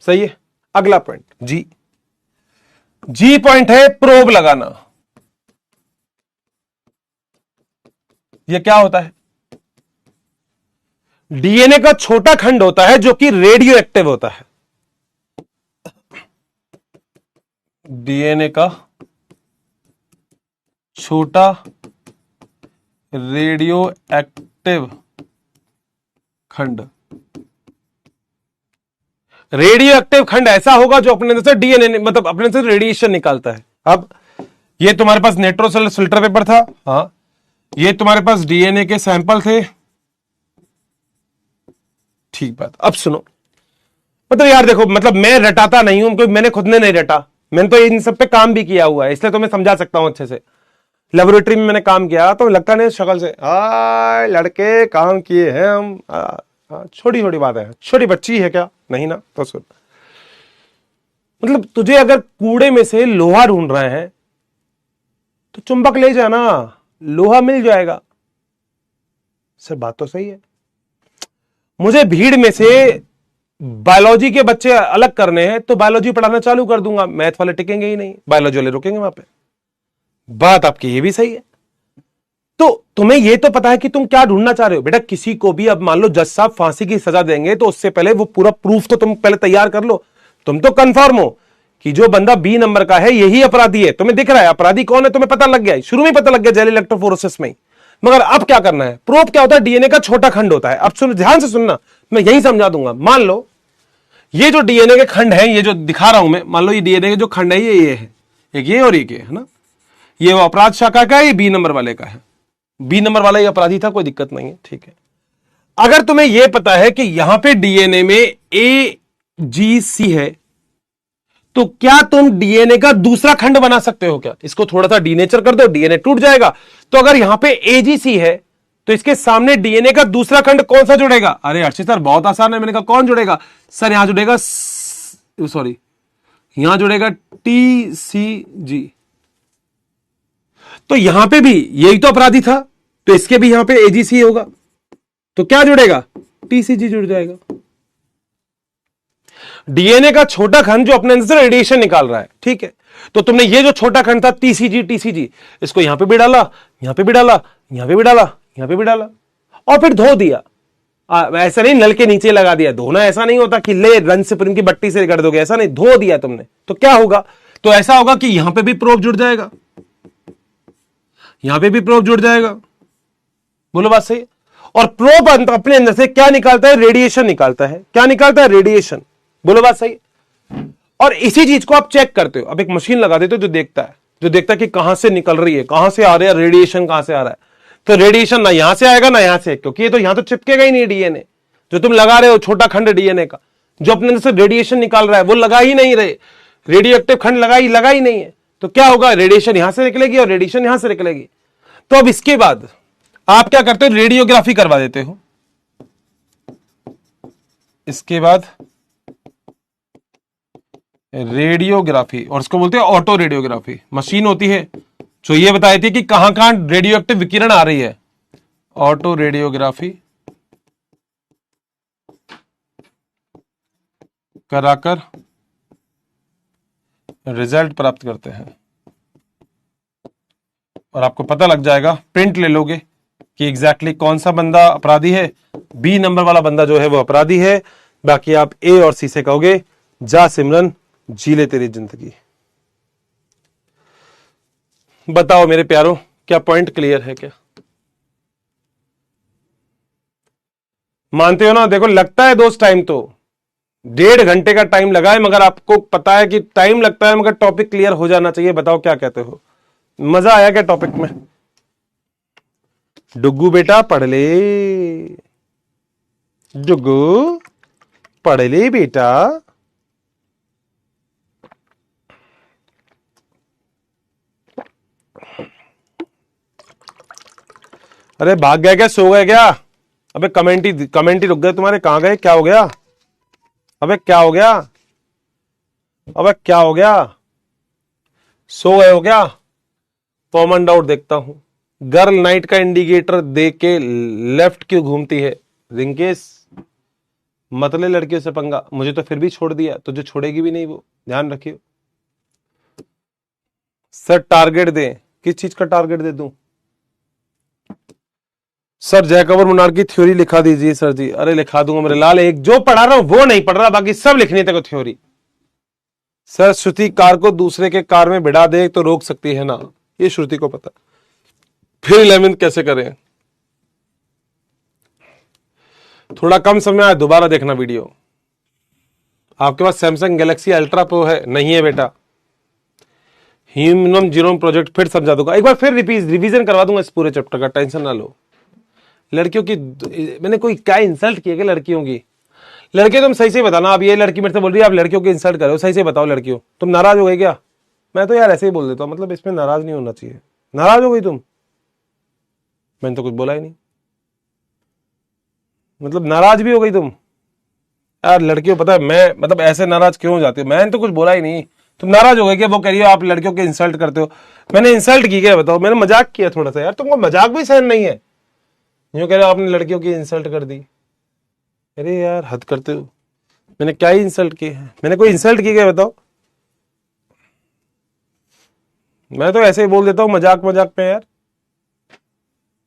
सही है। अगला पॉइंट जी, जी पॉइंट है प्रोब लगाना। यह क्या होता है? डीएनए का छोटा खंड होता है जो कि रेडियो एक्टिव होता है। डीएनए का छोटा रेडियो एक्टिव खंड, रेडियो एक्टिव खंड ऐसा होगा जो अपने अंदर से डीएनए मतलब अपने अंदर से रेडिएशन निकालता है। अब ये तुम्हारे पास निट्रोसेलुलोज फिल्टर पेपर था, हाँ, ये तुम्हारे पास डीएनए के सैंपल थे, ठीक बात। अब सुनो, मतलब यार देखो, मतलब मैं रटाता नहीं हूं, क्योंकि मैंने खुद ने नहीं रटा, मैंने तो इन सब पे काम भी किया हुआ है, इसलिए तो मैं समझा सकता हूं अच्छे से। लेबोरेटरी में मैंने काम किया तो लगता नहीं शक्ल से, लड़के काम किए हैं हम, छोटी छोटी बात है, छोटी बच्ची है क्या? नहीं ना। तो सुन, मतलब तुझे अगर कूड़े में से लोहा ढूंढ रहे हैं तो चुंबक ले जाना, लोहा मिल जाएगा। सर बात तो सही है। मुझे भीड़ में से बायोलॉजी के बच्चे अलग करने हैं तो बायोलॉजी पढ़ाना चालू कर दूंगा, मैथ वाले टिकेंगे ही नहीं, बायोलॉजी वाले रुकेंगे वहां पे। बात आपकी ये भी सही है। तो तुम्हें यह तो पता है कि तुम क्या ढूंढना चाह रहे हो। बेटा किसी को भी अब मान लो जज साहब फांसी की सजा देंगे तो उससे पहले वो पूरा प्रूफ तो तुम पहले तैयार कर लो, तुम तो कंफर्म हो कि जो बंदा बी नंबर का है यही अपराधी है। तुम्हें दिख रहा है अपराधी कौन है, तुम्हें पता लग गया, शुरू में पता लग गया जेल इलेक्ट्रोफोरेसिस में। मगर अब क्या करना है, प्रोब क्या होता है, डीएनए का छोटा खंड होता है। अब सुन, ध्यान से सुनना, मैं यही समझा दूंगा। मान लो ये जो डीएनए के खंड है, ये जो दिखा रहा हूं मैं, मान लो ये डीएनए के जो खंड है, ये है, एक ये और एक ये है ना, ये वो अपराध शाखा का है, ये बी नंबर वाले का है। बी नंबर वाला ये अपराधी था, कोई दिक्कत नहीं है, ठीक है। अगर तुम्हें यह पता है कि यहां पे डीएनए में ए जी सी है, तो क्या तुम डीएनए का दूसरा खंड बना सकते हो क्या? इसको थोड़ा सा डीनेचर कर दो, डीएनए टूट जाएगा। तो अगर यहां पे एजीसी है, तो इसके सामने डीएनए का दूसरा खंड कौन सा जुड़ेगा? अरे अर्षित सर बहुत आसान है। मैंने कहा कौन जुड़ेगा? सर यहां जुड़ेगा, सॉरी यहां जुड़ेगा टीसीजी। तो यहां पे भी यही तो अपराधी था, तो इसके भी यहां पे एजीसी होगा, तो क्या जुड़ेगा? टीसीजी जुड़ जाएगा। डीएनए का छोटा खंड जो अपने अंदर से रेडिएशन निकाल रहा है, ठीक है। तो तुमने ये जो छोटा खंड था टीसीजी, टीसीजी, इसको यहां पे भी डाला, यहां पे भी डाला, यहां पे भी डाला, यहां पे भी डाला, और फिर धो दिया। ऐसा नहीं नल के नीचे लगा दिया, धोना ऐसा नहीं होता कि ले रन से की बट्टी से कर दोगे, ऐसा नहीं, धो दिया तुमने। तो क्या होगा? तो ऐसा होगा कि यहां पे भी प्रोब जुड़ जाएगा, यहां पे भी प्रोब जुड़ जाएगा। बोलो बात सही? और प्रोब अपने अंदर से क्या निकालता है? रेडिएशन निकालता है। क्या निकालता है? रेडिएशन। बोलो बात सही? और इसी चीज को आप चेक करते हो। अब एक मशीन लगा देते हो जो देखता है कि कहां से निकल रही है, कहां से आ रहा है रेडिएशन, कहां से आ रहा है। तो रेडिएशन ना यहां से आएगा ना यहां से, क्योंकि ये तो यहां तो चिपकेगा ही नहीं। डीएनए जो तुम लगा रहे हो, छोटा खंड डीएनए का जो अपने अंदर से रेडिएशन निकाल रहा है, वो लगा ही नहीं रहे, रेडियोएक्टिव खंड लगा ही नहीं है। तो क्या होगा? रेडिएशन यहां से निकलेगी और रेडिएशन यहां से निकलेगी। तो अब इसके बाद आप क्या करते हो? रेडियोग्राफी करवा देते हो। इसके बाद रेडियोग्राफी, और इसको बोलते हैं ऑटो रेडियोग्राफी। मशीन होती है जो ये बताई थी कि कहां कहां रेडियोएक्टिव विकिरण आ रही है। ऑटो रेडियोग्राफी कराकर रिजल्ट प्राप्त करते हैं, और आपको पता लग जाएगा, प्रिंट ले लोगे कि एग्जैक्टली कौन सा बंदा अपराधी है। बी नंबर वाला बंदा जो है वो अपराधी है। बाकी आप ए और सी से कहोगे जा सिमरन जी ले तेरी जिंदगी। बताओ मेरे प्यारों, क्या पॉइंट क्लियर है? क्या मानते हो ना? देखो लगता है दोस्त टाइम, तो 1.5 घंटे का टाइम लगा है, मगर आपको पता है कि टाइम लगता है, मगर टॉपिक क्लियर हो जाना चाहिए। बताओ क्या कहते हो? मजा आया क्या टॉपिक में? डुग्गू बेटा पढ़ ले, डुग्गू पढ़ ले बेटा। अरे भाग गया क्या? सो गए क्या? अबे कमेंट ही रुक गए तुम्हारे। कहां गए? क्या हो गया? अबे क्या हो गया? अबे क्या हो गया? सो गए हो क्या? कॉमन डाउट देखता हूं। गर्ल नाइट का इंडिकेटर दे के लेफ्ट क्यों घूमती है? रिंकेश मतले लड़कियों से पंगा। मुझे तो फिर भी छोड़ दिया, तुझे छोड़ेगी भी नहीं वो, ध्यान रखियो। सर टारगेट दे। किस चीज का टारगेट दे दूं? सर जैकब और मुनार की थ्योरी लिखा दीजिए सर जी। अरे लिखा दूंगा मेरे लाल, एक जो पढ़ा रहा हूं वो नहीं पढ़ रहा, बाकी सब लिखनी तेरे को थ्योरी। सर श्रुति कार को दूसरे के कार में भिड़ा दे तो रोक सकती है ना? ये श्रुति को पता। फिर 11th कैसे करें? थोड़ा कम समय आया, दोबारा देखना वीडियो। आपके पास सैमसंग गैलेक्सी अल्ट्रा प्रो है? नहीं है बेटा। ह्यूमन जीनोम प्रोजेक्ट फिर समझा दूंगा, एक बार फिर रिवीजन करवा दूंगा इस पूरे चैप्टर का, टेंशन ना लो। लड़कियों की मैंने कोई क्या इंसल्ट किया क्या लड़कियों की? लड़के तुम सही से बताना। अब ये लड़की मेरे से बोल रही है आप लड़कियों की इंसल्ट करो, सही से बताओ लड़कियों, तुम नाराज हो गए क्या? मैं तो यार ऐसे ही बोल देता हूं, मतलब इसमें नाराज नहीं होना चाहिए। नाराज हो गई तुम? मैंने तो कुछ बोला ही नहीं, मतलब नाराज भी हो गई तुम? यार लड़कियों पता है मैं मतलब ऐसे नाराज क्यों हो जाती हो? मैंने तो कुछ बोला ही नहीं, तुम नाराज हो गए क्या? वो कह रही हो आप लड़कियों के इंसल्ट करते हो। मैंने इंसल्ट की क्या बताओ? मैंने मजाक किया थोड़ा सा। यार तुमको मजाक भी सहन नहीं है? यूं कह रहे हो आपने लड़कियों की इंसल्ट कर दी। अरे यार हद करते हो। मैंने क्या ही इंसल्ट की है? मैंने कोई इंसल्ट की क्या बताओ? मैं तो ऐसे ही बोल देता हूँ मजाक मजाक पे यार।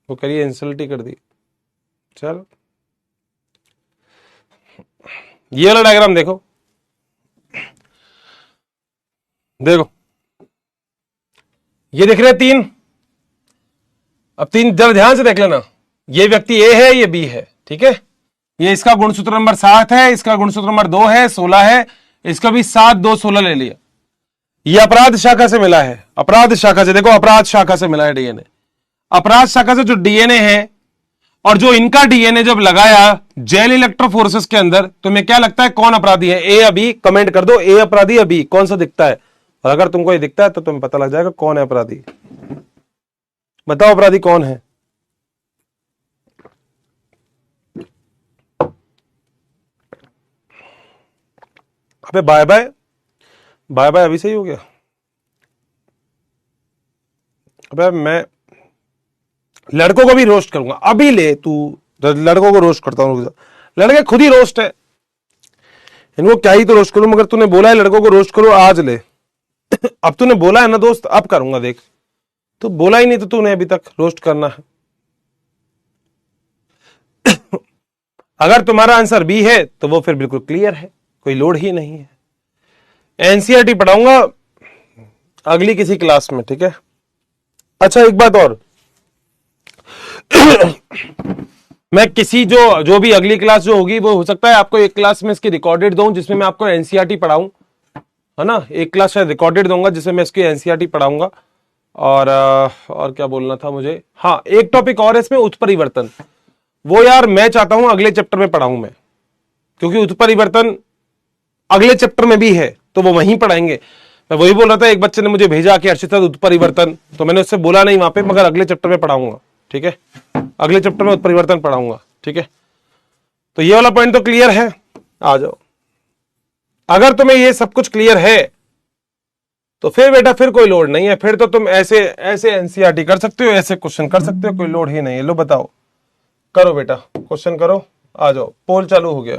वो करिए इंसल्ट ही कर दी। चल ये वाला डायग्राम देखो, देखो ये दिख रहे 3 अब तीन जरा ध्यान से देख लेना, ये व्यक्ति ए है, ये बी है, ठीक है। ये इसका गुणसूत्र नंबर 7 है, इसका गुणसूत्र नंबर 2 है, 16 है, इसका भी 7 2 16 ले लिया। ये अपराध शाखा से मिला है, अपराध शाखा से, देखो अपराध शाखा से मिला है डीएनए। अपराध शाखा से जो डीएनए है और जो इनका डीएनए जब लगाया जेल इलेक्ट्रोफोरेसिस के अंदर, तुम्हें क्या लगता है कौन अपराधी है, ए या बी? कमेंट कर दो, ए अपराधी या बी, कौन सा दिखता है। और अगर तुमको ये दिखता है तो तुम्हें पता लग जाएगा कौन है अपराधी। बताओ अपराधी कौन है। अबे बाय बाय, बाय बाय अभी सही हो गया। अबे मैं लड़कों को भी रोस्ट करूंगा, अभी ले तू, लड़कों को रोस्ट करता हूं। लड़के खुद ही रोस्ट है, इनको क्या ही तो रोस्ट करूं, मगर तूने बोला है लड़कों को रोस्ट करो, आज ले। अब तूने बोला है ना दोस्त, अब करूंगा, देख। तो बोला ही नहीं तो तूने अभी तक रोस्ट करना है। अगर तुम्हारा आंसर बी है तो वो फिर बिल्कुल क्लियर है, कोई लोड ही नहीं है। एनसीईआरटी पढ़ाऊंगा अगली किसी क्लास में, ठीक है। अच्छा एक बात और, मैं किसी जो भी अगली क्लास जो होगी वो हो सकता है आपको एक क्लास में इसकी रिकॉर्डेड दूं जिसमें मैं आपको एनसीईआरटी पढ़ाऊं, है ना। एक क्लास शायद रिकॉर्डेड दूंगा जिसमें मैं इसकी एनसीईआरटी पढ़ाऊंगा। और क्या बोलना था मुझे, हाँ एक टॉपिक और है इसमें, उत्परिवर्तन। वो यार मैं चाहता हूं अगले चैप्टर में पढ़ाऊं मैं, क्योंकि उत्परिवर्तन अगले चैप्टर में भी है तो वो वहीं पढ़ाएंगे। मैं वही बोल रहा था, एक बच्चे ने मुझे भेजा कि अर्षित उत्परिवर्तन, तो मैंने उससे बोला नहीं वहां पे, मगर अगले चैप्टर में पढ़ाऊंगा, ठीक है। अगले चैप्टर में उत्परिवर्तन पढ़ाऊंगा, ठीक है। तो ये वाला पॉइंट तो क्लियर है, आ जाओ। अगर तुम्हें ये सब कुछ क्लियर है तो फिर बेटा फिर कोई लोड नहीं है, फिर तो तुम ऐसे ऐसे एनसीईआरटी कर सकते हो, ऐसे क्वेश्चन कर सकते हो, कोई लोड ही नहीं है। लो बताओ, करो बेटा क्वेश्चन करो, आ जाओ। पोल चालू हो गया,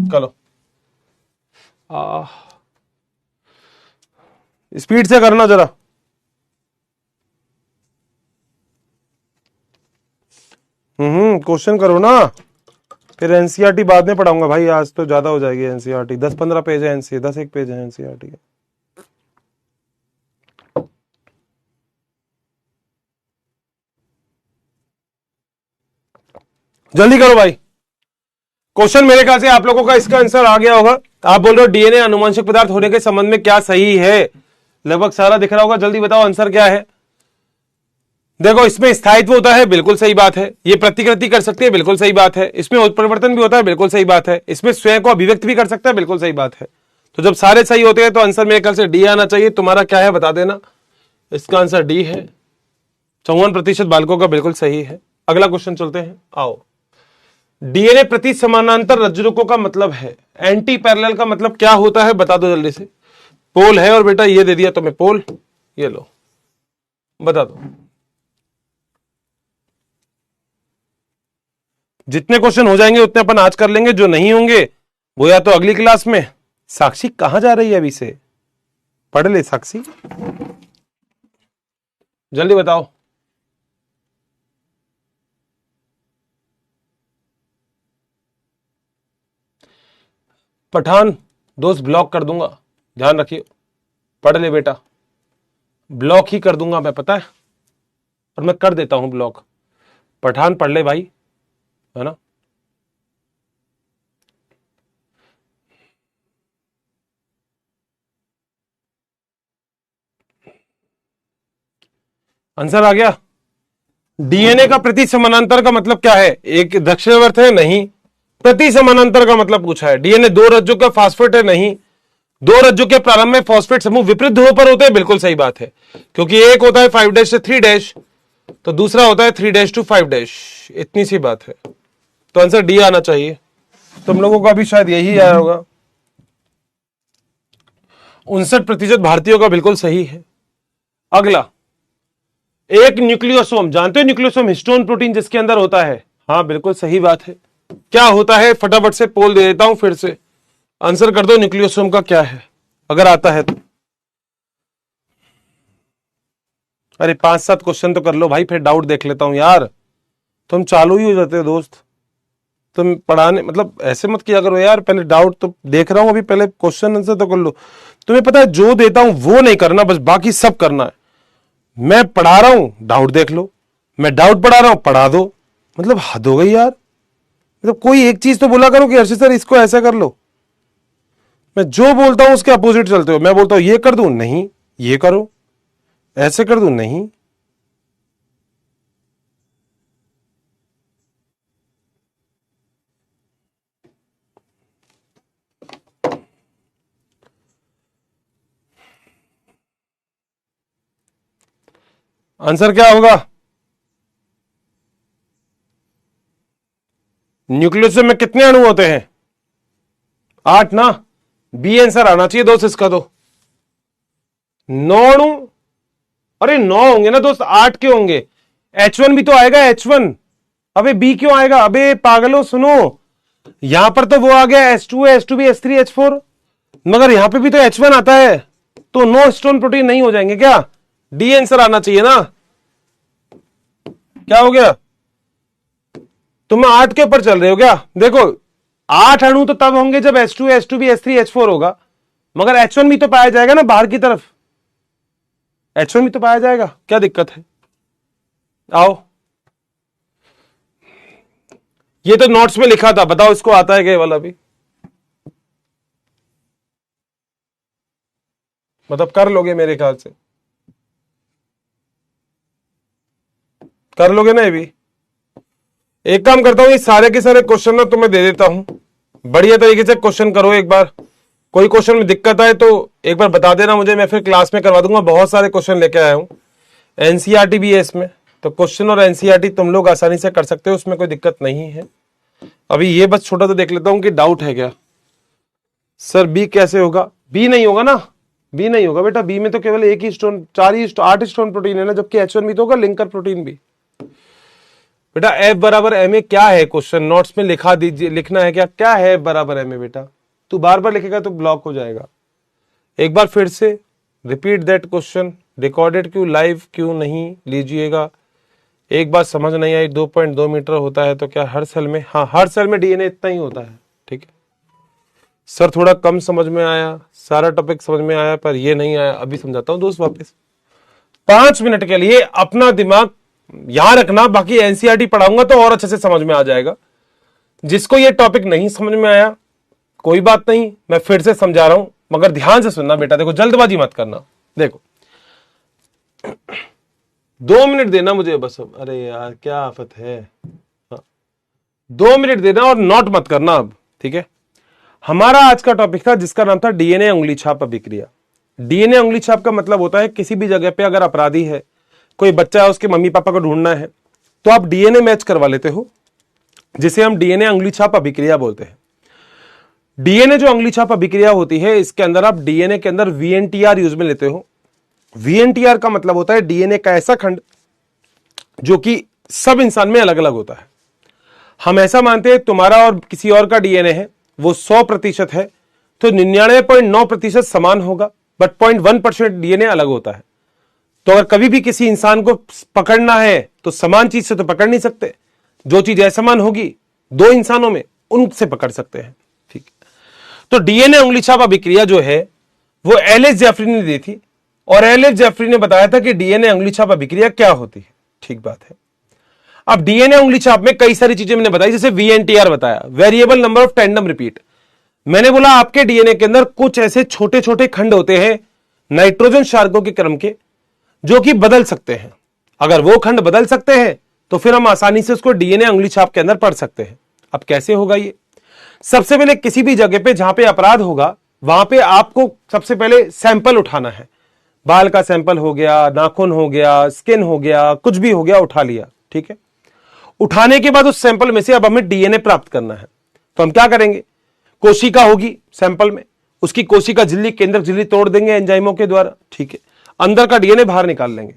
चलो स्पीड से करना जरा। क्वेश्चन करो ना, फिर एनसीईआरटी बाद में पढ़ाऊंगा भाई, आज तो ज्यादा हो जाएगी एनसीईआरटी। 10-15 पेज है एनसीईआरटी, 10 एक पेज है एनसीईआरटी का। जल्दी करो भाई। क्वेश्चन मेरे ख्याल से आप लोगों का इसका आंसर आ गया होगा। आप बोल रहे हो डीएनए अनुवांशिक पदार्थ होने के संबंध में क्या सही है, लगभग सारा दिख रहा होगा। जल्दी बताओ आंसर क्या है। देखो इसमें स्थायित्व होता है, बिल्कुल सही बात है। ये प्रतिकृति कर सकती है, बिल्कुल सही बात है। इसमें उत्परिवर्तन भी होता है, बिल्कुल सही बात है। इसमें स्वयं को अभिव्यक्त भी कर सकता है, बिल्कुल सही बात है। तो जब सारे सही होते हैं तो आंसर मेरे ख्याल से डी आना चाहिए। तुम्हारा क्या है बता देना। इसका आंसर डी है। 54% बालकों का बिल्कुल सही है। अगला क्वेश्चन चलते हैं, आओ। डीएनए प्रति समानांतर रज्जुरों का मतलब है, एंटी पैरेलल का मतलब क्या होता है बता दो जल्दी से। पोल है और बेटा ये दे दिया तुम्हें पोल, ये लो बता दो। जितने क्वेश्चन हो जाएंगे उतने अपन आज कर लेंगे, जो नहीं होंगे वो या तो अगली क्लास में। साक्षी कहां जा रही है अभी से, पढ़ ले साक्षी, जल्दी बताओ। पठान दोस्त ब्लॉक कर दूंगा, ध्यान रखिए। पढ़ ले बेटा, ब्लॉक ही कर दूंगा मैं, पता है, और मैं कर देता हूं ब्लॉक। पठान पढ़ ले भाई, है ना। आंसर आ गया। डीएनए का प्रति समानांतर का मतलब क्या है, एक दक्षिणावर्त है नहीं। प्रति समानांतर का मतलब पूछा है। डीएनए दो रज्जों का फास्फेट है नहीं। दो रज्जों के प्रारंभ में फास्फेट समूह विपरीत ध्रुव पर होते हैं, बिल्कुल सही बात है, क्योंकि एक होता है 5' से 3' तो दूसरा होता है 3' to 5'। इतनी सी बात है, तो आंसर डी आना चाहिए। तुम लोगों का भी शायद यही आया होगा। 59% भारतीयों का बिल्कुल सही है। अगला, एक न्यूक्लियोसोम, जानते हो न्यूक्लियोसोम हिस्टोन प्रोटीन जिसके अंदर होता है, हाँ बिल्कुल सही बात है। क्या होता है फटाफट से पोल दे देता हूं, फिर से आंसर कर दो न्यूक्लियोसोम का क्या है, अगर आता है तो। अरे 5-7 क्वेश्चन तो कर लो भाई, फिर डाउट देख लेता हूं यार। तुम चालू ही हो जाते हो दोस्त, तुम पढ़ाने मतलब ऐसे मत किया करो यार। पहले डाउट तो देख रहा हूं, अभी पहले क्वेश्चन आंसर तो कर लो। तुम्हें पता है जो देता हूं वो नहीं करना, बस बाकी सब करना है। मैं पढ़ा रहा हूं, डाउट देख लो, मैं डाउट पढ़ा रहा हूं, पढ़ा दो। मतलब हद हो गई यार। मतलब कोई एक चीज तो बोला करो कि हर्षित सर इसको ऐसा कर लो। मैं जो बोलता हूं उसके अपोजिट चलते हो। मैं बोलता हूं ये कर दूं, नहीं, ये करो, ऐसे कर दूं, नहीं। आंसर क्या होगा? न्यूक्लियस में कितने अणु होते हैं? 8 ना। बी आंसर आना चाहिए दोस्त इसका तो। 9 अणु। अरे 9 होंगे ना दोस्त, 8 क्यों होंगे? H1 भी तो आएगा, H1। अबे बी क्यों आएगा? अबे पागलो सुनो, यहां पर तो वो आ गया H2, H2B, H3, H4, मगर यहां पे भी तो H1 आता है। तो 9 स्टोन प्रोटीन नहीं हो जाएंगे क्या? डी आंसर आना चाहिए ना। क्या हो गया? तुम 8 के ऊपर चल रहे हो क्या? देखो 8 अणु तो तब होंगे जब H2, H2B, H3, H4 होगा, मगर H1 भी तो पाया जाएगा ना बाहर की तरफ। H1 भी तो पाया जाएगा, क्या दिक्कत है? आओ, ये तो नोट्स में लिखा था, बताओ इसको आता है क्या ये वाला भी? मतलब कर लोगे मेरे ख्याल से, कर लोगे ना ये भी? एक काम करता हूं, ये सारे के सारे क्वेश्चन ना तुम्हें दे देता हूं, बढ़िया तरीके से क्वेश्चन करो एक बार। कोई क्वेश्चन में दिक्कत आए तो एक बार बता देना मुझे, मैं फिर क्लास में करवा दूंगा। बहुत सारे क्वेश्चन लेके आया हूं, एनसीईआरटी भी है इसमें, तो क्वेश्चन और एनसीईआरटी तुम लोग आसानी से कर सकते हो, उसमें कोई दिक्कत नहीं है। अभी ये बस छोटा सा देख लेता हूं कि डाउट है क्या। सर बी कैसे होगा? बी नहीं होगा ना, बी नहीं होगा बेटा। बी में तो केवल एक ही स्टोन, 8 स्टोन प्रोटीन है ना, जबकि H1 भी तो होगा, लिंकर प्रोटीन भी। बेटा F बराबर एम ए क्या है? क्वेश्चन नोट्स में लिखा दीजिए, लिखना है क्या, क्या है F बराबर एम ए? बेटा तू बार बार लिखेगा तो ब्लॉक हो जाएगा। एक बार फिर से रिपीट दैट क्वेश्चन, रिकॉर्डेड क्यों, लाइव क्यों नहीं लीजिएगा। एक बात समझ नहीं आई, 2.2 मीटर होता है तो क्या हर सेल में? हाँ, हर सेल में डीएनए इतना ही होता है। ठीक है सर, थोड़ा कम समझ में आया, सारा टॉपिक समझ में आया पर ये नहीं आया। अभी समझाता हूं दोस्त वापस। 5 मिनट के लिए अपना दिमाग यहां रखना, बाकी एनसीईआरटी पढ़ाऊंगा तो और अच्छे से समझ में आ जाएगा। जिसको ये टॉपिक नहीं समझ में आया कोई बात नहीं, मैं फिर से समझा रहा हूं, मगर ध्यान से सुनना बेटा। देखो जल्दबाजी मत करना। देखो 2 मिनट देना मुझे बस अब। अरे यार क्या आफत है। हाँ, 2 मिनट देना और नोट मत करना अब, ठीक है। हमारा आज का टॉपिक था जिसका नाम था डीएनए उंगली छाप अभिक्रिया। डीएनए उंगली छाप का मतलब होता है किसी भी जगह पे अगर अपराधी है, कोई बच्चा है, उसके मम्मी पापा को ढूंढना है, तो आप डीएनए मैच करवा लेते हो, जिसे हम डीएनए उंगली छाप अभिक्रिया बोलते हैं। डीएनए जो उंगली छाप अभिक्रिया होती है, इसके अंदर आप डीएनए के अंदर वीएनटीआर यूज में लेते हो। वीएनटीआर का मतलब होता है डीएनए का ऐसा खंड जो कि सब इंसान में अलग अलग होता है। हम ऐसा मानते हैं तुम्हारा और किसी और का डीएनए है वो 100% है, तो 99.9% समान होगा, बट 0.1% डीएनए अलग होता है। तो अगर कभी भी किसी इंसान को पकड़ना है तो समान चीज से तो पकड़ नहीं सकते, जो चीज असमान होगी 2 इंसानों में उनसे पकड़ सकते हैं। ठीक है, तो डीएनए उंगली छाप अभिक्रिया जो है वो एल एस जेफरी ने दी थी, और एल एस जेफरी ने बताया था कि डीएनए उंगली छाप अभिक्रिया क्या होती है। ठीक बात है। अब डीएनए उंगली छाप में कई सारी चीजें मैंने बताई, जैसे वीएनटीआर बताया, variable number of tandem repeat. मैंने बोला आपके डीएनए के अंदर कुछ ऐसे छोटे छोटे खंड होते हैं नाइट्रोजन क्षारकों के क्रम के, जो कि बदल सकते हैं। अगर वो खंड बदल सकते हैं तो फिर हम आसानी से उसको डीएनए उंगली छाप के अंदर पढ़ सकते हैं। अब कैसे होगा ये? सबसे पहले किसी भी जगह पे जहां पे अपराध होगा वहां पे आपको सबसे पहले सैंपल उठाना है। बाल का सैंपल हो गया, नाखून हो गया, स्किन हो गया, कुछ भी हो गया, उठा लिया। ठीक है, उठाने के बाद उस सैंपल में से अब हमें डीएनए प्राप्त करना है। तो हम क्या करेंगे, कोशिका होगी सैंपल में, उसकी कोशिका झिल्ली, केंद्रक झिल्ली तोड़ देंगे एंजाइमों के द्वारा। ठीक है, अंदर का डीएनए बाहर निकाल लेंगे।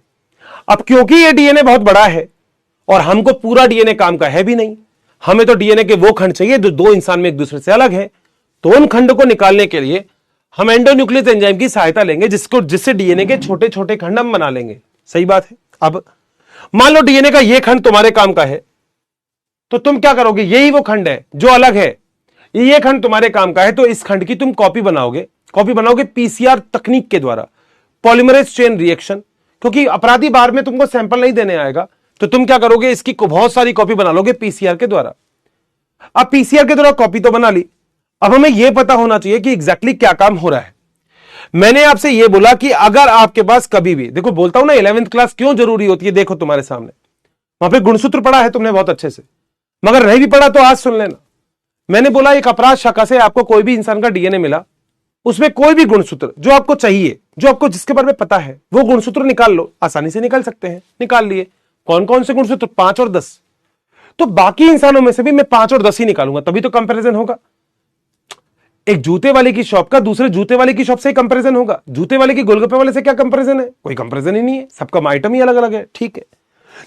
अब क्योंकि ये डीएनए बहुत बड़ा है और हमको पूरा डीएनए काम का है भी नहीं, हमें तो डीएनए के वो खंड चाहिए जो 2 इंसान में एक दूसरे से अलग है, तो उन खंड को निकालने के लिए हम एंडोन्यूक्लियस एंजाइम की सहायता लेंगे, जिससे डीएनए के छोटे छोटे खंड हम बना लेंगे। सही बात है। अब मान लो डीएनए का ये खंड तुम्हारे काम का है, तो तुम क्या करोगे, यही वो खंड है जो अलग है, ये खंड तुम्हारे काम का है, तो इस खंड की तुम कॉपी बनाओगे। कॉपी बनाओगे पीसीआर तकनीक के द्वारा, पॉलीमरेज चेन रिएक्शन, क्योंकि अपराधी बार में तुमको सैंपल नहीं देने आएगा, तो तुम क्या करोगे, इसकी बहुत सारी कॉपी बना लोगे पीसीआर के द्वारा। अब पीसीआर के द्वारा कॉपी तो बना ली, अब हमें यह पता होना चाहिए कि एग्जैक्टली क्या काम हो रहा है। मैंने आपसे यह बोला कि अगर आपके पास कभी भी, देखो बोलता हूं ना 11th क्लास क्यों जरूरी होती है, देखो तुम्हारे सामने वहां पे गुणसूत्र पढ़ा है तुमने बहुत अच्छे से, मगर नहीं भी पढ़ा तो आज सुन लेना। मैंने बोला एक अपराध शाखा से आपको कोई भी इंसान का डीएनए मिला, उसमें कोई भी गुणसूत्र जो आपको चाहिए, जो आपको जिसके बारे में पता है, वो गुणसूत्र निकाल लो, आसानी से निकाल सकते हैं। निकाल लिए, कौन कौन से गुणसूत्र, 5 और 10। तो बाकी इंसानों में से भी मैं 5 और 10 ही निकालूंगा, तभी तो कंपैरिजन होगा। एक जूते वाले की शॉप का दूसरे जूते वाले की शॉप से ही कंपैरिजन होगा, जूते वाले की गोलगप्पे वाले से क्या कंपैरिजन है, कोई कंपैरिजन ही नहीं है, सबका आइटम ही अलग अलग है। ठीक है,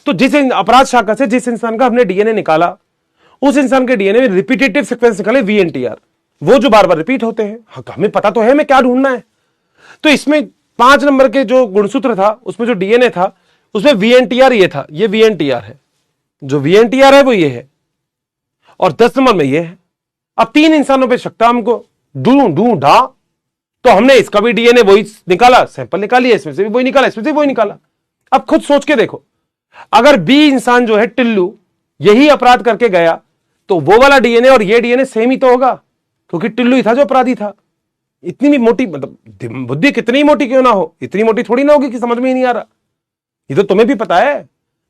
तो जिस अपराध शाखा से जिस इंसान का हमने डीएनए निकाला, उस इंसान के डीएनए में रिपीटेटिव सीक्वेंस निकाले वीएनटीआर, वो जो बार बार रिपीट होते हैं। हाँ, हमें पता तो है मैं क्या ढूंढना है। तो इसमें 5 नंबर के जो गुणसूत्र था, उसमें जो डीएनए था, उसमें वीएनटीआर ये था, ये वीएनटीआर है, जो वीएनटीआर है वो ये है, और 10 नंबर में ये है। अब 3 इंसानों पे शक था हमको, ढूंढा, तो हमने इसका भी डीएनए वही निकाला, सैंपल निकाली, इसमें से भी वही निकाला, इसमें से भी वही निकाला। अब खुद सोच के देखो, अगर बी इंसान जो है टिल्लू, यही अपराध करके गया, तो वो वाला डीएनए और ये डीएनए सेम ही तो होगा, क्योंकि टिल्लू ही था जो अपराधी था। इतनी भी मोटी, मतलब बुद्धि कितनी मोटी क्यों ना हो, इतनी मोटी थोड़ी ना होगी कि समझ में ही नहीं आ रहा। ये तो तुम्हें भी पता है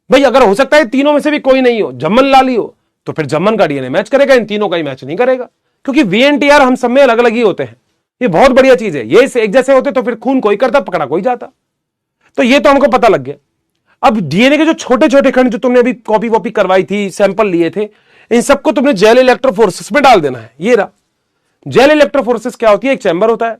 भाई, अगर हो सकता है तीनों में से भी कोई नहीं हो, जम्मन लाली हो, तो फिर जम्मन का डीएनए मैच करेगा, इन तीनों का ही मैच नहीं करेगा, क्योंकि वीएनटीआर हम सब में अलग अलग ही होते हैं। ये बहुत बढ़िया चीज है, ये एक जैसे होते तो फिर खून कोई करता, पकड़ा कोई जाता। तो ये तो हमको पता लग गया। अब डीएनए के जो छोटे छोटे खंड जो तुमने अभी कॉपी वॉपी करवाई थी, सैंपल लिए थे, इन सबको तुमने जेल इलेक्ट्रोफोरेसिस में डाल देना है। ये रहा जेल इलेक्ट्रोफोरेसिस। क्या होती है, एक चैम्बर होता है,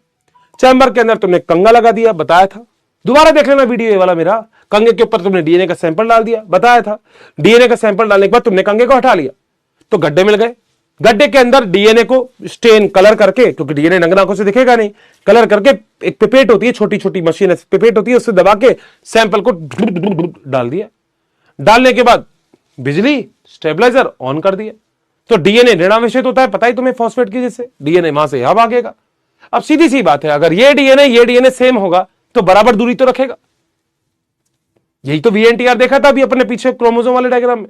चैम्बर के अंदर तुमने कंगा लगा दिया, बताया था, दोबारा देख लेना वीडियो ये वाला मेरा। कंगे के ऊपर तुमने डीएनए का सैंपल डाल दिया, बताया था। डीएनए का सैंपल डालने के बाद तुमने कंगे को हटा लिया, तो गड्ढे मिल गए। गड्ढे के अंदर डीएनए को स्टेन कलर करके, क्योंकि डीएनए नंगे आंखों से दिखेगा नहीं, कलर करके एक पिपेट होती है, छोटी छोटी मशीन है, पिपेट होती है, उससे दबा के सैंपल को डाल दिया। डालने के बाद बिजली स्टेबलाइजर ऑन कर दिया, तो डीएनए ऋणावेशित होता है, पता ही तुम्हें, फॉस्फेट की जैसे डीएनए वहां से यहां भागेगा। अब सीधी सी बात है, अगर ये डीएनए सेम होगा तो बराबर दूरी तो रखेगा। यही तो वीएनटीआर देखा था अभी अपने पीछे क्रोमोसोम वाले डायग्राम में।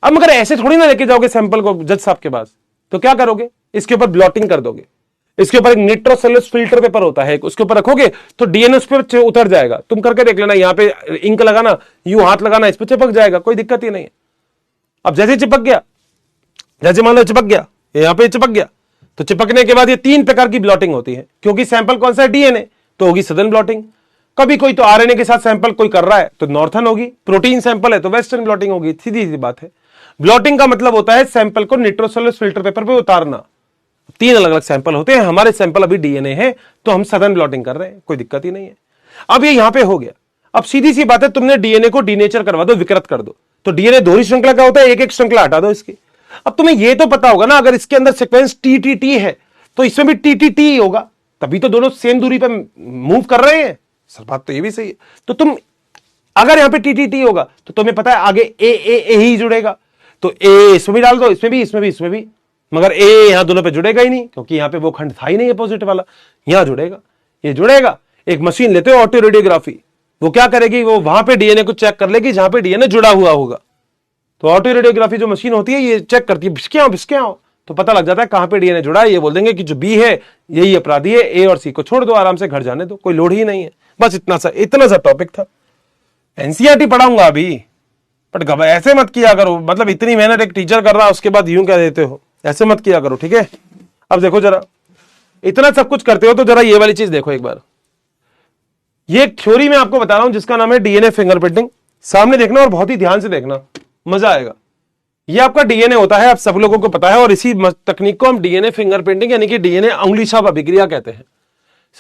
अब मगर ऐसे थोड़ी ना लेके जाओगे सैंपल को जज साहब के पास, तो क्या करोगे, इसके ऊपर ब्लॉटिंग कर दोगे। इसके ऊपर एक निट्रोसेलुलोज फिल्टर पेपर होता है, उसके ऊपर रखोगे तो डीएनए उस पर उतर जाएगा। तुम करके देख लेना, यहां पे इंक लगाना, यूं हाथ लगाना, इस पर चिपक जाएगा, कोई दिक्कत ही नहीं है। अब जैसे चिपक गया, जैसे मान लो चिपक गया, यहां पे चिपक गया, तो चिपकने के बाद ये 3 प्रकार की ब्लॉटिंग होती है, क्योंकि सैंपल कौन सा है, डीएनए, तो होगी सदर्न ब्लॉटिंग। कभी कोई तो आरएनए के साथ सैंपल कोई कर रहा है तो नॉर्थन होगी, प्रोटीन सैंपल है तो वेस्टर्न ब्लॉटिंग होगी। सीधी सी बात है। ब्लॉटिंग का मतलब होता है सैंपल को निट्रोसेलुलोज फिल्टर पेपर पे उतारना। 3 अलग अलग सैंपल होते हैं, हमारे सैंपल अभी डीएनए है तो हम सदर्न ब्लॉटिंग कर रहे हैं, कोई दिक्कत ही नहीं है। अब ये यहां पे हो गया। अब सीधी सी बात है, तुमने डीएनए को डीनेचर करवा दो, विकृत कर दो, तो डीएनए दोहरी श्रृंखला का होता है, एक एक श्रृंखला हटा दो इसकी। अब तुम्हें यह तो पता होगा ना, अगर इसके अंदर सीक्वेंस टीटीटी है तो इसमें भी टीटीटी होगा, तभी तो दोनों सेम दूरी पर मूव कर रहे हैं। सर बात तो ये भी सही है। तो तुम अगर यहां पे टीटीटी होगा तो तुम्हें पता है आगे ए ही जुड़ेगा, तो ए इसमें भी डाल दो, इसमें भी, इसमें भी, इसमें भी, मगर ए यहां दोनों पे जुड़ेगा ही नहीं, क्योंकि यहां पे वो खंड था ही नहीं अपोजिट वाला, यहां जुड़ेगा, ये जुड़ेगा। एक मशीन लेते हो ऑटो रेडियोग्राफी, वो क्या करेगी, वो वहां पे डीएनए को चेक कर लेगी जहां पे डीएनए जुड़ा हुआ होगा। तो ऑटो रेडियोग्राफी जो मशीन होती है ये चेक करती है, भिसके आओ, तो पता लग जाता है कहां पे डीएनए जुड़ा है। ये बोल देंगे कि जो बी है यही अपराधी है, ए और सी को छोड़ दो, आराम से घर जाने दो, कोई लोड ही नहीं है। बस इतना सा टॉपिक था। एनसीईआरटी पढ़ाऊंगा अभी, बट ऐसे मत किया करो, मतलब इतनी मेहनत एक टीचर कर रहा है उसके बाद यूं कह देते हो, ऐसे मत किया करो, ठीक है। अब देखो जरा, इतना सब कुछ करते हो तो जरा ये वाली चीज देखो एक बार। ये एक थ्योरी मैं आपको बता रहा हूं जिसका नाम है डीएनए फिंगरप्रिंटिंग। सामने देखना और बहुत ही ध्यान से देखना, मजा आएगा। ये आपका डीएनए होता है, आप सब लोगों को पता है, और इसी तकनीक को हम डीएनए फिंगरप्रिंटिंग यानी कि डीएनए अंगुली छाप अभिक्रिया कहते हैं।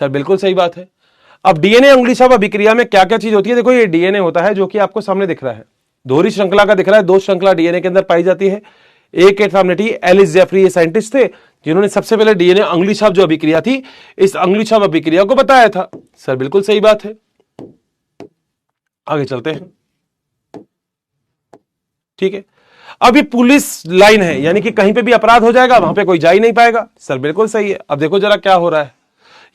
सर बिल्कुल सही बात है। अब डीएनए अंगुली छाप अभिक्रिया में क्या क्या चीज होती है, देखो ये डीएनए होता है जो कि आपको सामने दिख रहा है, दोहरी श्रृंखला का दिख रहा है। 2 श्रृंखला डीएनए के अंदर पाई जाती है। एक के सामने थी एलिस जेफरी, ये साइंटिस्ट थे जिन्होंने सबसे पहले डीएनए अंगुली छाप जो अभिक्रिया थी, इस अंगुली छाप अभिक्रिया को बताया था। सर बिल्कुल सही बात है। आगे चलते हैं, ठीक है। अब ये पुलिस लाइन है, यानी कि कहीं पे भी अपराध हो जाएगा वहां पे कोई जा ही नहीं पाएगा। सर बिल्कुल सही है। अब देखो जरा क्या हो रहा है,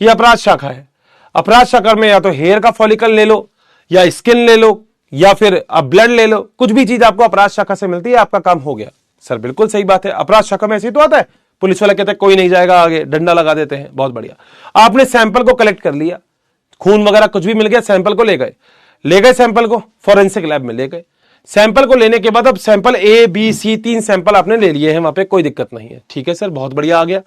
ये अपराध शाखा है। अपराध शाखा में या तो हेयर का फॉलिकल ले लो, या स्किन ले लो, या फिर अब ब्लड ले लो, कुछ भी चीज आपको अपराध शाखा से मिलती है, आपका काम हो गया। सर बिल्कुल सही बात है, अपराध शाखा में ऐसे ही तो आता है, पुलिस वाले कहते हैं कोई नहीं जाएगा आगे, डंडा लगा देते हैं। बहुत बढ़िया, आपने सैंपल को कलेक्ट कर लिया, खून वगैरह कुछ भी मिल गया, सैंपल को ले गए सैंपल को फॉरेंसिक लैब में ले गए। सैंपल को लेने के बाद अब sample A B C 3 sample आपने ले लिए हैं, वहां पे कोई दिक्कत नहीं है। ठीक है सर, बहुत बढ़िया आ गया।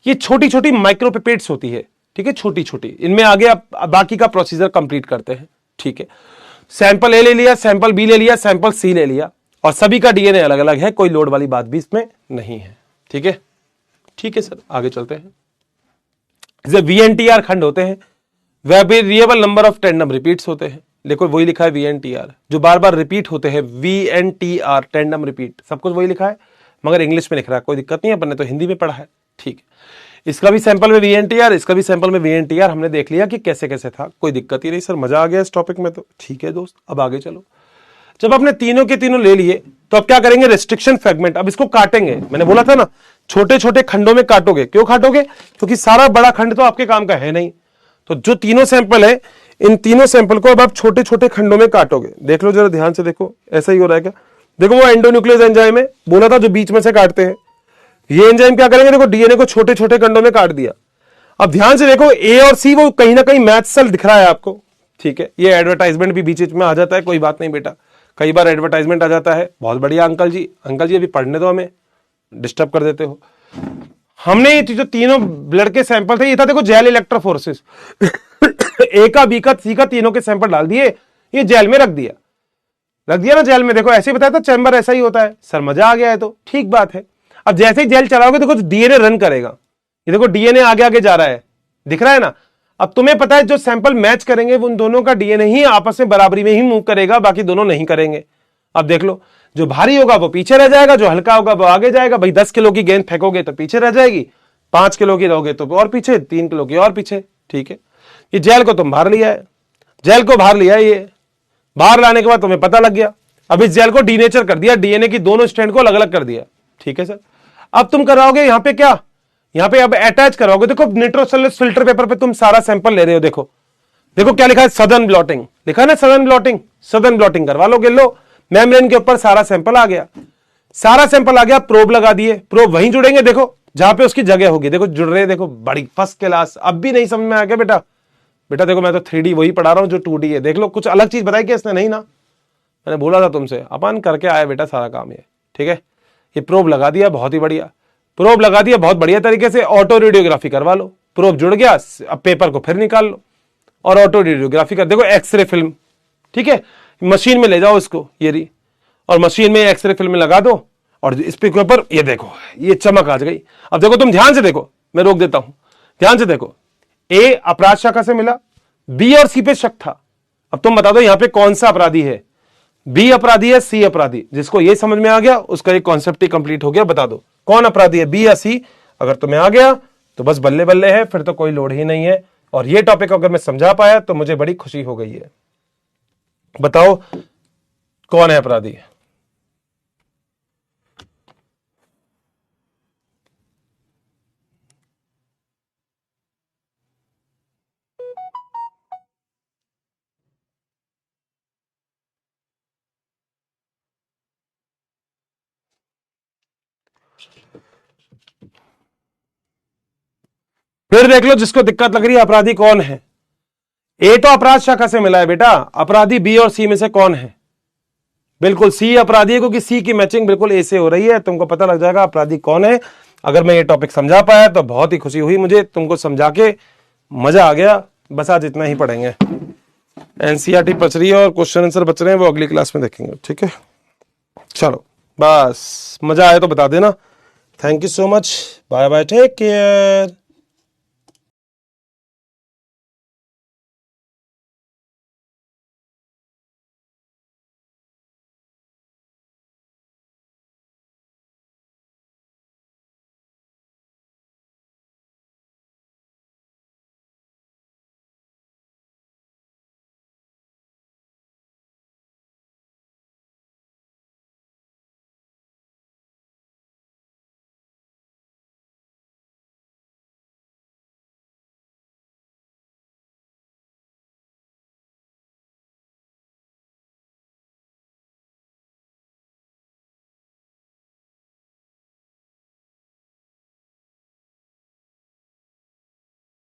ये छोटी छोटी माइक्रोपिपेट्स होती है, ठीक है, छोटी छोटी, इनमें आगे आप बाकी का प्रोसीजर कंप्लीट करते हैं। ठीक है, सैंपल ए ले लिया, सैंपल बी ले लिया, सैंपल सी ले लिया, और सभी का डीएनए अलग अलग है, कोई लोड वाली बात भी इसमें नहीं है। ठीक है, ठीक है सर, आगे चलते हैं। जैसे वीएनटीआर खंड होते हैं, variable number of tandem repeats होते हैं। देखो वही लिखा है वीएनटीआर, जो बार बार रिपीट होते हैं, वीएनटीआर टैंडम रिपीट, सब कुछ वही लिखा है, मगर इंग्लिश में लिख रहा है, कोई दिक्कत नहीं है, अपन ने तो हिंदी में पढ़ा है। ठीक है, इसका भी सैंपल में वीएनटीआर, इसका भी सैंपल में वीएनटीआर, हमने देख लिया कि कैसे कैसे था, कोई दिक्कत ही नहीं सर, मजा आ गया इस टॉपिक में तो। ठीक है दोस्त, अब आगे चलो। जब आपने तीनों के तीनों ले लिए तो अब क्या करेंगे, रेस्ट्रिक्शन फ्रेगमेंट, अब इसको काटेंगे। मैंने बोला था ना, छोटे छोटे खंडों में काटोगे। क्यों काटोगे, क्योंकि सारा बड़ा खंड तो आपके काम का है नहीं। तो जो तीनों सैंपल है, इन तीनों सैंपल को अब आप छोटे छोटे खंडों में काटोगे। देख लो जरा ध्यान से, देखो ऐसा ही हो रहा है क्या। देखो वो एंडोन्यूक्लियस एंजाइम है, बोला था जो बीच में से काटते हैं। ये एंजाइम क्या करेंगे, देखो डीएनए को छोटे छोटे खंडों में काट दिया। अब ध्यान से देखो, ए और सी वो कहीं ना कहीं मैच सेल दिख रहा है आपको। ठीक है, ये एडवर्टाइजमेंट भी बीच बीच में आ जाता है, कोई बात नहीं बेटा, कई बार एडवर्टाइजमेंट आ जाता है। बहुत बढ़िया अंकल जी, अंकल जी अभी पढ़ने दो, हमें डिस्टर्ब कर देते हो। हमने ये जो तीनों ब्लड के सैंपल थे, ये था देखो जेल इलेक्ट्रोफोरेसिस ए का, बी का, सी का, तीनों के सैंपल डाल दिए, ये जेल में रख दिया ना जेल में। देखो ऐसे ही बताया था, चैम्बर ऐसा ही होता है। सर मजा आ गया है तो ठीक बात है। अब जैसे ही जेल चलाओगे देखो डीएनए रन करेगा, ये देखो डीएनए आगे आगे जा रहा है, दिख रहा है ना। अब तुम्हें पता है जो सैंपल मैच करेंगे उन दोनों का डीएनए ही आपस में बराबरी में ही मूव करेगा, बाकी दोनों नहीं करेंगे। अब देख लो, जो भारी होगा वो पीछे रह जाएगा, जो हल्का होगा वो आगे जाएगा। भाई 10 किलो की गेंद फेंकोगे तो पीछे रह जाएगी, 5 किलो की रहोगे तो और पीछे, 3 किलो की और पीछे। ठीक है, ये जेल को तुम बाहर लिया है, जेल को बाहर लिया है, ये बाहर लाने के बाद तुम्हें पता लग गया। अब इस जेल को डीनेचर कर दिया, डीएनए की दोनों स्ट्रैंड को अलग अलग कर दिया। ठीक है सर, अब तुम कराओगे यहां पे क्या, यहां पे अब अटैच कराओगे। देखो निट्रोसेलुलोज फिल्टर पेपर पे तुम सारा सैंपल ले रहे हो, देखो देखो क्या लिखा है, सदर्न ब्लॉटिंग लिखा है ना, सदर्न ब्लॉटिंग, सदर्न ब्लॉटिंग करवा लो, गिन लो। मेम्ब्रेन के ऊपर सारा सैंपल आ गया, सारा सैंपल आ गया, प्रोब लगा दिए, प्रोब वहीं जुड़ेंगे, देखो जहां पे उसकी जगह होगी, देखो जुड़ रहे, देखो बड़ी फर्स्ट क्लास। अब भी नहीं समझ में आ गया बेटा, बेटा देखो मैं तो 3D वही पढ़ा रहा हूं जो 2D है। देख लो कुछ अलग चीज बताई क्या इसने, नहीं ना, मैंने बोला था तुमसे, अपन करके आया बेटा सारा काम ये। ठीक है, ये प्रोब लगा दिया, बहुत ही बढ़िया, प्रोब लगा दिया बहुत बढ़िया तरीके से। ऑटो रेडियोग्राफी करवा लो, प्रोब जुड़ गया, अब पेपर को फिर निकाल लो और ऑटो रेडियोग्राफी कर, देखो एक्सरे फिल्म। ठीक है, मशीन में ले जाओ इसको, ये रही, और मशीन में एक्सरे फिल्म लगा दो, और इस पे के ऊपर ये देखो, ये चमक आ गई। अब देखो तुम ध्यान से देखो, मैं रोक देता हूं, ध्यान से देखो। ए अपराध शाखा से मिला, बी और सी पे शक था। अब तुम बता दो यहां पे कौन सा अपराधी है, बी अपराधी है सी अपराधी। जिसको ये समझ में आ गया उसका एक कॉन्सेप्ट ही कंप्लीट हो गया। बता दो कौन अपराधी है, बी या सी। अगर तुम्हें आ गया तो बस बल्ले बल्ले है, फिर तो कोई लोड ही नहीं है। और ये टॉपिक अगर मैं समझा पाया तो मुझे बड़ी खुशी हो गई है। बताओ कौन है अपराधी। फिर देख लो जिसको दिक्कत लग रही है अपराधी कौन है। ए तो अपराध शाखा से मिला है बेटा, अपराधी बी और सी में से कौन है। बिल्कुल सी अपराधी है, क्योंकि सी की मैचिंग बिल्कुल ए से हो रही है। तुमको पता लग जाएगा अपराधी कौन है। अगर मैं ये टॉपिक समझा पाया तो बहुत ही खुशी हुई मुझे, तुमको समझा के मजा आ गया। बस आज इतना ही पढ़ेंगे, एनसीईआरटी बच रही है और क्वेश्चन आंसर बच रहे हैं, वो अगली क्लास में देखेंगे। ठीक है, चलो बस मजा आया तो बता देना। Thank you so much, bye bye, take care.